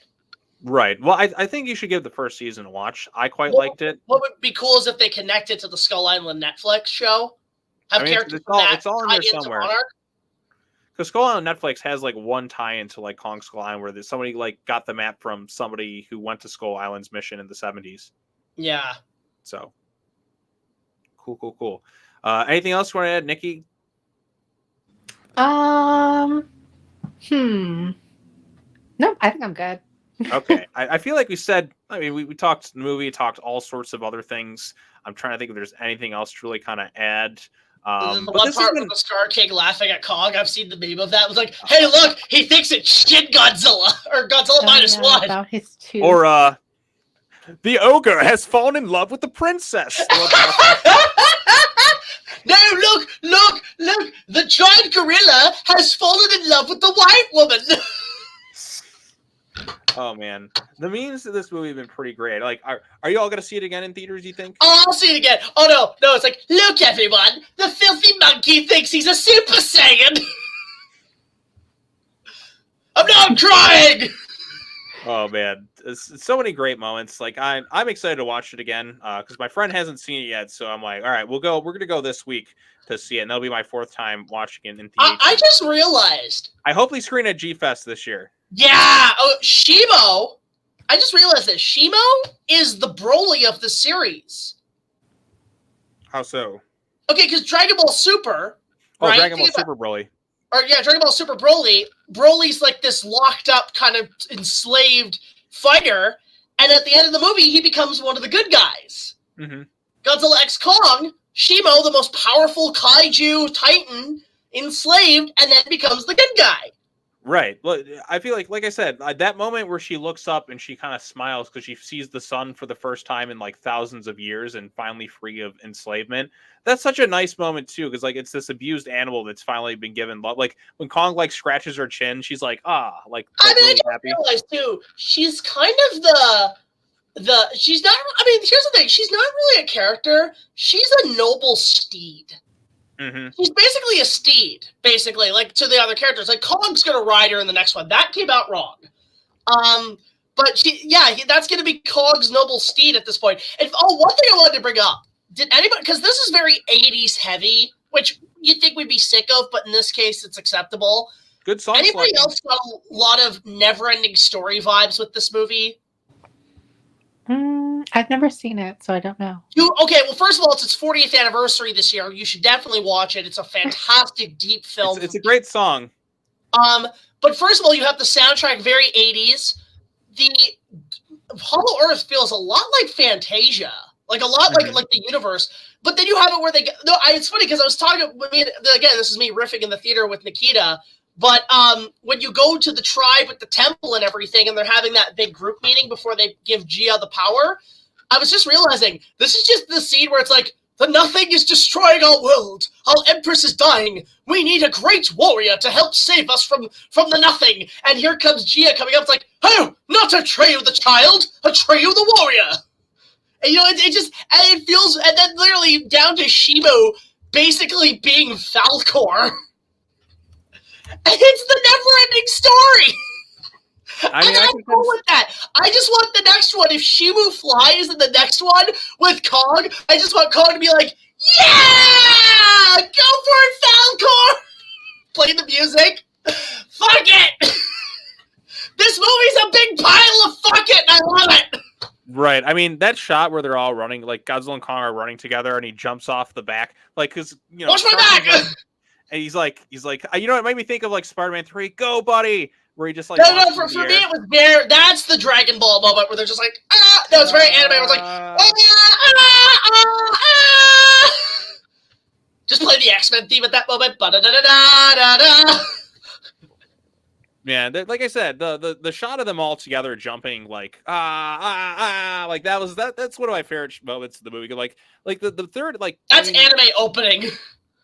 Right. Well, I think you should give the first season a watch. I quite liked it. What would be cool is if they connect it to the Skull Island Netflix show. It's all in there somewhere. Because Skull Island Netflix has like one tie-in to like Kong Skull Island, where somebody like got the map from somebody who went to Skull Island's mission in the 70s. Yeah. So cool. Anything else you want to add, Nikki? Nope, I think I'm good. Okay. I feel like we said, I mean, we talked movie, talked all sorts of other things. I'm trying to think if there's anything else to really kind of add. The one part with the Star King laughing at Kong, I've seen the meme of that. It was like, hey, look, he thinks it's Shin Godzilla, or Godzilla -1. About his tooth. Or, the ogre has fallen in love with the princess. No, look! The giant gorilla has fallen in love with the white woman. Oh man, the memes of this movie have been pretty great. Like, are you all gonna see it again in theaters? You think? Oh, I'll see it again. Oh no! It's like, look, everyone, the filthy monkey thinks he's a Super Saiyan. I'm not crying. Oh man, it's so many great moments. Like I'm excited to watch it again because my friend hasn't seen it yet. So I'm like, all right, we're gonna go this week to see it, and that'll be my 4th time watching it in theaters. I just realized. I hope they screen at G Fest this year. Yeah. Oh, Shimo. I just realized that Shimo is the Broly of the series. How so? Okay, because Dragon Ball Super, Oh, right? Dragon Ball Super Broly. Dragon Ball Super Broly. Broly's like this locked up, kind of enslaved fighter, and at the end of the movie, he becomes one of the good guys. Mm-hmm. Godzilla X Kong, Shimo, the most powerful kaiju titan, enslaved, and then becomes the good guy. Right. Well, I feel like I said, that moment where she looks up and she kind of smiles because she sees the sun for the first time in like thousands of years and finally free of enslavement. That's such a nice moment too, because like it's this abused animal that's finally been given love. Like when Kong like scratches her chin, she's like, like I mean, really I happy. realize too, she's kind of she's not. I mean, here's the thing: she's not really a character. She's a noble steed. Mm-hmm. She's basically a steed, basically, like to the other characters. Like Kong's gonna ride her in the next one. That came out wrong. But that's gonna be Kong's noble steed at this point. And one thing I wanted to bring up: did anybody? Because this is very '80s heavy, which you'd think we'd be sick of, but in this case, it's acceptable. Good song. Anybody else got a lot of never-ending story vibes with this movie? I've never seen it, so I don't know. Okay, well, first of all, it's its 40th anniversary this year. You should definitely watch it. It's a fantastic, deep film. It's a great song. But first of all, you have the soundtrack, very 80s. The Hollow Earth feels a lot like Fantasia, like a lot like the universe. But then you have it where it's funny because I was talking. Again, this is me riffing in the theater with Nikita. But when you go to the tribe with the temple and everything, and they're having that big group meeting before they give Gia the power, I was just realizing this is just the scene where it's like, the Nothing is destroying our world. Our Empress is dying. We need a great warrior to help save us from the Nothing. And here comes Gia coming up. It's like, oh, not Atreyu the child, Atreyu the warrior. And it feels, and then literally down to Shimo basically being Falcor. And it's the never-ending story. I mean, I'm cool with that. I just want the next one. If Shimo flies in the next one with Kong, I just want Kong to be like, yeah! Go for it, Falcor! Play the music. Fuck it! This movie's a big pile of fuck it, and I love it! Right. I mean, that shot where they're all running, like Godzilla and Kong are running together, and he jumps off the back, like, because, watch my back! And he's like, it made me think of like Spider-Man 3, go buddy, where he just like. No, for me it was very. That's the Dragon Ball moment where they're just like, ah. That was very anime. It was like, Just play the X-Men theme at that moment. Ba-da-da-da-da-da-da. Yeah, like I said, the shot of them all together jumping like like that's one of my favorite moments of the movie. Like the third that's anime opening.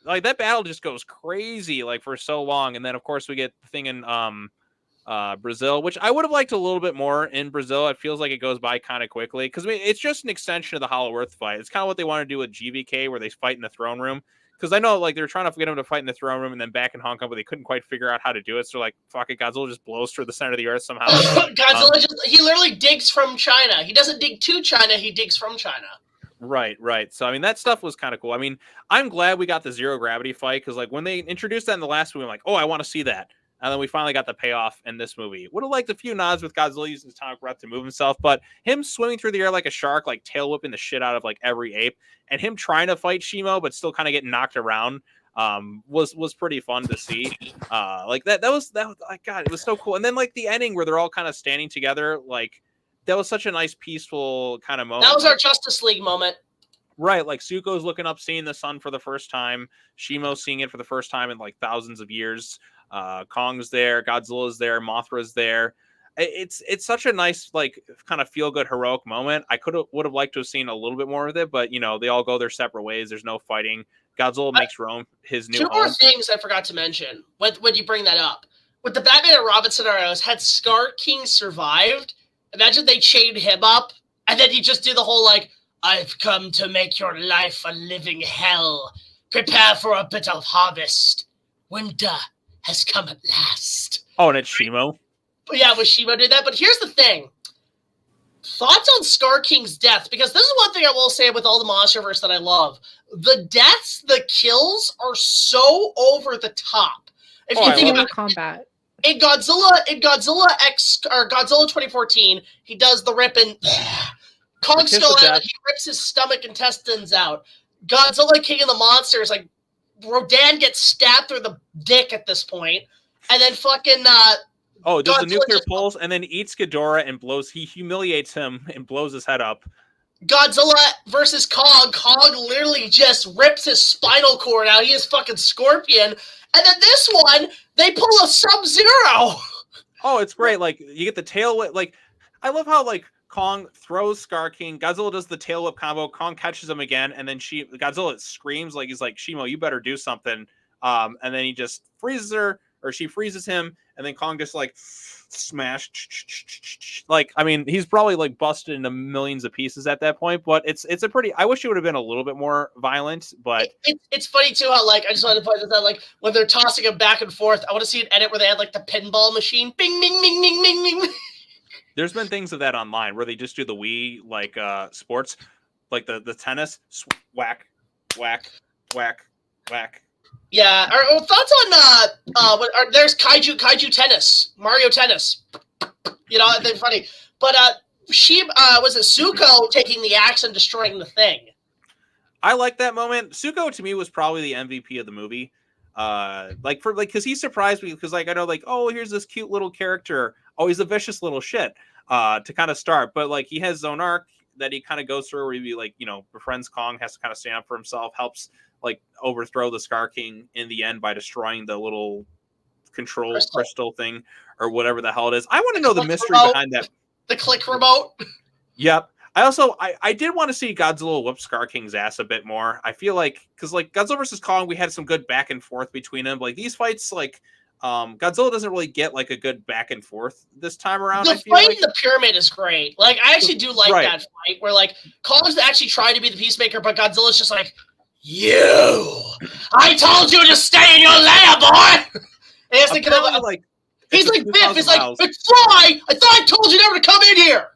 Like that battle just goes crazy like for so long, and then of course we get the thing in Brazil, which I would have liked a little bit more in Brazil. It feels like it goes by kind of quickly because I mean it's just an extension of the Hollow Earth fight. It's kind of what they want to do with GVK where they fight in the throne room. Because I know like they're trying to get him to fight in the throne room and then back in Hong Kong, but they couldn't quite figure out how to do it. So like, fuck it, Godzilla just blows through the center of the earth somehow. Godzilla he literally digs from China. He doesn't dig to China, he digs from China. Right. So I mean, that stuff was kind of cool. I mean, I'm glad we got the zero gravity fight because like when they introduced that in the last movie, I'm like, oh, I want to see that. And then we finally got the payoff in this movie. Would have liked a few nods with Godzilla using his atomic breath to move himself, but him swimming through the air like a shark, like tail whipping the shit out of like every ape, and him trying to fight Shimo but still kind of getting knocked around was pretty fun to see. Like that was like, God, it was so cool. And then like the ending where they're all kind of standing together, like that was such a nice peaceful kind of moment. That was our Justice League moment. Right, like Zuko's looking up, seeing the sun for the first time. Shimo's seeing it for the first time in like thousands of years. Kong's there, Godzilla's there, Mothra's there. It's such a nice like kind of feel good heroic moment. I would have liked to have seen a little bit more of it, but they all go their separate ways. There's no fighting. Godzilla makes Rome his new home. Two more things I forgot to mention when you bring that up. With the Batman and Robin scenarios, had Scar King survived, imagine they chained him up and then you just do the whole like, I've come to make your life a living hell. Prepare for a bit of harvest. Winter has come at last. Oh, and it's Shimo. Yeah, with Shimo did that. But here's the thing. Thoughts on Scar King's death? Because this is one thing I will say with all the Monsterverse that I love. The deaths, the kills are so over the top. If you think about combat. in Godzilla X or Godzilla 2014, he does the rip and Kong Skull Island, he rips his stomach intestines out. Godzilla King of the Monsters, like Rodan gets stabbed through the dick at this point, and then fucking does the nuclear pulse and then eats Ghidorah and he humiliates him and blows his head up. Godzilla versus Kong. Kong literally just rips his spinal cord out. He is fucking Scorpion. And then this one, they pull a Sub-Zero. Oh, it's great. Like, you get the tail whip. Like, I love how, like, Kong throws Scar King. Godzilla does the tail whip combo. Kong catches him again. And then Godzilla screams, like, he's like, Shimo, you better do something. And then he just freezes her, or she freezes him. And then Kong just, like, smash. Like, I mean, he's probably, like, busted into millions of pieces at that point. But it's a pretty... I wish it would have been a little bit more violent, but... It's funny, too, how, like, I just wanted to point this out, like, when they're tossing him back and forth, I want to see an edit where they had, like, the pinball machine. Bing, bing, bing, bing, bing, bing. There's been things of that online where they just do the Wii, like, sports, like the tennis, whack, whack, whack, whack. Yeah, our thoughts on there's kaiju tennis, Mario Tennis. You know, they're funny. But was it Zuko taking the axe and destroying the thing? I like that moment. Zuko to me was probably the MVP of the movie. Because he surprised me because, like, I know, like, oh, here's this cute little character. Oh, he's a vicious little shit. To kind of start, but like he has his own arc that he kind of goes through where he, like, you know, befriends Kong, has to kind of stand up for himself, helps like overthrow the Scar King in the end by destroying the little control crystal thing or whatever the hell it is. I want to know the mystery behind that. The click remote. Yep. I did want to see Godzilla whoop Scar King's ass a bit more. I feel like because like Godzilla versus Kong, we had some good back and forth between them. Like these fights, like Godzilla doesn't really get like a good back and forth this time around. The fight in the pyramid is great. Like I actually do like that fight where like Kong's actually trying to be the peacemaker, but Godzilla's just like, I told you to stay in your lair, boy. And he's like Biff. He's like, McFly, I thought I told you never to come in here.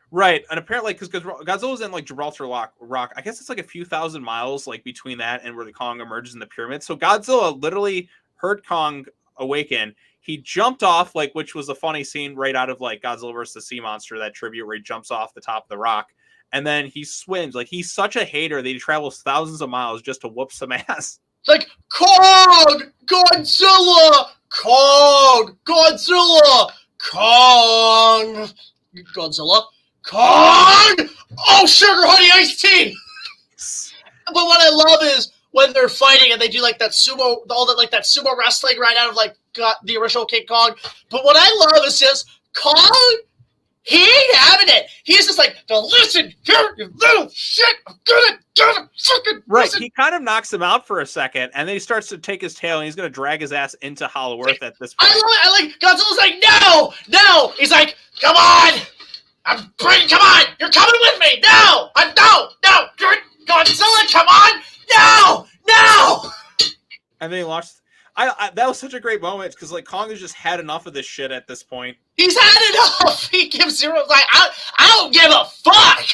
Right, and apparently, because Godzilla's in like Gibraltar Rock, I guess it's like a few thousand miles like between that and where the Kong emerges in the pyramid. So Godzilla literally heard Kong awaken. He jumped off, like, which was a funny scene right out of like Godzilla vs. the Sea Monster, that tribute where he jumps off the top of the rock, and then he swims. Like he's such a hater that he travels thousands of miles just to whoop some ass. It's like Kong, Godzilla, Kong, Godzilla, Kong, Godzilla. Kong! Oh, sugar honey iced tea! But what I love is when they're fighting and they do like that sumo, that sumo wrestling right out of like the original King Kong. But what I love is just Kong, he ain't having it. He's just like, now listen, here, you little shit, I'm gonna fucking right. listen. He kind of knocks him out for a second, and then he starts to take his tail, and he's gonna drag his ass into Hollow Earth at this point. I like Godzilla's like, no. He's like, come on. Come on! You're coming with me! No! Godzilla, come on! No! And then he launched. That was such a great moment because like Kong has just had enough of this shit at this point. He's had enough. He gives zero. Like I don't give a fuck.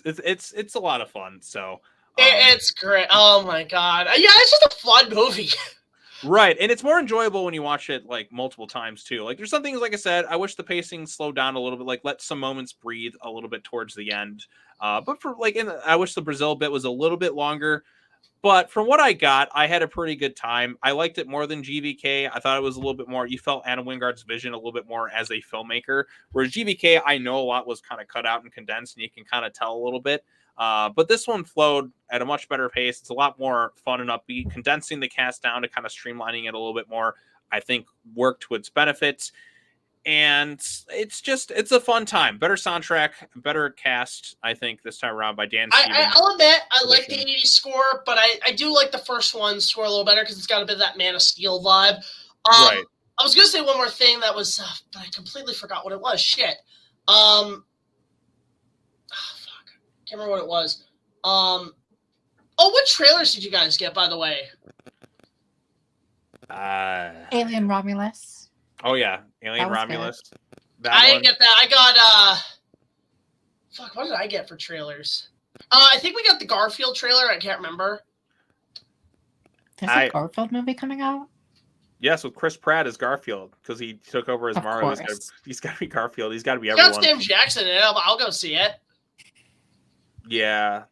It's a lot of fun. So it's great. Oh my god! Yeah, it's just a fun movie. Right, and it's more enjoyable when you watch it like multiple times too. Like there's some things, like I said, I wish the pacing slowed down a little bit, like let some moments breathe a little bit towards the end. But for like, I wish the Brazil bit was a little bit longer. But from what I got, I had a pretty good time. I liked it more than GVK. I thought it was a little bit more. You felt Adam Wingard's vision a little bit more as a filmmaker, whereas GVK, I know a lot was kind of cut out and condensed, and you can kind of tell a little bit. But this one flowed at a much better pace. It's a lot more fun and upbeat. Condensing the cast down to kind of streamlining it a little bit more, I think, worked to its benefits. And it's a fun time. Better soundtrack, better cast, I think, this time around by Dan Stevens. I'll admit, I like the 80s score, but I do like the first one score a little better because it's got a bit of that Man of Steel vibe. Right. I was going to say one more thing that was, but I completely forgot what it was. Shit. Can't remember what it was. What trailers did you guys get, by the way? Alien Romulus. Oh yeah, Alien Romulus. I didn't get that. I got what did I get for trailers? I think we got the Garfield trailer. I can't remember. There's a Garfield movie coming out? Yes, with Chris Pratt as Garfield because he took over as Of Mario. course. He's got to be Garfield. He's got to be Got everyone. Sam Jackson in it. I'll go see it. Yeah.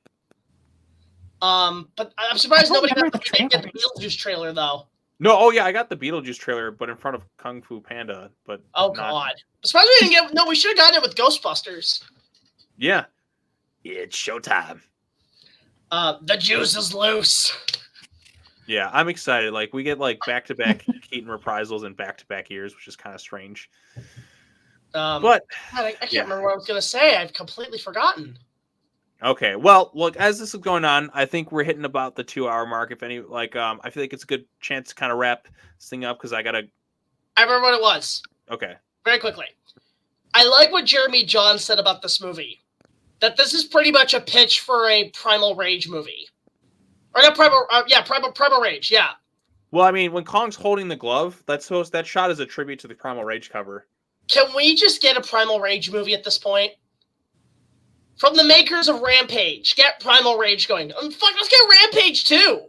But I'm surprised I don't nobody got remember the the Beetlejuice trailer though. No, oh yeah, I got the Beetlejuice trailer, but in front of Kung Fu Panda. But Oh not... God! I'm surprised we didn't get. No, we should have gotten it with Ghostbusters. Yeah. It's showtime. The juice is loose. Yeah, I'm excited. Like we get like back-to-back Keaton reprisals and back-to-back years, which is kind of strange. But I can't remember what I was gonna say. I've completely forgotten. Okay, well, look, as this is going on, I think we're hitting about the 2-hour mark. If any, like, I feel like it's a good chance to kind of wrap this thing up because I remember what it was. Okay. Very quickly. I like what Jeremy John said about this movie. That this is pretty much a pitch for a Primal Rage movie. Or not Primal, Primal Rage, yeah. Well, I mean, when Kong's holding the glove, that shot is a tribute to the Primal Rage cover. Can we just get a Primal Rage movie at this point? From the makers of Rampage, get Primal Rage going. Let's get Rampage too.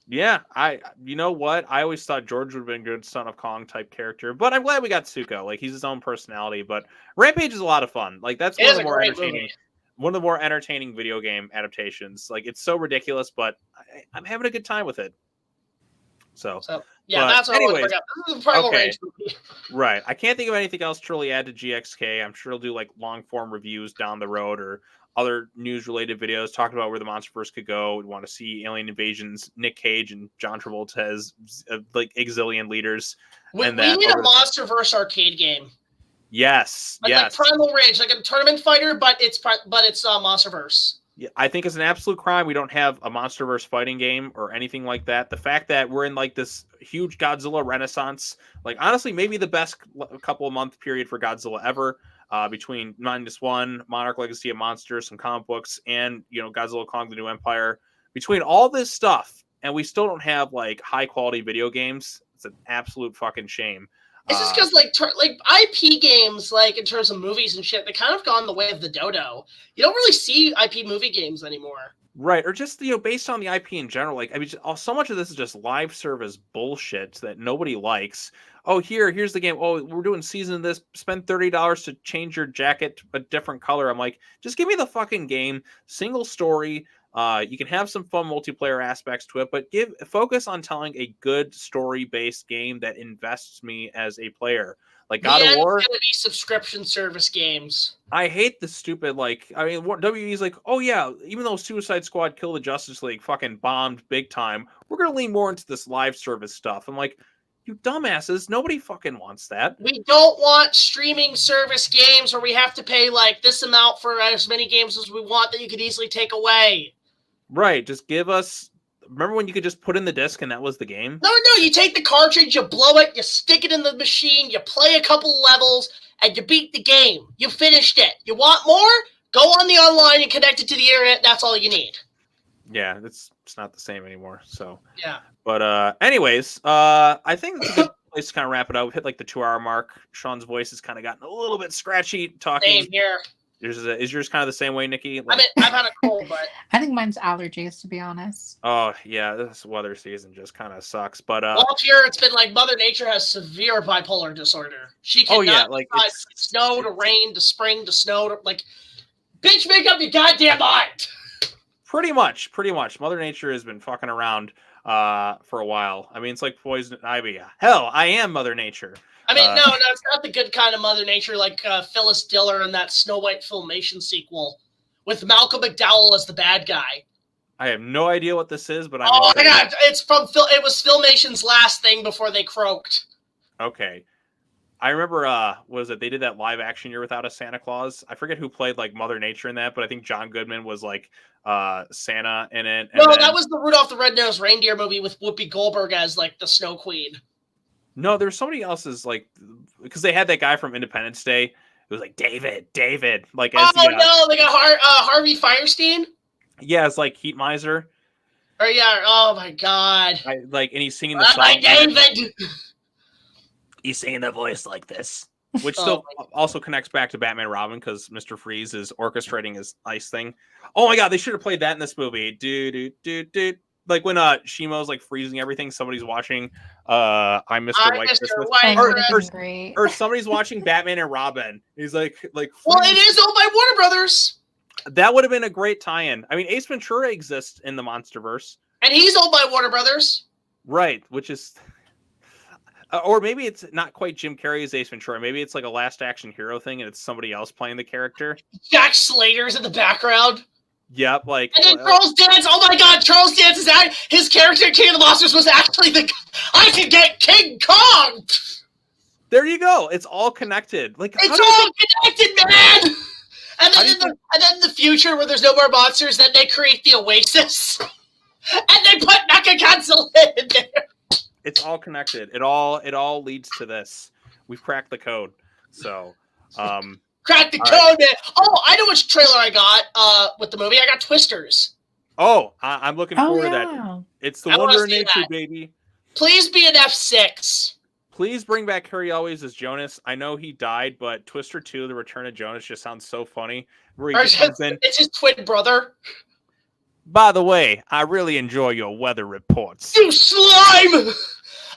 Yeah, you know what? I always thought George would have been a good Son of Kong type character, but I'm glad we got Zuko. Like he's his own personality, but Rampage is a lot of fun. Like that's one of the more entertaining video game adaptations. Like it's so ridiculous, but I'm having a good time with it. So yeah, that's what anyways, this is a Primal Rage movie. Right. I can't think of anything else to really add to GXK. I'm sure he'll do like long form reviews down the road or other news related videos talking about where the Monsterverse could go. We want to see alien invasions, Nick Cage and John Travolta as like exilian leaders. We need a Monsterverse arcade game. Yes. Like Primal Rage, like a tournament fighter, but it's Monsterverse. Yeah, I think it's an absolute crime we don't have a Monsterverse fighting game or anything like that. The fact that we're in like this huge Godzilla renaissance, like honestly, maybe the best couple of month period for Godzilla ever, between -1, Monarch Legacy of Monsters, some comic books, and Godzilla Kong: The New Empire. Between all this stuff, and we still don't have like high quality video games. It's an absolute fucking shame. It's just because like IP games, like in terms of movies and shit, they kind of gone the way of the dodo. You don't really see IP movie games anymore. Right, or just based on the IP in general. Like I mean, so much of this is just live service bullshit that nobody likes. Oh, here's the game. Oh, we're doing season of this. Spend $30 to change your jacket to a different color. I'm like, just give me the fucking game, single story. You can have some fun multiplayer aspects to it, but focus on telling a good story-based game that invests me as a player. Like God of War, gonna be subscription service games. I hate the stupid WWE's like, oh yeah, even though Suicide Squad Kill the Justice League fucking bombed big time, we're gonna lean more into this live service stuff. I'm like, you dumbasses, nobody fucking wants that. We don't want streaming service games where we have to pay like this amount for as many games as we want that you could easily take away. Right, just give us. Remember when you could just put in the disc and that was the game? No, you take the cartridge, you blow it, you stick it in the machine, you play a couple levels, and you beat the game. You finished it. You want more? Go on the online and connect it to the internet. That's all you need. Yeah, it's not the same anymore. So yeah. But anyways, I think it's a good place to kind of wrap it up. We hit like the 2-hour mark. Sean's voice has kind of gotten a little bit scratchy talking. Same here. Is yours kind of the same way, Nikki? Like, I've had a cold, but I think mine's allergies, to be honest. Oh yeah, this weather season just kind of sucks. But well, up here it's been like Mother Nature has severe bipolar disorder. She cannot decide snow to rain to spring to snow to like, bitch, make up your goddamn mind. Pretty much. Mother Nature has been fucking around for a while. I mean, it's like poison ivy. Hell, I am Mother Nature. I mean, no, it's not the good kind of Mother Nature like Phyllis Diller in that Snow White Filmation sequel with Malcolm McDowell as the bad guy. I have no idea what this is, but my God, it was Filmation's last thing before they croaked. Okay. I remember, they did that live action Year Without a Santa Claus. I forget who played like Mother Nature in that, but I think John Goodman was like Santa in it. That was the Rudolph the Red-Nosed Reindeer movie with Whoopi Goldberg as like the Snow Queen. No, there's somebody else's like because they had that guy from Independence Day. It was like David. Like, no, they got Harvey Fierstein. Yeah, it's like Heat Miser. Oh yeah. Oh my God. And he's singing the song. David. He's singing the voice like this, which still also connects back to Batman Robin because Mr. Freeze is orchestrating his ice thing. Oh my God, they should have played that in this movie. Do. like when Shimo's like freezing everything, somebody's watching I'm Mr. White Mr. Christmas. White That would have Christmas. been great. Or somebody's watching Batman and Robin. He's like Well, it is owned by Warner Brothers. that would have been a great tie-in. I mean, Ace Ventura exists in the Monsterverse. And he's owned by Warner Brothers. Right, which is or maybe it's not quite Jim Carrey's Ace Ventura. Maybe it's like a Last Action Hero thing and it's somebody else playing the character. Jack Slater's in the background. Yep, like And then Charles Dance. Oh my God, Charles Dance is out. His character in King of the Monsters was actually I can get King Kong. there you go. It's all connected. Like It's all connected, man. And then, and then in the future, where there's no more monsters, then they create the Oasis, and they put Godzilla in there. it's all connected. It all leads to this. We've cracked the code. So, Crack the code, man. Oh, I know which trailer I got with the movie. I got Twisters. oh, I'm looking forward to that. yeah. It's the I wanna Wonder of see Nature, that. baby. Please be an F6. Please bring back Harry Always as Jonas. I know he died, but Twister 2, The Return of Jonas, just sounds so funny. Where he Or just comes in. it's his twin brother. By the way, I really enjoy your weather reports. You slime!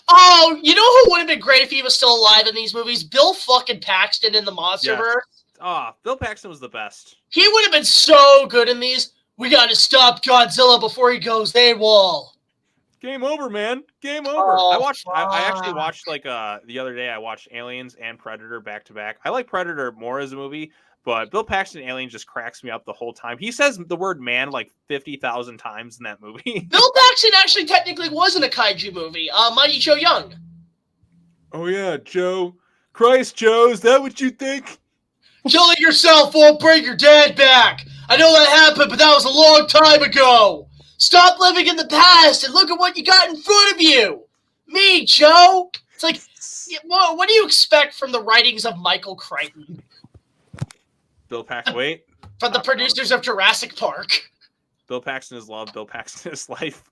Oh, you know who would have been great if he was still alive in these movies? Bill fucking Paxton in the Monsterverse. Bill Paxton was the best. He would have been so good in these. We gotta stop Godzilla before he goes AWOL. Game over, man. Game over. Oh, I actually fuck. watched the other day I watched Aliens and Predator back to back. I like Predator more as a movie, but Bill Paxton Alien just cracks me up the whole time. He says the word man like 50,000 times in that movie. Bill Paxton actually technically was in a kaiju movie. Mighty Joe Young. Oh yeah, Joe. Christ, Joe, is that what you think? Killing yourself won't bring your dad back. I know that happened, but that was a long time ago. Stop living in the past and look at what you got in front of you. Me, Joe. It's like, what do you expect from the writings of Michael Crichton? Bill Paxton, wait. From the producers of Jurassic Park. Bill Paxton is love. Bill Paxton is life.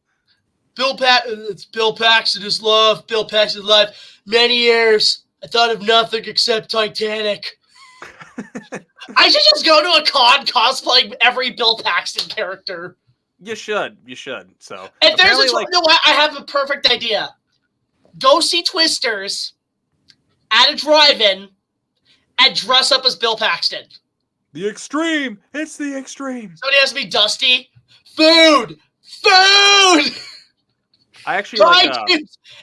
It's Bill Paxton is love. Bill Paxton is life. Many years, I thought of nothing except Titanic. I should just go to a con cosplaying every Bill Paxton character. You should. So If there's apparently, you know what? I have a perfect idea. Go see Twisters at a drive-in and dress up as Bill Paxton. the extreme. It's the extreme. Somebody has to be Dusty. Food! Food! I actually like.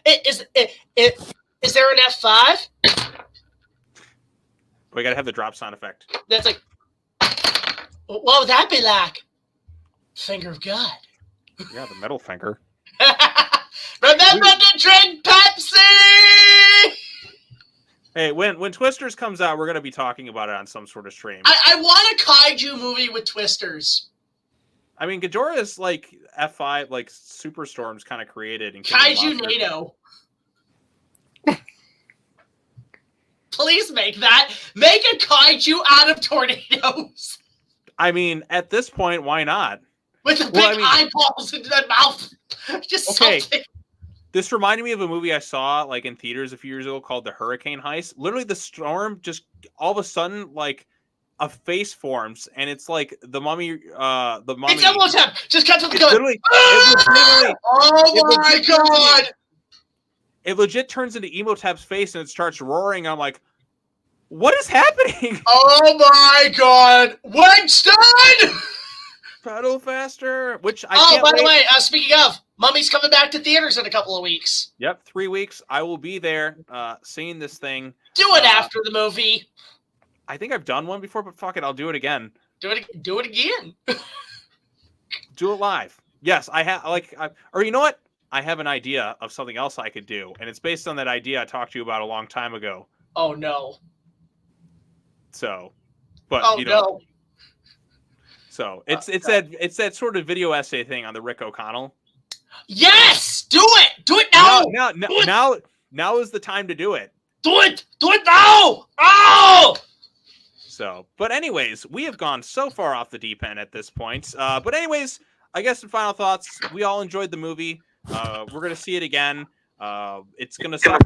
Is there an F5? We gotta have the drop sound effect. That's like, what would that be like? Finger of God. Yeah, the metal finger. Remember to drink Pepsi! Hey, when Twisters comes out, we're gonna be talking about it on some sort of stream. I want a kaiju movie with Twisters. I mean, Ghidorah's like F5, like Superstorm's kind of created in Kaiju NATO. Please make that. Make a kaiju out of tornadoes. I mean, at this point, why not? With the big eyeballs into their mouth. Just Okay. something. This reminded me of a movie I saw like in theaters a few years ago called The Hurricane Heist. Literally, the storm just all of a sudden like a face forms, and it's like the mummy. The mummy. It's Imhotep. Just cut to the It's gun. literally, Oh my God. it legit turns into Emotep's face, and it starts roaring. I'm like, what is happening? Oh my God. Winston! Pedal faster. Which I can't by the wait. way, speaking of, Mummy's coming back to theaters in a couple of weeks. Yep, 3 weeks. I will be there seeing this thing. Do it after the movie. I think I've done one before, but fuck it, I'll do it again. Do it again. Do it live. Yes, I have. Or you know what? I have an idea of something else I could do, and it's based on that idea I talked to you about a long time ago. Oh no. So, but Oh you know, no. so it's that sort of video essay thing on the Rick O'Connell. Yes! Do it! Do it now! Now is the time to do it. Do it! Do it now! Oh! So, but anyways, we have gone so far off the deep end at this point. But anyways, I guess some final thoughts. We all enjoyed the movie. We're going to see it again. It's going to suck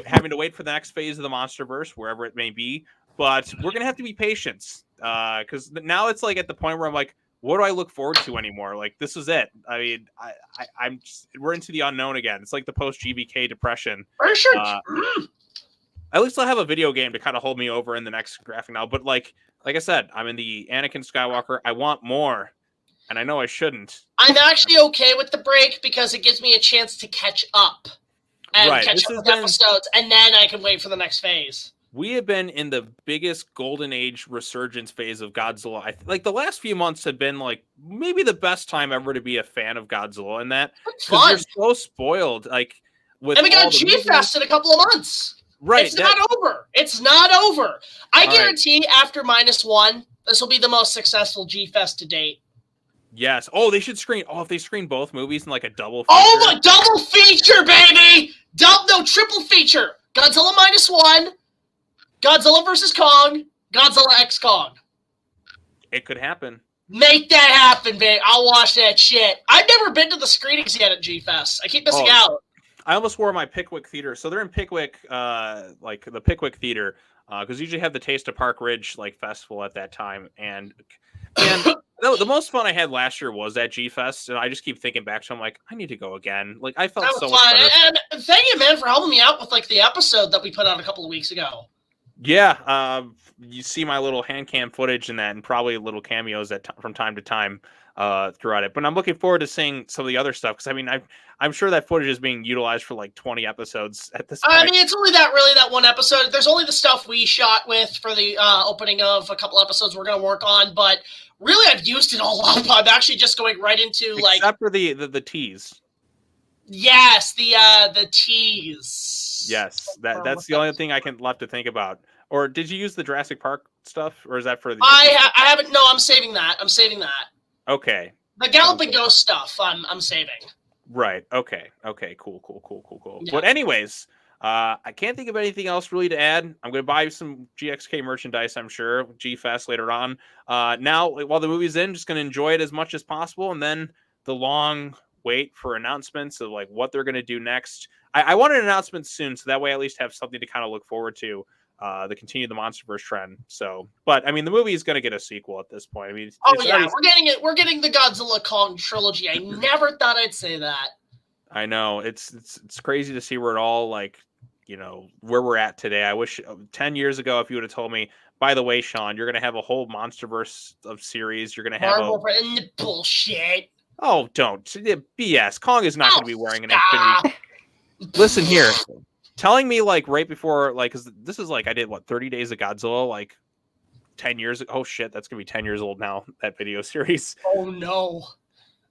having to wait for the next phase of the Monsterverse, wherever it may be. But we're going to have to be patient. Because now it's like at the point where I'm like, what do I look forward to anymore? Like, this is it. I mean, we're into the unknown again. It's like the post GBK depression. For sure. At least I'll have a video game to kind of hold me over in the next graphic novel. But like I said, I'm in the Anakin Skywalker. I want more, and I know I shouldn't. I'm actually okay with the break because it gives me a chance to catch up and catch up with episodes, and then I can wait for the next phase. We have been in the biggest golden age resurgence phase of Godzilla. Like the last few months have been like maybe the best time ever to be a fan of Godzilla, and that because you're so spoiled. Like with and we got G-Fest in a couple of months. Right, it's not over. It's not over. I guarantee after -1, this will be the most successful G-Fest to date. Yes. Oh, they should screen. Oh, if they screen both movies in like a double feature. Oh, my double feature, baby! Triple feature. Godzilla -1, Godzilla vs. Kong, Godzilla X Kong. It could happen. Make that happen, babe. I'll watch that shit. I've never been to the screenings yet at G-Fest. I keep missing out. I almost wore my Pickwick Theater. So they're in Pickwick, like the Pickwick Theater, because usually have the Taste of Park Ridge like festival at that time. And the most fun I had last year was at G-Fest, and I just keep thinking back to. I'm like, I need to go again. Like I felt so much better. And thank you, man, for helping me out with like the episode that we put out a couple of weeks ago. Yeah, you see my little hand cam footage in that, and probably little cameos from time to time throughout it. But I'm looking forward to seeing some of the other stuff because I mean I'm sure that footage is being utilized for like 20 episodes at this point. I mean, it's only that one episode. There's only the stuff we shot with for the opening of a couple episodes we're going to work on, but really I've used it all up. I'm actually just going right into except for the tease. Yes, the tease. Yes, that's the only thing I can left to think about. Or did you use the Jurassic Park stuff, or is that for the? I haven't. No, I'm saving that. Okay. The Galloping Ghost stuff, I'm saving. Right. Okay. Cool. Yeah. But anyways, I can't think of anything else really to add. I'm going to buy some GXK merchandise, I'm sure, G-Fest later on. Now, while the movie's in, just going to enjoy it as much as possible, and then the long wait for announcements of like what they're going to do next. I want an announcement soon, so that way I at least have something to kind of look forward to. To continue the Monsterverse trend. So, but I mean, the movie is going to get a sequel at this point. I mean, we're getting it. We're getting the Godzilla Kong trilogy. I never thought I'd say that. I know it's crazy to see where it all like, where we're at today. I wish 10 years ago, if you would have told me, by the way, Sean, you're going to have a whole Monsterverse of series. You're going to have bullshit. Oh, don't BS. Kong is not going to be wearing an Infinity. Listen here. Telling me like right before like because this is like I did 30 Days of Godzilla like 10 years ago. Oh shit, that's gonna be 10 years old now, that video series. Oh no.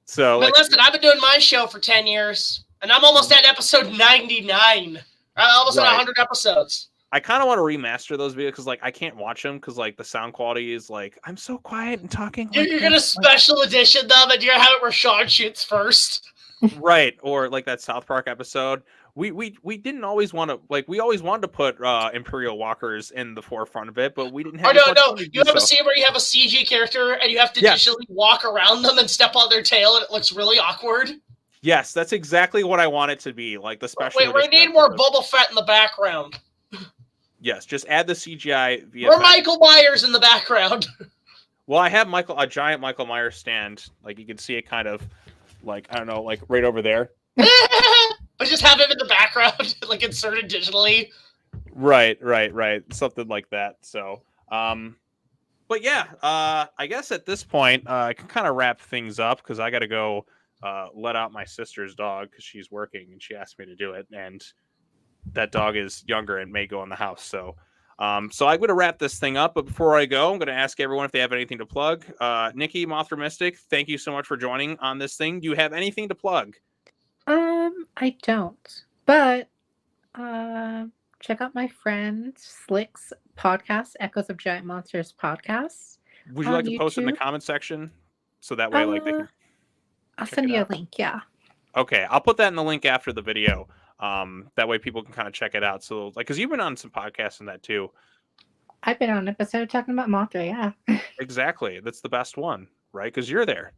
So listen, I've been doing my show for 10 years and I'm almost at episode 99. I'm almost at 100 episodes. I kind of want to remaster those videos because like I can't watch them because like the sound quality is like I'm so quiet and talking. You're gonna special edition them and you're gonna have it where Sean shoots first. Right, or like that South Park episode. We didn't always want to we always wanted to put Imperial Walkers in the forefront of it, but we didn't have. No. You have a scene where you have a CG character and you have to digitally walk around them and step on their tail, and it looks really awkward. Yes, that's exactly what I want it to be. Like the special. Wait, we need more Boba Fett in the background. Yes, just add the CGI. VFX. Or Michael Myers in the background. Well, I have a giant Michael Myers stand. Like you can see it kind of, like I don't know, like right over there. But just have him in the background, like inserted digitally. Right. Something like that. So, but yeah, I guess at this point, I can kind of wrap things up because I got to go let out my sister's dog because she's working and she asked me to do it. And that dog is younger and may go in the house. So, so I'm going to wrap this thing up. But before I go, I'm going to ask everyone if they have anything to plug. Nikki, Mothra Mystic, thank you so much for joining on this thing. Do you have anything to plug? I don't, but check out my friend Slick's podcast, Echoes of Giant Monsters podcast. Would you like to post it in the comment section so that way like they can I'll send you a link, yeah. Okay, I'll put that in the link after the video. That way people can kind of check it out. So like because you've been on some podcasts in that too. I've been on an episode talking about Mothra, yeah. Exactly. That's the best one, right? Because you're there.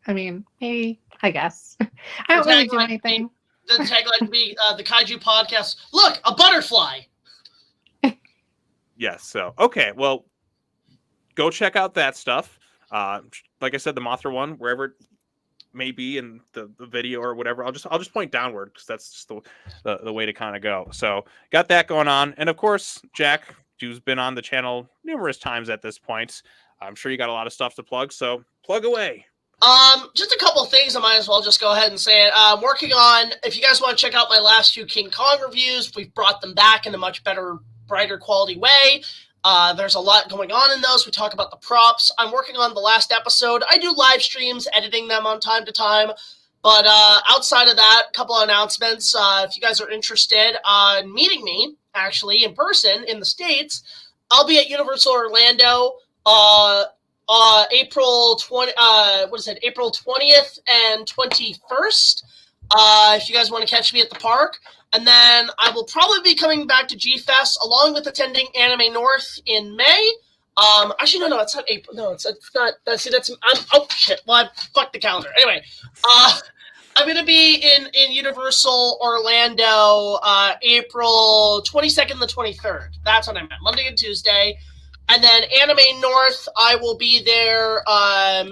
I mean, maybe, I guess. I don't really do anything. The tagline would be the Kaiju podcast. Look, a butterfly. Yes. So, okay. Well, go check out that stuff. Like I said, the Mothra one, wherever it may be in the video or whatever, I'll just point downward because that's just the way to kind of go. So got that going on. And of course, Jack, who's been on the channel numerous times at this point, I'm sure you got a lot of stuff to plug. So plug away. Just a couple of things I might as well just go ahead and say it. I'm working on, if you guys want to check out my last few King Kong reviews, we've brought them back in a much better, brighter quality way. There's a lot going on in those. We talk about the props. I'm working on the last episode. I do live streams, editing them on time to time. But outside of that, a couple of announcements. If you guys are interested in meeting me, actually, in person in the States, I'll be at Universal Orlando April 20th and 21st. If you guys want to catch me at the park. And then I will probably be coming back to G-Fest along with attending Anime North in May. Actually, no, it's not April. No, it's not. Oh, shit. Well, I fucked the calendar. Anyway, I'm going to be in Universal Orlando April 22nd and the 23rd. That's what I meant. Monday and Tuesday. And then Anime North, I will be there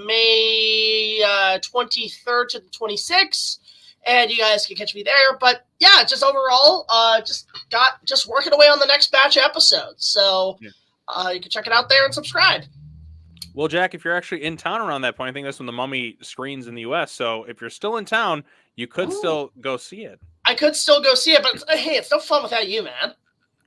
May 23rd to the 26th. And you guys can catch me there. But yeah, just overall, just working away on the next batch of episodes. So you can check it out there and subscribe. Well, Jack, if you're actually in town around that point, I think that's when the Mummy screens in the US. So if you're still in town, you could still go see it. I could still go see it, but hey, it's no fun without you, man.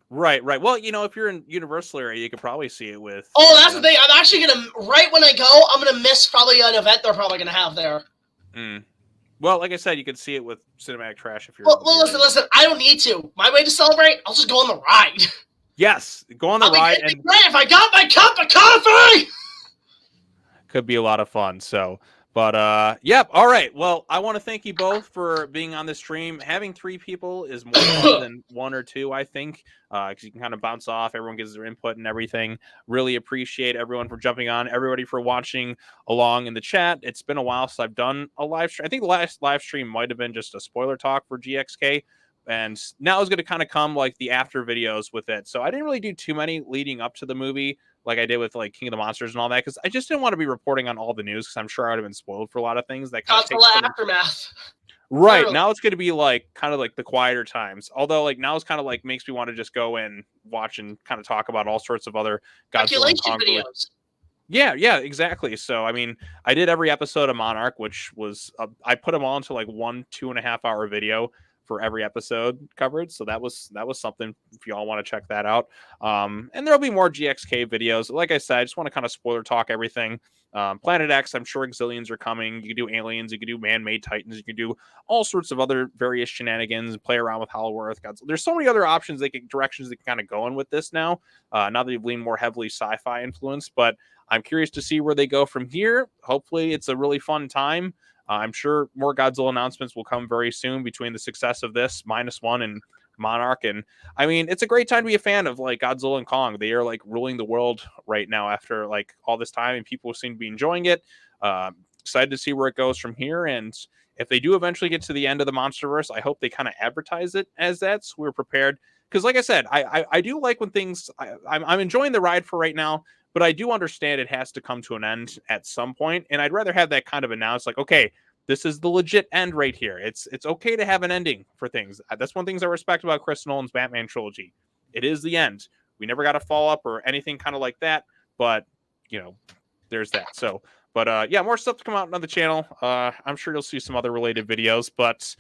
Right. Well, if you're in Universal area, you could probably see it with. Oh, that's the thing. I'm actually right when I go, I'm gonna miss probably an event they're probably gonna have there. Well, like I said, you could see it with Cinematic Trash if you're. Well, listen. I don't need to. My way to celebrate, I'll just go on the ride. Yes, go on the ride. And great if I got my cup of coffee. Could be a lot of fun. So, but yep. All right. Well, I want to thank you both for being on the stream. Having 3 people is more fun than 1 or 2, I think, because you can kind of bounce off. Everyone gives their input and everything. Really appreciate everyone for jumping on. Everybody for watching along in the chat. It's been a while since I've done a live stream. I think the last live stream might have been just a spoiler talk for GXK. And now is going to kind of come like the after videos with it. So I didn't really do too many leading up to the movie like I did with like King of the Monsters and all that, because I just didn't want to be reporting on all the news because I'm sure I would have been spoiled for a lot of things. That kind of takes aftermath. Right. Now it's going to be like kind of like the quieter times. Although like now it's kind of like makes me want to just go and watch and kind of talk about all sorts of other Godzilla videos. Yeah, exactly. So, I mean, I did every episode of Monarch, which was, I put them all into like 1-2.5 hour video for every episode covered. So that was something if y'all want to check that out. And there'll be more GXK videos. Like I said, I just want to kind of spoiler talk everything. Planet X, I'm sure Exilians are coming. You can do aliens, you can do man-made titans, you can do all sorts of other various shenanigans, play around with Hollow Earth. There's so many other options, directions they can kind of go in with this now. Now that they've leaned more heavily sci-fi influence, but I'm curious to see where they go from here. Hopefully it's a really fun time. I'm sure more Godzilla announcements will come very soon between the success of this -1 and Monarch. And I mean, it's a great time to be a fan of like Godzilla and Kong. They are like ruling the world right now after like all this time, and people seem to be enjoying it. Excited to see where it goes from here. And if they do eventually get to the end of the Monsterverse, I hope they kind of advertise it as that, so we're prepared. Because like I said, I do like when things, I'm enjoying the ride for right now, but I do understand it has to come to an end at some point, and I'd rather have that kind of announced, like, okay, this is the legit end right here. It's okay to have an ending for things. That's one of the things I respect about Chris Nolan's Batman trilogy. It is the end. We never got a follow-up or anything kind of like that, but, there's that. So, but yeah, more stuff to come out on the channel. I'm sure you'll see some other related videos, but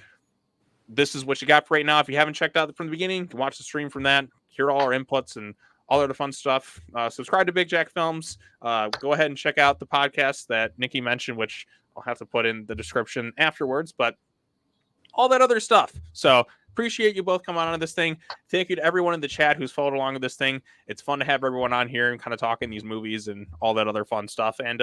this is what you got for right now. If you haven't checked out from the beginning, you can watch the stream from that, hear all our inputs and all of the fun stuff. Subscribe to Big Jack Films. Go ahead and check out the podcast that Nikki mentioned, which I'll have to put in the description afterwards, but all that other stuff. So appreciate you both coming on this thing. Thank you to everyone in the chat who's followed along with this thing. It's fun to have everyone on here and kind of talking these movies and all that other fun stuff. And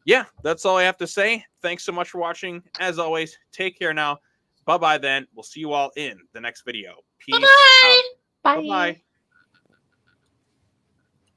yeah, that's all I have to say. Thanks so much for watching. As always, take care now. Bye-bye then. We'll see you all in the next video. Peace out. Bye. Bye-bye.